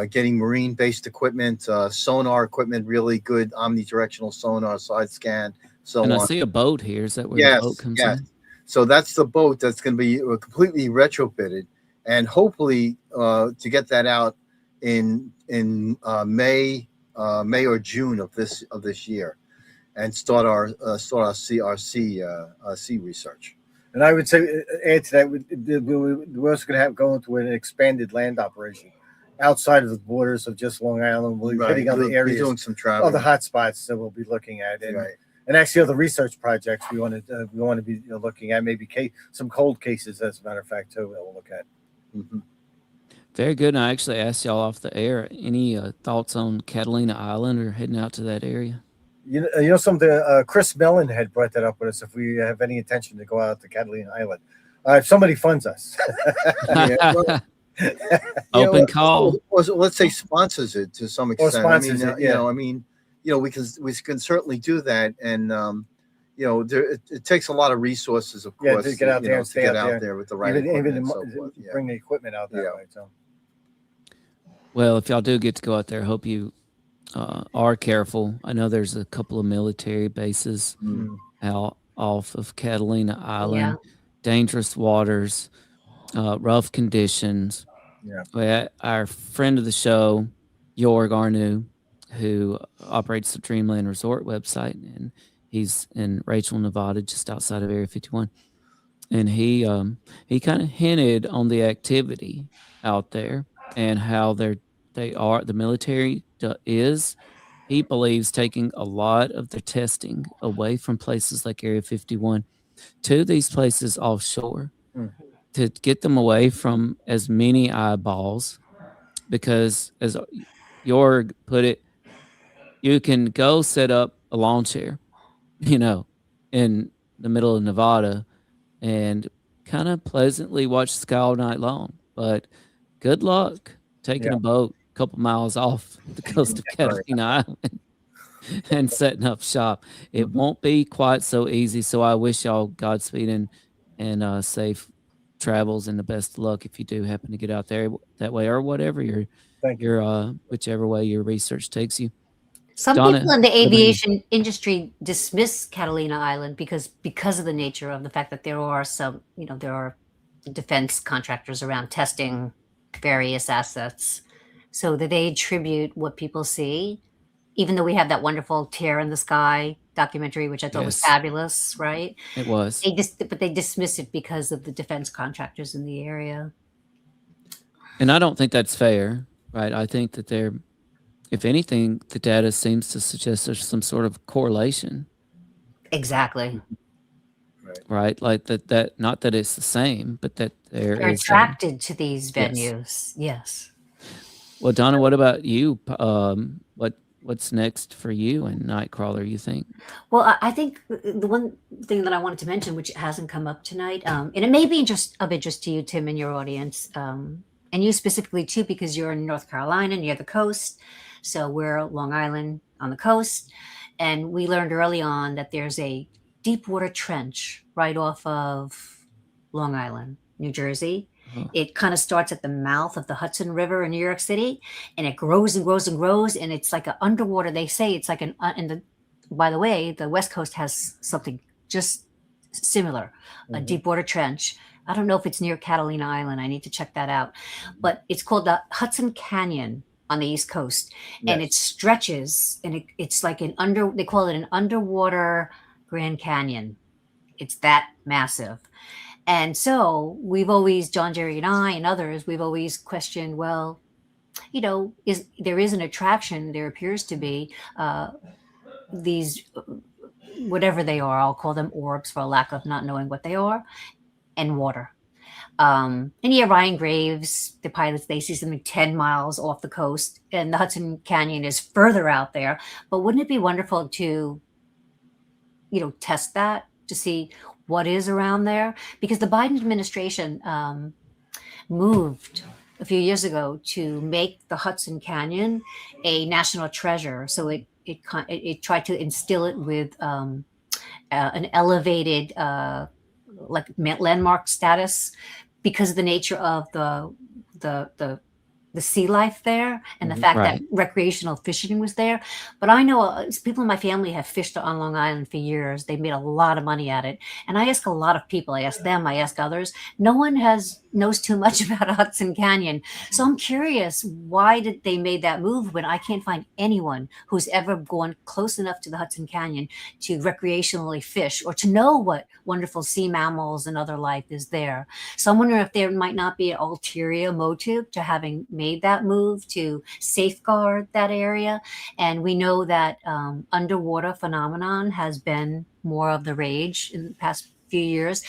getting marine-based equipment, sonar equipment, really good omnidirectional sonar, side scan, so
and
on.
I see a boat here. Is that where the boat comes in?
So that's the boat that's going to be completely retrofitted, and hopefully to get that out in May or June of this year, and start our sea research.
And I would say, add to that, we're also going to go into an expanded land operation outside of the borders of just Long Island. We'll be hitting other areas,
doing some travel,
other hotspots that we'll be looking at, and actually other research projects we want to be looking at. Maybe some cold cases, as a matter of fact, too. We'll look at.
Mm-hmm.
Very good. And I actually asked y'all off the air. Any thoughts on Catalina Island or heading out to that area?
You know something. Chris Mellon had brought that up with us. If we have any intention to go out to Catalina Island, if somebody funds us,
open call.
Or let's say sponsors it to some extent.
Or sponsors
we can certainly do that, and it takes a lot of resources, of course,
to get out there and stay out there
with the right
even
and so forth.
bring the equipment out that way. So,
well, if y'all do get to go out there, I hope you are careful. I know there's a couple of military bases out off of Catalina Island, dangerous waters, rough conditions. Our friend of the show, Jorg Arnu, who operates the Dreamland Resort website, and he's in Rachel, Nevada, just outside of Area 51. And he kind of hinted on the activity out there and how the military is, he believes, taking a lot of their testing away from places like Area 51 to these places offshore to get them away from as many eyeballs, because as Jorg put it, you can go set up a lawn chair, in the middle of Nevada and kind of pleasantly watch the sky all night long. But good luck taking a boat a couple miles off the coast of Catalina Island and setting up shop. It won't be quite so easy. So I wish y'all Godspeed and safe travels and the best of luck if you do happen to get out there that way, or whatever whichever way your research takes you.
Some
Donna,
people in the aviation industry dismiss Catalina Island because of the nature of the fact that there are some, there are defense contractors around testing various assets, so that they attribute what people see, even though we have that wonderful Tear in the Sky documentary, which I thought was fabulous, right?
It was.
But they dismiss it because of the defense contractors in the area.
And I don't think that's fair, right? I think that if anything, the data seems to suggest there's some sort of correlation.
Exactly.
Right? Like that not that it's the same, but that they're
attracted to these venues. Yes.
Well, Donna, what about you? What's next for you and Nightcrawler, you think?
Well, I think the one thing that I wanted to mention, which hasn't come up tonight, and it may be just of interest to you, Tim, and your audience, and you specifically too, because you're in North Carolina near the coast. So we're Long Island on the coast. And we learned early on that there's a deep water trench right off of Long Island, New Jersey. It kind of starts at the mouth of the Hudson River in New York City, and it grows and grows and grows. And it's like an underwater, they say it's like by the way, the West Coast has something just similar, a deep water trench. I don't know if it's near Catalina Island. I need to check that out. But it's called the Hudson Canyon on the East Coast. And it stretches, and it's like they call it an underwater Grand Canyon. It's that massive. And so we've always, John, Jerry, and I, and others, we've always questioned, well, there is an attraction, there appears to be these, whatever they are, I'll call them orbs for lack of not knowing what they are, and water. And yeah, Ryan Graves, the pilots, they see something 10 miles off the coast, and the Hudson Canyon is further out there. But wouldn't it be wonderful to, test that to see what is around there? Because the Biden administration moved a few years ago to make the Hudson Canyon a national treasure. So it tried to instill it with an elevated landmark status because of the nature of the sea life there and the fact that recreational fishing was there. But I know people in my family have fished on Long Island for years. They've made a lot of money at it. And I ask a lot of people, I ask them, I ask others. No one knows too much about Hudson Canyon. So I'm curious, why did they made that move when I can't find anyone who's ever gone close enough to the Hudson Canyon to recreationally fish or to know what wonderful sea mammals and other life is there. So I'm wondering if there might not be an ulterior motive to having made that move to safeguard that area. And we know that underwater phenomenon has been more of the rage in the past few years.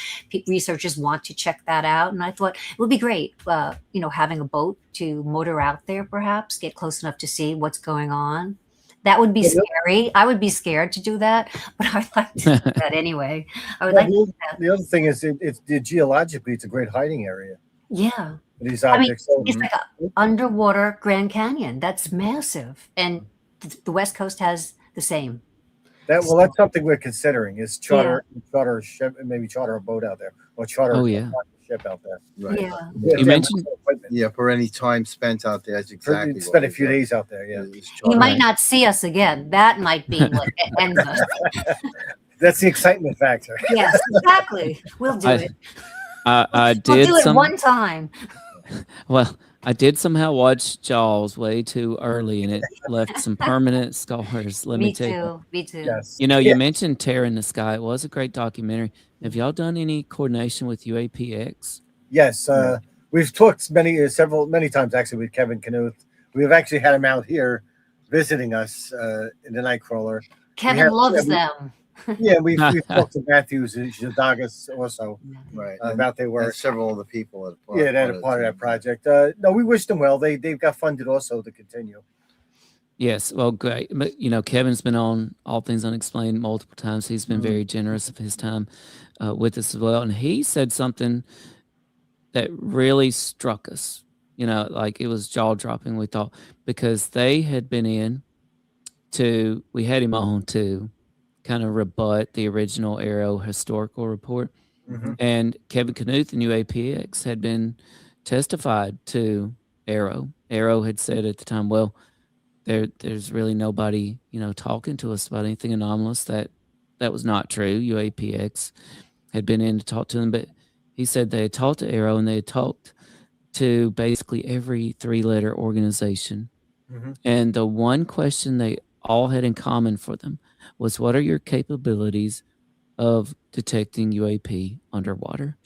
Researchers want to check that out. And I thought it would be great, having a boat to motor out there, perhaps get close enough to see what's going on. That would be scary. I would be scared to do that, but I'd like to do that anyway. I would like to do that.
The other thing is, geologically, it's a great hiding area.
Yeah.
These objects.
It's like an underwater Grand Canyon. That's massive. And the West Coast has the same.
That's something we're considering is charter a ship, maybe charter a boat out there or charter a ship out there.
Right.
Yeah.
You mentioned
for any time spent out there. That's exactly.
Spend a few days out there. Yeah.
You might not see us again. That might be what ends us.
That's the excitement factor.
Yes, exactly. We'll do it.
I did.
We'll do it one time.
Well, I did somehow watch Jaws way too early, and it left some permanent scars. Let me tell you.
Me too.
Yes.
You mentioned Terror in the Sky. It was a great documentary. Have y'all done any coordination with UAPX?
Yes, we've talked many times actually with Kevin Knuth. We've actually had him out here visiting us in the Nightcrawler.
Kevin loves them.
Yeah, we've talked to Matthews and Zadagas also,
right?
About their work.
And several other people.
That are part of that project. No, we wish them well. They've got funded also to continue.
Yes, well, great. But Kevin's been on All Things Unexplained multiple times. He's been very generous of his time with us as well, and he said something that really struck us. Like it was jaw dropping. We thought because they had been we had him on to kind of rebut the original Arrow historical report. And Kevin Knuth and UAPX had been testified to Arrow. Arrow had said at the time, well, there's really nobody, talking to us about anything anomalous. That was not true. UAPX had been in to talk to them, but he said they had talked to Arrow and they had talked to basically every 3-letter organization. And the one question they all had in common for them was, what are your capabilities of detecting UAP underwater?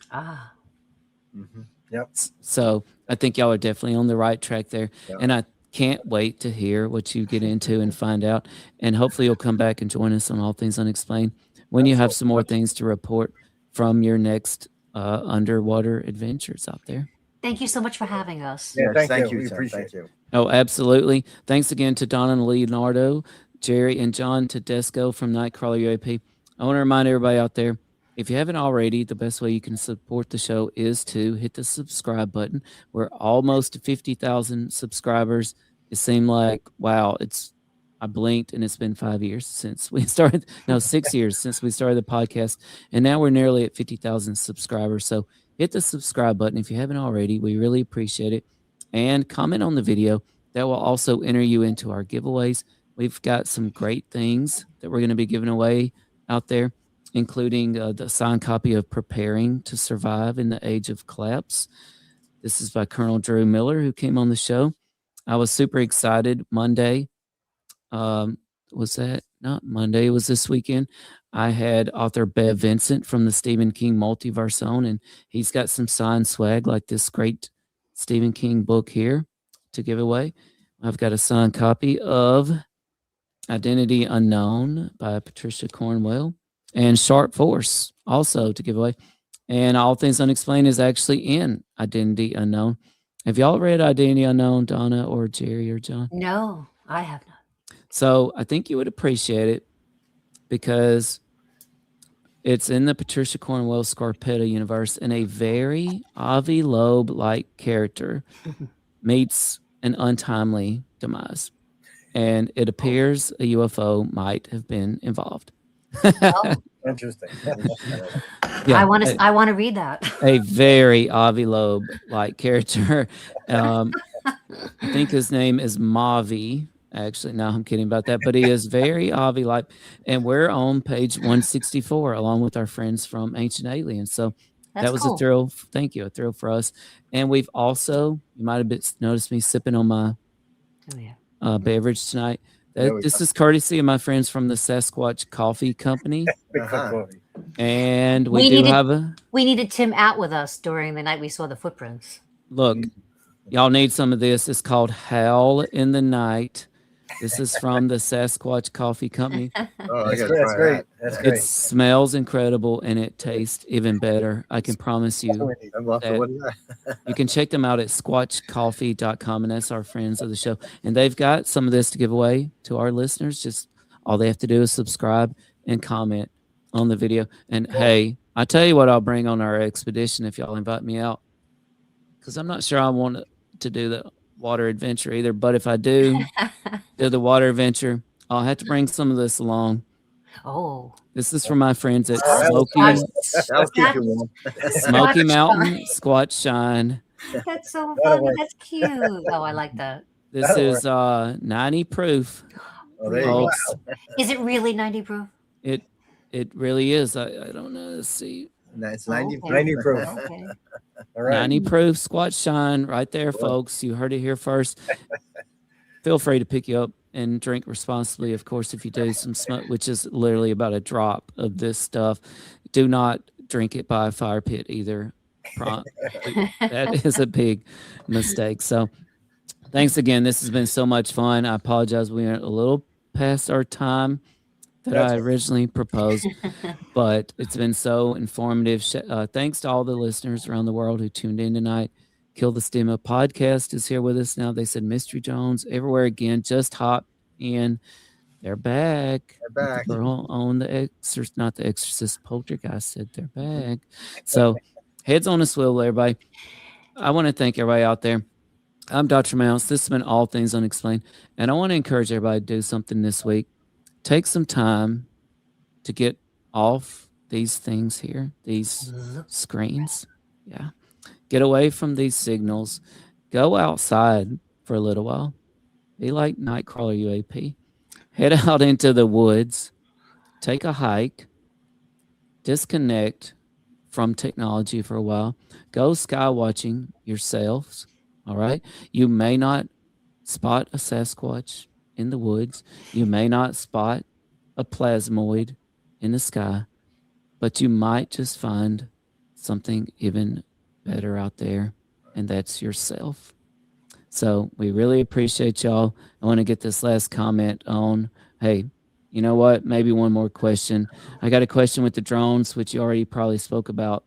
Yep.
So I think y'all are definitely on the right track there. Yep. And I can't wait to hear what you get into and find out. And hopefully you'll come back and join us on All Things Unexplained when you have some more things to report from your next underwater adventures out there.
Thank you so much for having us.
Yeah, thank you.
We
appreciate it.
Oh, absolutely. Thanks again to Donna Lee Nardo, Jerry, and John Tedesco from Nightcrawler UAP. I want to remind everybody out there, if you haven't already, the best way you can support the show is to hit the subscribe button. We're almost to 50,000 subscribers. It seemed like, wow, I blinked and it's been 5 years since we started. No, 6 years since we started the podcast. And now we're nearly at 50,000 subscribers. So hit the subscribe button if you haven't already. We really appreciate it. And comment on the video. That will also enter you into our giveaways. We've got some great things that we're going to be giving away out there, including the signed copy of Preparing to Survive in the Age of Collapse. This is by Colonel Drew Miller, who came on the show. I was super excited. Monday, was that not Monday? It was this weekend. I had author Bev Vincent from the Stephen King Multiverse Zone, and he's got some signed swag like this great Stephen King book here to give away. I've got a signed copy of Identity Unknown by Patricia Cornwell and Sharp Force also to give away. And All Things Unexplained is actually in Identity Unknown. Have y'all read Identity Unknown, Donna or Jerry or John?
No, I have not.
So I think you would appreciate it because it's in the Patricia Cornwell Scarpetta universe, and a very Avi Loeb-like character meets an untimely demise. And it appears a UFO might have been involved.
Oh.
Interesting.
Yeah,
I want to read that.
A very Avi Loeb-like character. I think his name is Mavi. Actually, no, I'm kidding about that. But he is very Avi-like. And we're on page 164 along with our friends from Ancient Aliens. So that was
cool.
a thrill. Thank you. A thrill for us. And we've also, you might have noticed me sipping on my beverage tonight. This is courtesy of my friends from the Sasquatch Coffee Company. And we
needed Tim out with us during the night we saw the footprints.
Look, y'all need some of this. It's called Howl in the Night. This is from the Sasquatch Coffee Company.
That's great. That's great.
It smells incredible and it tastes even better. I can promise you. You can check them out at squatchcoffee.com, and that's our friends of the show. And they've got some of this to give away to our listeners. Just all they have to do is subscribe and comment on the video. And hey, I tell you what, I'll bring on our expedition if y'all invite me out, because I'm not sure I want to do the water adventure either. But if I do the water adventure, I'll have to bring some of this along.
Oh,
this is from my friends at Smoky Mountain Squatch Shine.
That's so funny. That's cute. Oh, I like that.
This is 90 proof.
Wow. Is it really 90 proof?
It really is. I don't know. Let's see.
It's 90 proof.
90 proof.
Okay.
All right.
90 proof Squatch Shine right there, folks. You heard it here first. Feel free to pick you up and drink responsibly, of course, if you do some smoke, which is literally about a drop of this stuff. Do not drink it by a fire pit either. That is a big mistake. So thanks again. This has been so much fun. I apologize. We went a little past our time that I originally proposed, but it's been so informative. Thanks to all the listeners around the world who tuned in tonight. Kill the Stigma podcast is here with us now. They said Mystery Jones everywhere again. Just hop in. They're back.
They're back.
They're on the Exorcist, not the Exorcist, Poltergeist said they're back. So heads on a swivel, everybody. I want to thank everybody out there. I'm Dr. Mounce. This has been All Things Unexplained, and I want to encourage everybody to do something this week. Take some time to get off these things here, these screens. Yeah. Get away from these signals. Go outside for a little while. Be like Nightcrawler UAP. Head out into the woods. Take a hike. Disconnect from technology for a while. Go sky watching yourselves. All right. You may not spot a Sasquatch in the woods. You may not spot a plasmoid in the sky, but you might just find something even better out there, and that's yourself. So we really appreciate y'all. I want to get this last comment on, hey, you know what? Maybe one more question. I got a question with the drones, which you already probably spoke about,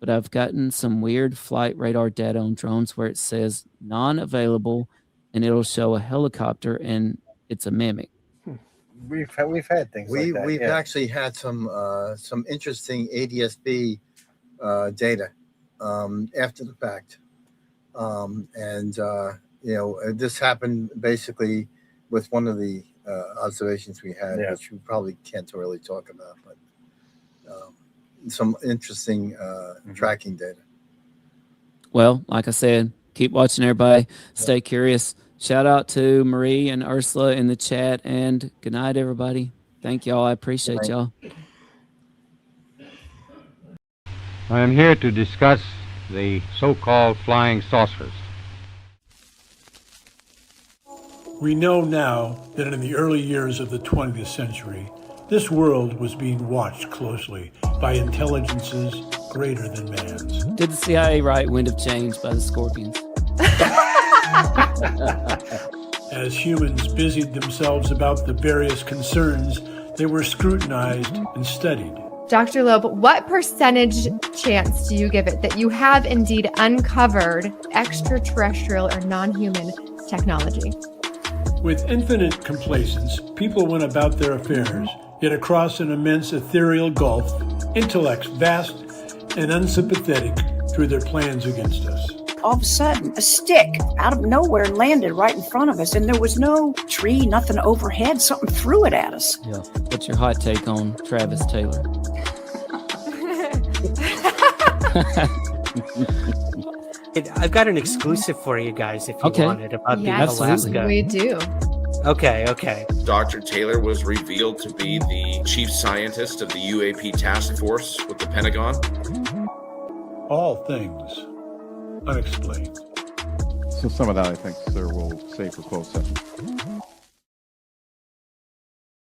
but I've gotten some weird flight radar data on drones where it says non-available, and it'll show a helicopter, and it's a mimic.
We've had things like that.
We've actually had some interesting ADS-B data after the fact, this happened basically with one of the observations we had, which we probably can't really talk about, but some interesting tracking data.
Well, like I said, keep watching, everybody. Stay curious. Shout out to Marie and Ursula in the chat, and good night, everybody. Thank y'all. I appreciate y'all.
I am here to discuss the so-called flying saucers.
We know now that in the early years of the 20th century, this world was being watched closely by intelligences greater than man's.
Did the CIA write Wind of Change by the Scorpions?
As humans busied themselves about the various concerns, they were scrutinized and studied.
Dr. Loeb, what percentage chance do you give it that you have indeed uncovered extraterrestrial or non-human technology?
With infinite complacence, people went about their affairs, yet across an immense ethereal gulf, intellects vast and unsympathetic drew their plans against us.
All of a sudden, a stick out of nowhere landed right in front of us, and there was no tree, nothing overhead. Something threw it at us.
Yeah. What's your hot take on Travis Taylor?
I've got an exclusive for you guys if you want it about the Alaska.
We do.
Okay.
Dr. Taylor was revealed to be the chief scientist of the UAP task force with the Pentagon.
All Things Unexplained.
So some of that, I think, sir, we'll save for closed session.